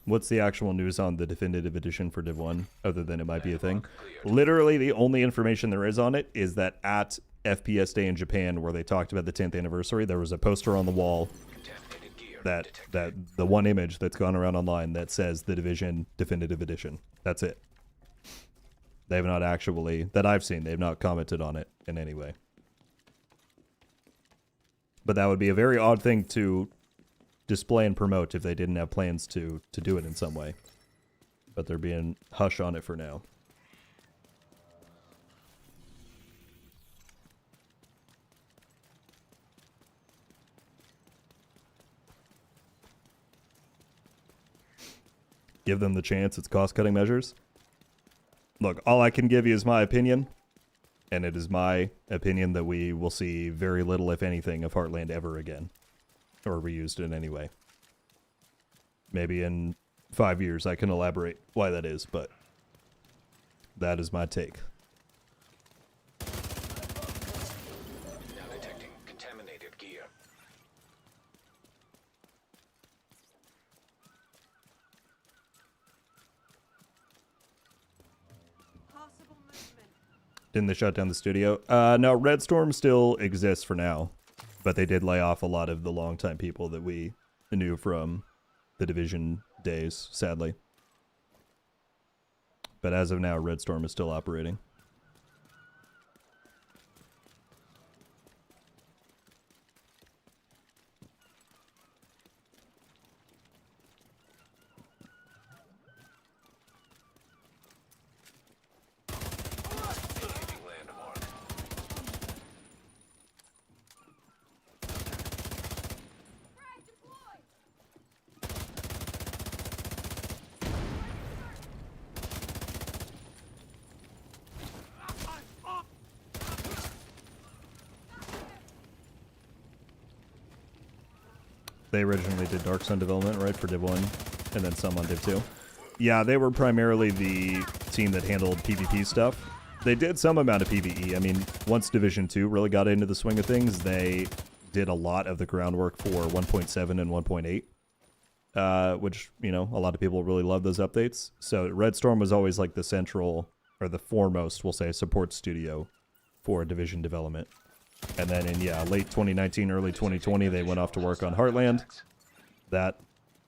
What's the actual news on the definitive edition for Div 1, other than it might be a thing? Literally, the only information there is on it is that at FPS Day in Japan, where they talked about the 10th anniversary, there was a poster on the wall that the one image that's gone around online that says the Division definitive edition. That's it. They have not actually, that I've seen, they've not commented on it in any way. But that would be a very odd thing to display and promote if they didn't have plans to do it in some way. But they're being hush on it for now. Give them the chance. It's cost-cutting measures. Look, all I can give you is my opinion. And it is my opinion that we will see very little, if anything, of Heartland ever again. Or reused in any way. Maybe in 5 years I can elaborate why that is, but that is my take. Now detecting contaminated gear. Possible movement. Didn't they shut down the studio? No, Red Storm still exists for now. But they did lay off a lot of the longtime people that we knew from the Division days, sadly. But as of now, Red Storm is still operating. Engaging landmark. Frag deployed. They originally did Dark Sun development, right, for Div 1, and then some on Div 2. Yeah, they were primarily the team that handled PvP stuff. They did some amount of PvE. I mean, once Division 2 really got into the swing of things, they did a lot of the groundwork for 1.7 and 1.8, which, you know, a lot of people really love those updates. So Red Storm was always like the central, or the foremost, we'll say, support studio for Division development. And then in, yeah, late 2019, early 2020, they went off to work on Heartland. That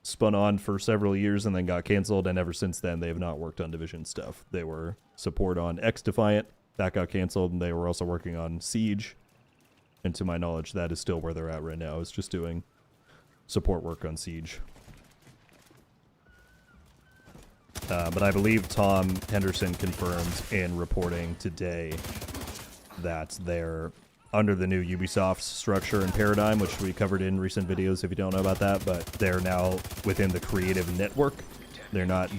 spun on for several years and then got canceled, and ever since then, they have not worked on Division stuff. They were support on X-Defiant, that got canceled, and they were also working on Siege. And to my knowledge, that is still where they're at right now, is just doing support work on Siege. But I believe Tom Henderson confirmed in reporting today that they're under the new Ubisoft structure and paradigm, which we covered in recent videos if you don't know about that, but they're now within the creative network. They're not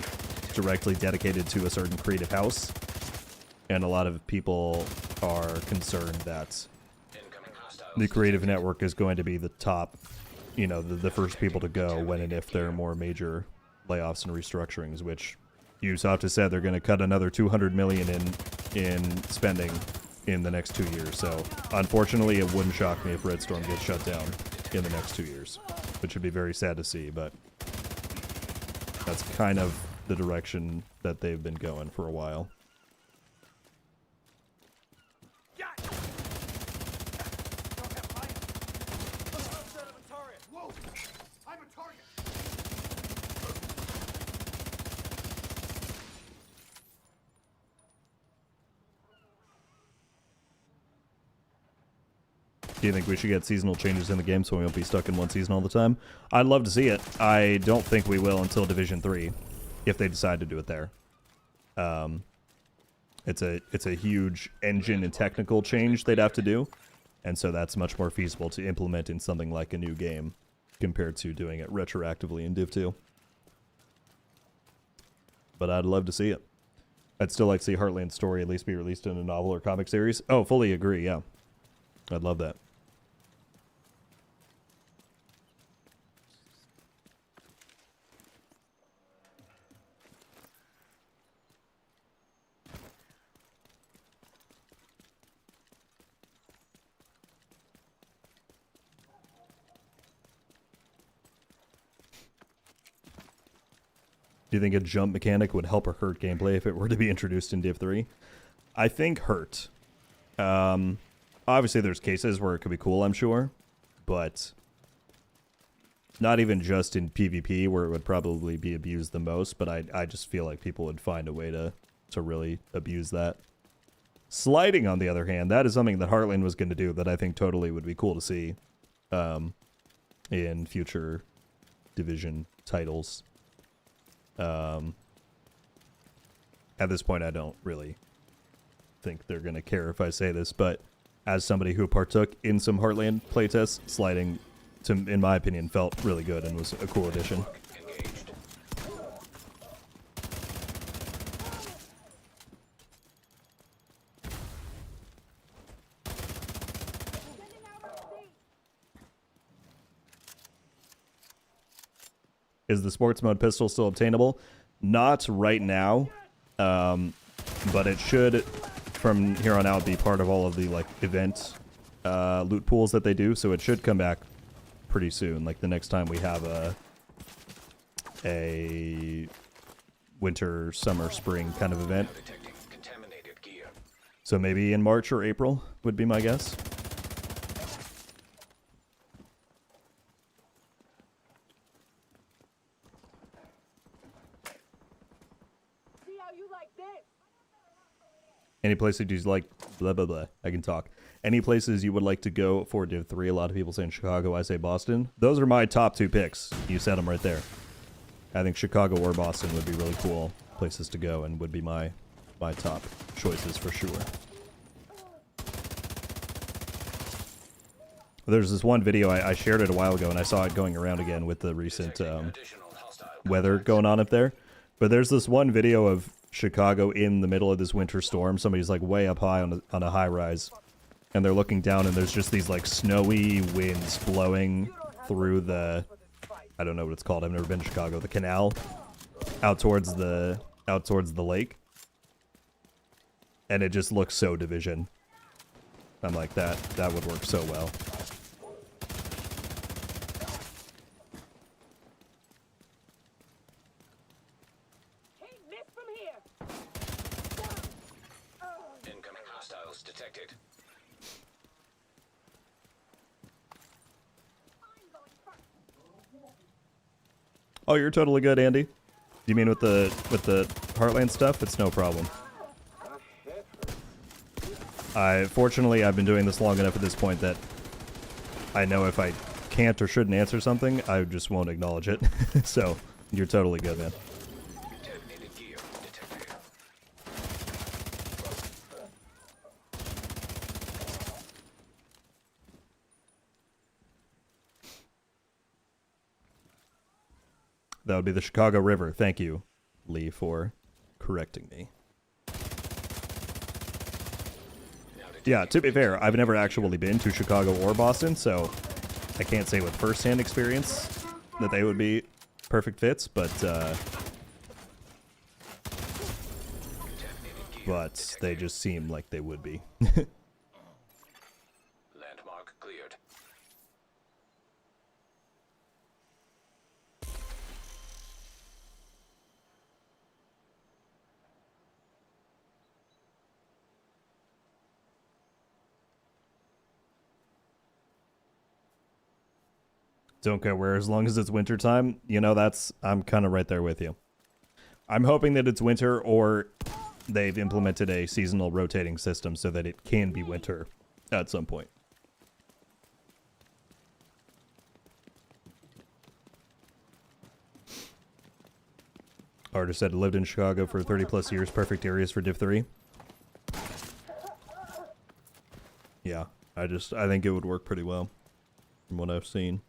directly dedicated to a certain creative house. And a lot of people are concerned that Incoming hostiles. the creative network is going to be the top, you know, the first people to go when and if there are more major layoffs and restructurings, which Ubisoft has said they're going to cut another 200 million in spending in the next 2 years. So unfortunately, it wouldn't shock me if Red Storm gets shut down in the next 2 years, which would be very sad to see, but that's kind of the direction that they've been going for a while. Whoa! I'm a target! Do you think we should get seasonal changes in the game so we won't be stuck in one season all the time? I'd love to see it. I don't think we will until Division 3, if they decide to do it there. It's a huge engine and technical change they'd have to do, and so that's much more feasible to implement in something like a new game compared to doing it retroactively in Div 2. But I'd love to see it. I'd still like to see Heartland's story at least be released in a novel or comic series. Oh, fully agree, yeah. I'd love that. Do you think a jump mechanic would help or hurt gameplay if it were to be introduced in Div 3? I think hurt. Obviously, there's cases where it could be cool, I'm sure, but not even just in PvP where it would probably be abused the most, but I just feel like people would find a way to really abuse that. Sliding, on the other hand, that is something that Heartland was going to do that I think totally would be cool to see in future Division titles. At this point, I don't really think they're going to care if I say this, but as somebody who partook in some Heartland playtests, sliding, in my opinion, felt really good and was a cool addition. Engaged. Is the sports mode pistol still obtainable? Not right now, but it should, from here on out, be part of all of the like event loot pools that they do. So it should come back pretty soon. Like the next time we have a winter, summer, spring kind of event. Detecting contaminated gear. So maybe in March or April would be my guess. See how you like this? Any places you like, blah, blah, blah. I can talk. Any places you would like to go for Div 3? A lot of people saying Chicago, I say Boston. Those are my top two picks. You said them right there. I think Chicago or Boston would be really cool places to go and would be my top choices for sure. There's this one video, I shared it a while ago, and I saw it going around again with the recent Additional hostile weather going on up there. But there's this one video of Chicago in the middle of this winter storm. Somebody's like way up high on a high rise, and they're looking down, and there's just these like snowy winds blowing through the, I don't know what it's called, I've never been to Chicago, the canal out towards the lake, and it just looks so Division. I'm like, that would work so well. Can't miss from here. incoming hostiles detected. Oh, you're totally good, Andy. Do you mean with the Heartland stuff? It's no problem. Fortunately, I've been doing this long enough at this point that I know if I can't or shouldn't answer something, I just won't acknowledge it. So, you're totally good, man. Contaminated gear detected. That would be the Chicago River. Thank you, Lee, for correcting me. Yeah, to be fair, I've never actually been to Chicago or Boston, so I can't say with first-hand experience that they would be perfect fits, but they just seem like they would be. Landmark cleared. Don't care where, as long as it's winter time, you know, I'm kind of right there with you. I'm hoping that it's winter, or they've implemented a seasonal rotating system so that it can be winter at some point. Artist said lived in Chicago for 30 plus years, perfect areas for Div 3. Yeah, I think it would work pretty well from what I've seen.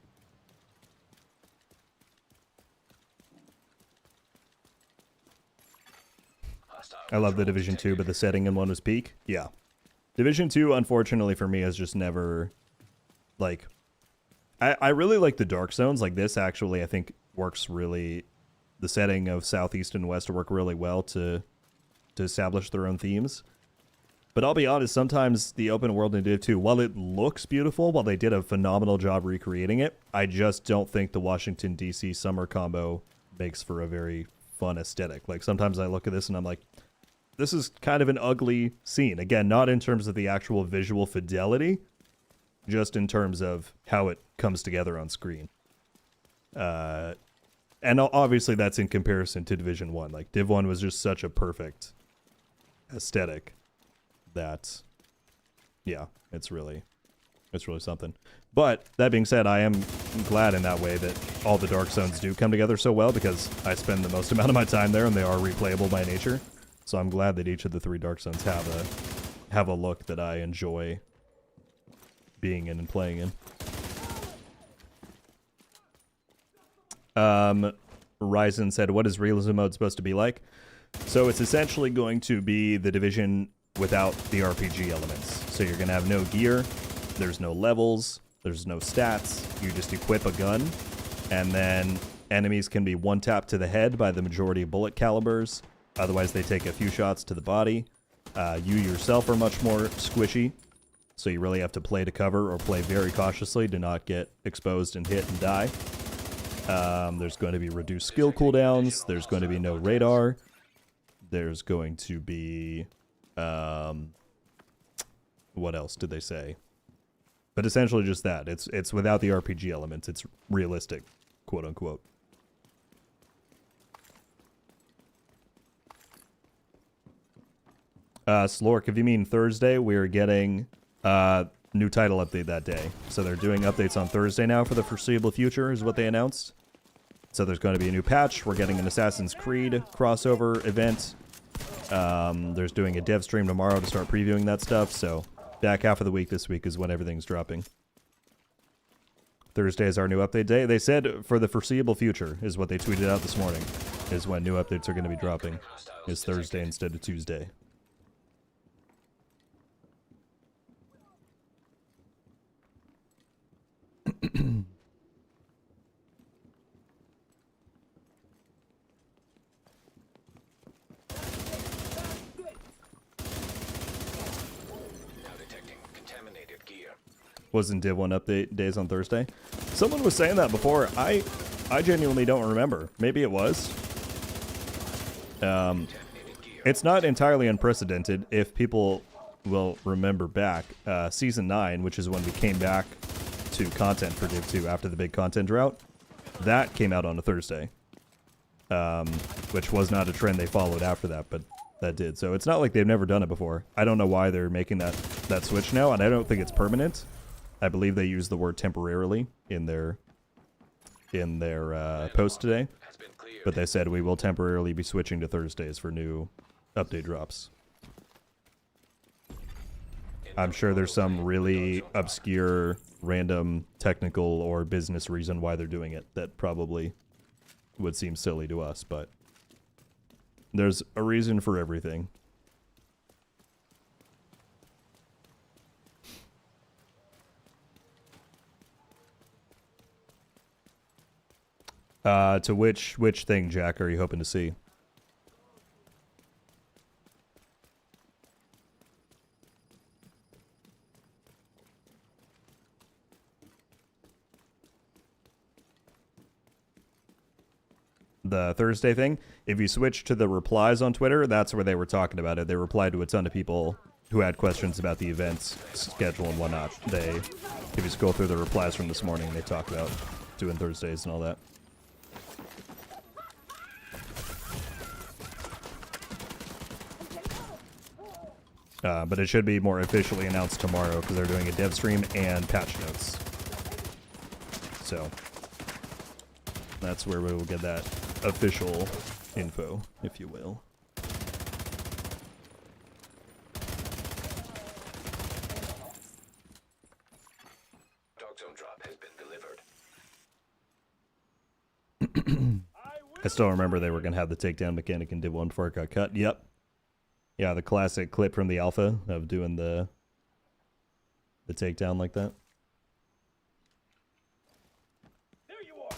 I love the Division 2, but the setting in one was peak. Yeah. Division 2, unfortunately for me, has just never, like, I really like the dark zones. Like this, actually, I think works really, the setting of Southeast and West work really well to establish their own themes. But I'll be honest, sometimes the open world in Div 2, while it looks beautiful, while they did a phenomenal job recreating it, I just don't think the Washington, D.C. summer combo makes for a very fun aesthetic. Like, sometimes I look at this and I'm like, this is kind of an ugly scene. Again, not in terms of the actual visual fidelity, just in terms of how it comes together on screen. And obviously that's in comparison to Division 1. Like, Div 1 was just such a perfect aesthetic that, yeah, it's really something. But that being said, I am glad in that way that all the Dark Zones do come together so well, because I spend the most amount of my time there and they are replayable by nature. So I'm glad that each of the 3 Dark Zones have a look that I enjoy being in and playing in. Ryzen said, what is realism mode supposed to be like? So it's essentially going to be the Division without the RPG elements. So you're going to have no gear, there's no levels, there's no stats, you just equip a gun, and then enemies can be one tap to the head by the majority of bullet calibers, otherwise they take a few shots to the body. You yourself are much more squishy, so you really have to play to cover or play very cautiously to not get exposed and hit and die. There's going to be reduced skill cooldowns, there's going to be no radar, there's going to be, what else did they say? But essentially just that. It's without the RPG elements. It's realistic, quote unquote. Slork, if you mean Thursday, we're getting new title update that day. So they're doing updates on Thursday now for the foreseeable future, is what they announced. So there's going to be a new patch. We're getting an Assassin's Creed crossover event. There's doing a dev stream tomorrow to start previewing that stuff. So back half of the week this week is when everything's dropping. Thursday is our new update day. They said for the foreseeable future is what they tweeted out this morning, is when new updates are going to be dropping. Is Thursday instead of Tuesday. Wasn't Div 1 update days on Thursday? Someone was saying that before. I genuinely don't remember. Maybe it was. It's not entirely unprecedented if people will remember back. Season 9, which is when we came back to content for Div 2 after the big content drought, that came out on a Thursday. Which was not a trend they followed after that, but that did. So it's not like they've never done it before. I don't know why they're making that switch now, and I don't think it's permanent. I believe they used the word temporarily in their post today, but they said we will temporarily be switching to Thursdays for new update drops. I'm sure there's some really obscure, random, technical, or business reason why they're doing it that probably would seem silly to us, but there's a reason for everything. To which thing, Jack, are you hoping to see? The Thursday thing? If you switch to the replies on Twitter, that's where they were talking about it. They replied to a ton of people who had questions about the event's schedule and whatnot. If you scroll through the replies from this morning, they talked about doing Thursdays and all that. But it should be more officially announced tomorrow because they're doing a dev stream and patch notes. So that's where we will get that official info, if you will. Dark Zone drop has been delivered. I still remember they were going to have the takedown mechanic in Div 1 before it got cut. Yep. Yeah, the classic clip from the alpha of doing the takedown like that. There you are,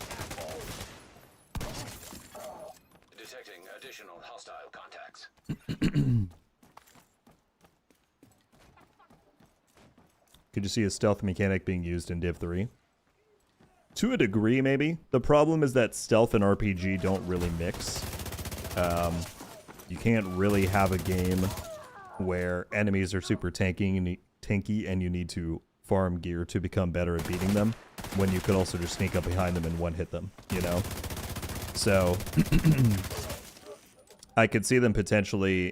asshole. Detecting additional hostile contacts. Could you see a stealth mechanic being used in Div 3? To a degree, maybe. The problem is that stealth and RPG don't really mix. You can't really have a game where enemies are super tanky and you need to farm gear to become better at beating them, when you could also just sneak up behind them and one-hit them, you know? So, I could see them potentially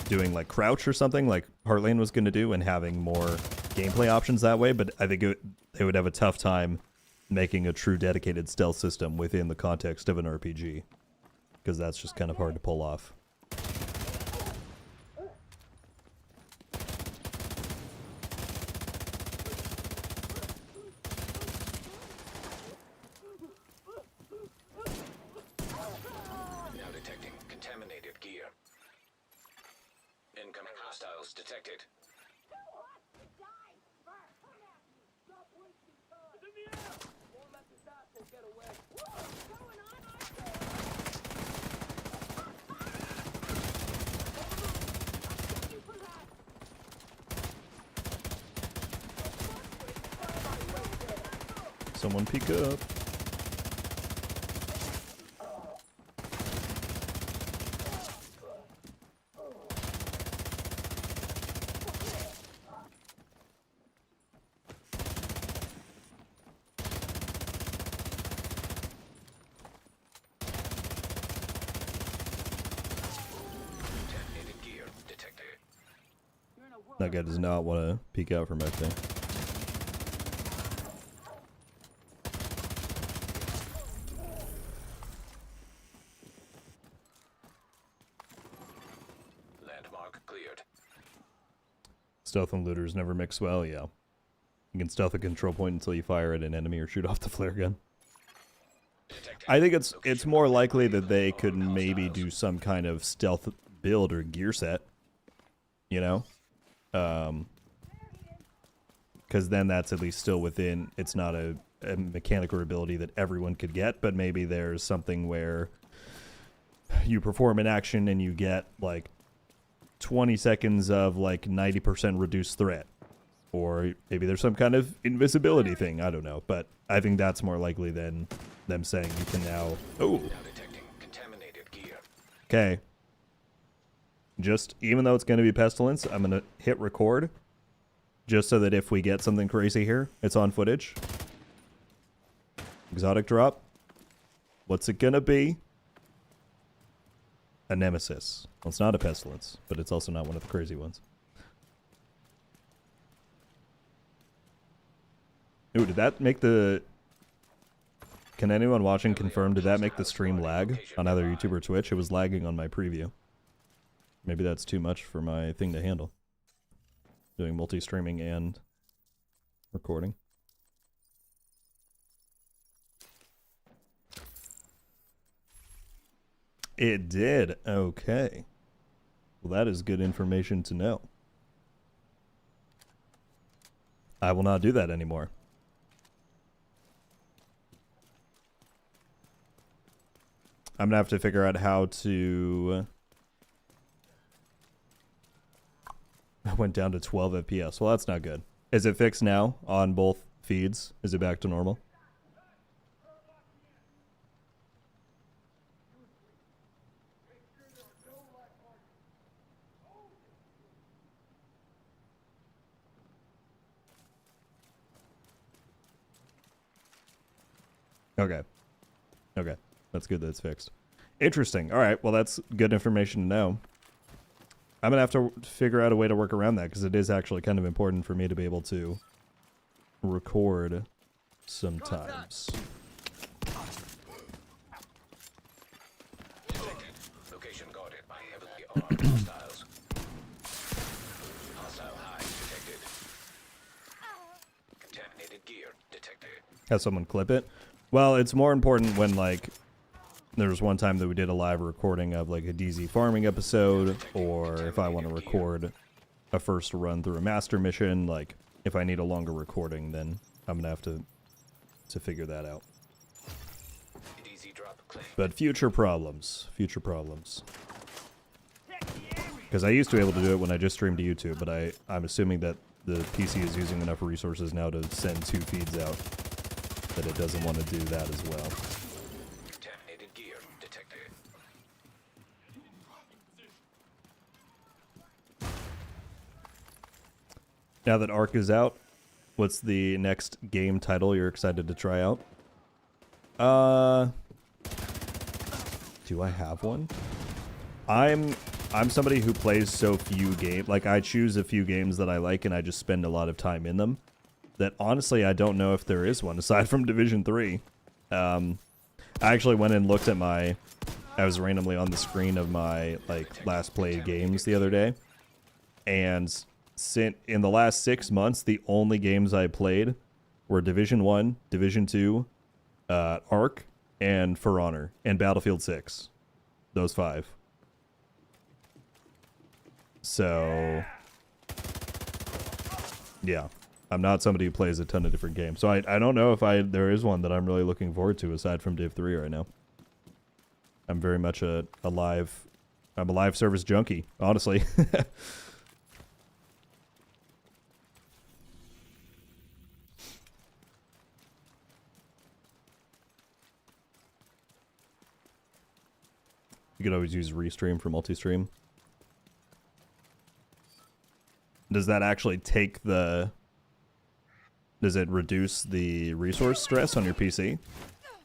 doing like crouch or something like Heartlane was going to do and having more gameplay options that way, but I think they would have a tough time making a true dedicated stealth system within the context of an RPG, because that's just kind of hard to pull off. Now detecting contaminated gear. Incoming hostiles detected. It's in the air! Won't let the Sascha get away. What's going on out there? Thank you for that. Someone peek up. Contaminated gear detected. You're in a world That guy does not want to peek out from back there. Landmark cleared. Stealth and looters never mix well, yeah. You can stealth a control point until you fire at an enemy or shoot off the flare gun. Detected. I think it's more likely that they could maybe do some kind of stealth build or gear set, you know? Because then that's at least still within, it's not a mechanical ability that everyone could get, but maybe there's something where you perform an action and you get like 20 seconds of like 90% reduced threat. Or maybe there's some kind of invisibility thing, I don't know. But I think that's more likely than them saying you can now... Oh, Now detecting contaminated gear. okay. Just, even though it's going to be Pestilence, I'm going to hit record. Just so that if we get something crazy here, it's on footage. Exotic drop. What's it going to be? A Nemesis. Well, it's not a Pestilence, but it's also not one of the crazy ones. Ooh, did that make the... Can anyone watching confirm, did that make the stream lag on either YouTube or Twitch? It was lagging on my preview. Maybe that's too much for my thing to handle. Doing multi-streaming and recording. It did. Okay. Well, that is good information to know. I will not do that anymore. I'm gonna have to figure out how to... I went down to 12 FPS. Well, that's not good. Is it fixed now on both feeds? Is it back to normal? Okay. Okay. That's good that it's fixed. Interesting. All right. Well, that's good information to know. I'm going to have to figure out a way to work around that because it is actually kind of important for me to be able to record sometimes. Detected. Location guarded by heavily armed hostiles. Hostile hive detected. Contaminated gear detected. Have someone clip it. Well, it's more important when, like, there was one time that we did a live recording of, like, a DZ farming episode, or if I want to record a first run through a master mission, like, if I need a longer recording, then I'm going to have to figure that out. DZ drop claim. But future problems. Future problems. Because I used to be able to do it when I just streamed to YouTube, but I'm assuming that the PC is using enough resources now to send 2 feeds out that it doesn't want to do that as well. Contaminated gear detected. Now that Ark is out, what's the next game title you're excited to try out? Do I have one? I'm somebody who plays so few games. Like, I choose a few games that I like, and I just spend a lot of time in them. That honestly, I don't know if there is one aside from Division 3. I actually went and looked at my. I was randomly on the screen of my like last played games the other day, and in the last 6 months, the only games I played were Division 1, Division 2, Ark, and For Honor, and Battlefield 6. Those 5. So, yeah. I'm not somebody who plays a ton of different games. So I don't know if there is one that I'm really looking forward to aside from Div 3 right now. I'm very much I'm a live service junkie, honestly. You could always use Restream for multi-stream. Does that actually take the... Does it reduce the resource stress on your PC?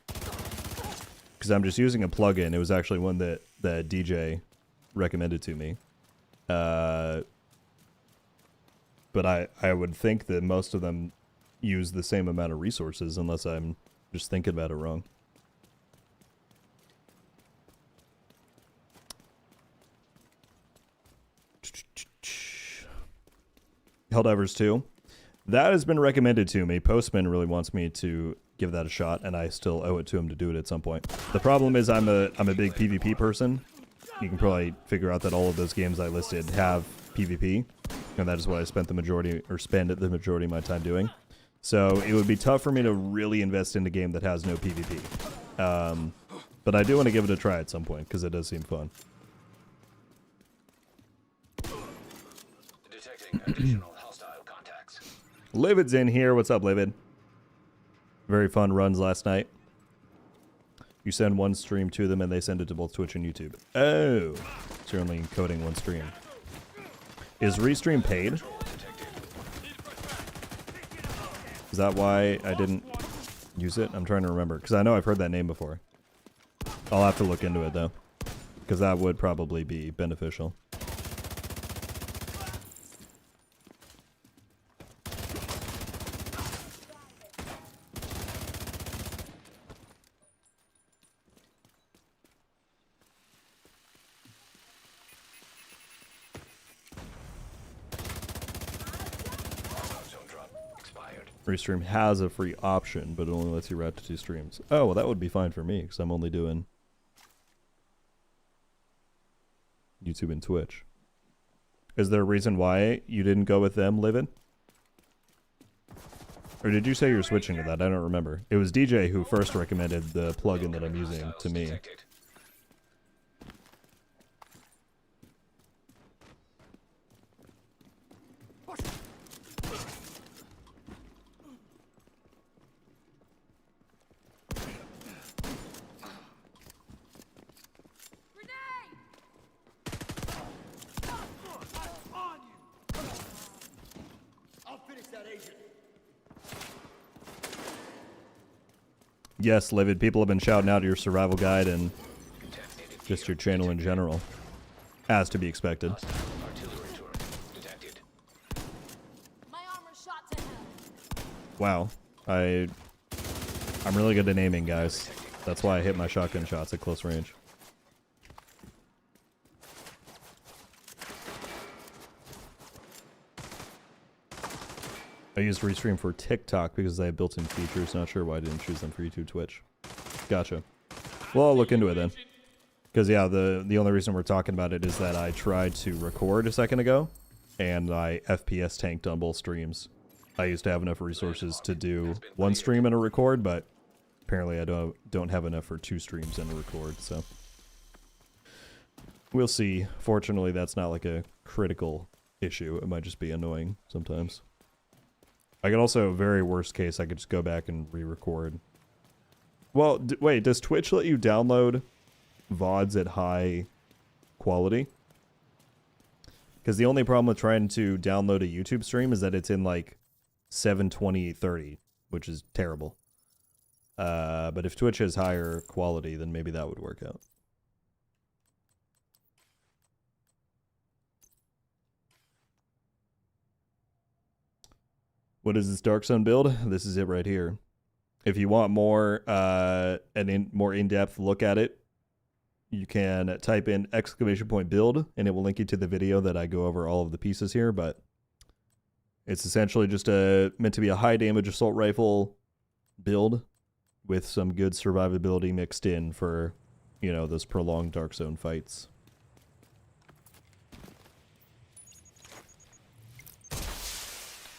Because I'm just using a plugin. It was actually one that DJ recommended to me. But I would think that most of them use the same amount of resources unless I'm just thinking about it wrong. Helldivers 2. That has been recommended to me. Postman really wants me to give that a shot, and I still owe it to him to do it at some point. The problem is I'm a big PvP person. You can probably figure out that all of those games I listed have PvP, and that is what I spend the majority of my time doing. So it would be tough for me to really invest in a game that has no PvP. But I do want to give it a try at some point, because it does seem fun. Detecting additional hostile contacts. Livid's in here. What's up, Livid? Very fun runs last night. You send one stream to them and they send it to both Twitch and YouTube. Oh, so you're only encoding one stream. Is Restream paid? Is that why I didn't use it? I'm trying to remember, because I know I've heard that name before. I'll have to look into it, though, because that would probably be beneficial. Restream has a free option, but it only lets you route to 2 streams. Oh, well, that would be fine for me, because I'm only doing YouTube and Twitch. Is there a reason why you didn't go with them, Livid? Or did you say you're switching to that? I don't remember. It was DJ who first recommended the plugin that I'm using to me. Yes, Livid, people have been shouting out your survival guide and just your channel in general. As to be expected. My armor shot to hell. Wow. I'm really good at aiming, guys. That's why I hit my shotgun shots at close range. I used Restream for TikTok because they have built-in features. Not sure why I didn't choose them for YouTube, Twitch. Gotcha. Well, I'll look into it then. Because, yeah, the only reason we're talking about it is that I tried to record a second ago, and I FPS tanked on both streams. I used to have enough resources to do one stream and a record, but apparently I don't have enough for 2 streams and a record, so... We'll see. Fortunately, that's not like a critical issue. It might just be annoying sometimes. I could also, very worst case, I could just go back and re-record. Well, wait, does Twitch let you download VODs at high quality? Because the only problem with trying to download a YouTube stream is that it's in like 720/30, which is terrible. But if Twitch has higher quality, then maybe that would work out. What is this Dark Zone build? This is it right here. If you want more more in-depth look at it, you can type in !build and it will link you to the video that I go over all of the pieces here, but it's essentially just meant to be a high damage assault rifle build with some good survivability mixed in for, you know, those prolonged Dark Zone fights.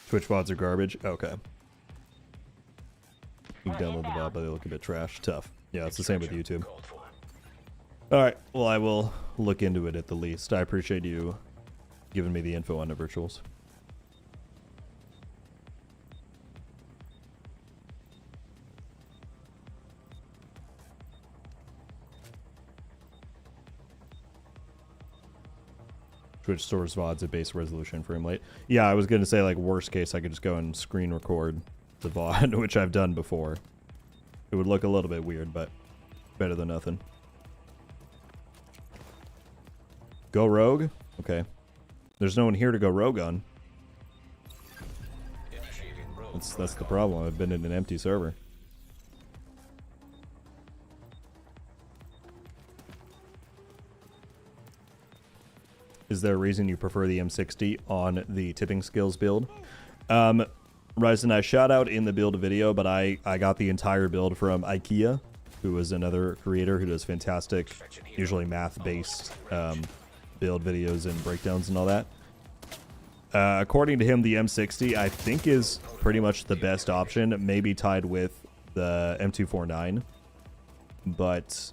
Twitch VODs are garbage? Okay. You can download the VOD, but they look a bit trash. Tough. Yeah, it's the same with YouTube. Alright, well, I will look into it at the least. I appreciate you giving me the info on the virtuals. Twitch stores VODs at base resolution frame rate. Yeah, I was going to say, like, worst case, I could just go and screen record the VOD, which I've done before. It would look a little bit weird, but better than nothing. Go rogue? Okay. There's no one here to go rogue on. That's the problem. I've been in an empty server. Is there a reason you prefer the M60 on the tipping skills build? Ryzen, I shout out in the build video, but I got the entire build from IKEA, who is another creator who does fantastic, usually math-based build videos and breakdowns and all that. According to him, the M60, I think, is pretty much the best option, maybe tied with the M249. But,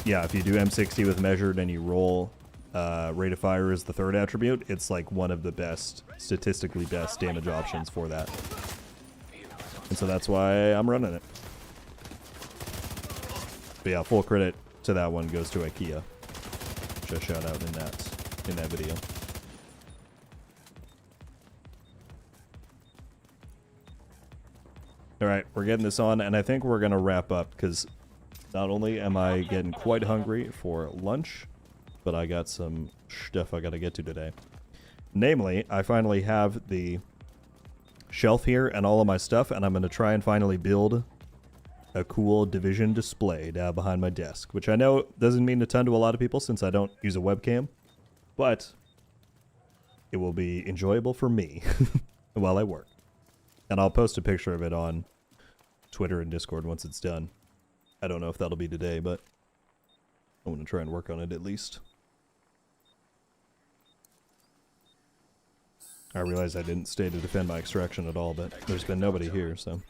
yeah, if you do M60 with measured and you roll rate of fire is the third attribute, it's like one of the best, statistically best damage options for that. And so that's why I'm running it. But yeah, full credit to that one goes to IKEA, which I shout out in that video. Alright, we're getting this on, and I think we're gonna wrap up, because not only am I getting quite hungry for lunch, but I got some stuff I gotta get to today. Namely, I finally have the shelf here and all of my stuff, and I'm gonna try and finally build a cool Division display down behind my desk, which I know doesn't mean a ton to a lot of people since I don't use a webcam, but it will be enjoyable for me while I work. And I'll post a picture of it on Twitter and Discord once it's done. I don't know if that'll be today, but I want to try and work on it at least. I realize I didn't stay to defend my extraction at all, but there's been nobody here, so.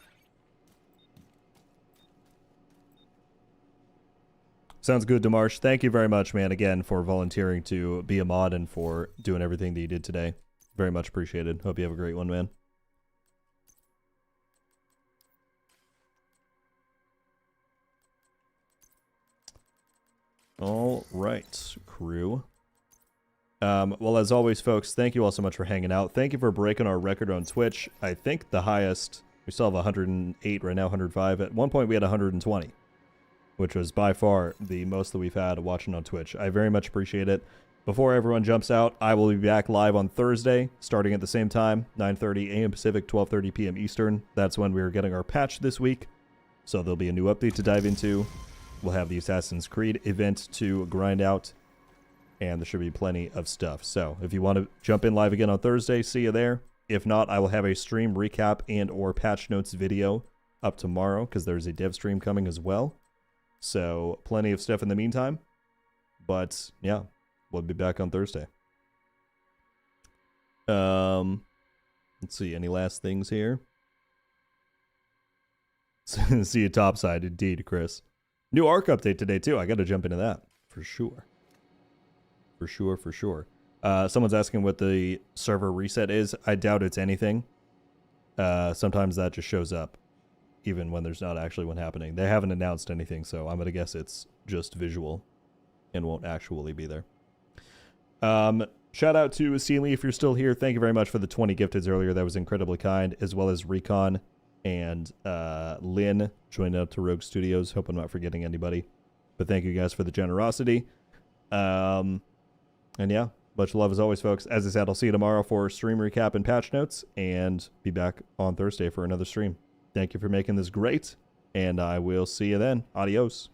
Sounds good, Demarsh. Thank you very much, man, again, for volunteering to be a mod and for doing everything that you did today. Very much appreciated. Hope you have a great one, man. All right, crew. Well, as always, folks, thank you all so much for hanging out. Thank you for breaking our record on Twitch. I think the highest, we still have 108 right now, 105. At one point, we had 120, which was by far the most that we've had watching on Twitch. I very much appreciate it. Before everyone jumps out, I will be back live on Thursday, starting at the same time, 9:30 a.m. Pacific, 12:30 p.m. Eastern. That's when we're getting our patch this week, so there'll be a new update to dive into. We'll have the Assassin's Creed event to grind out, and there should be plenty of stuff. So if you want to jump in live again on Thursday, see you there. If not, I will have a stream recap and or patch notes video up tomorrow, because there's a dev stream coming as well. So plenty of stuff in the meantime. But yeah, we'll be back on Thursday. Let's see, any last things here? See you topside, indeed, Chris. New ARC update today, too. I got to jump into that, for sure. For sure, for sure. Someone's asking what the server reset is. I doubt it's anything. Sometimes that just shows up, even when there's not actually one happening. They haven't announced anything, so I'm going to guess it's just visual and won't actually be there. shout out to Sealy if you're still here. Thank you very much for the 20 gifteds earlier. That was incredibly kind, as well as Recon and Lynn joined up to Rogue Studios. Hope I'm not forgetting anybody. But thank you guys for the generosity. And yeah, much love as always, folks. As I said, I'll see you tomorrow for stream recap and patch notes, and be back on Thursday for another stream. Thank you for making this great, and I will see you then. Adios.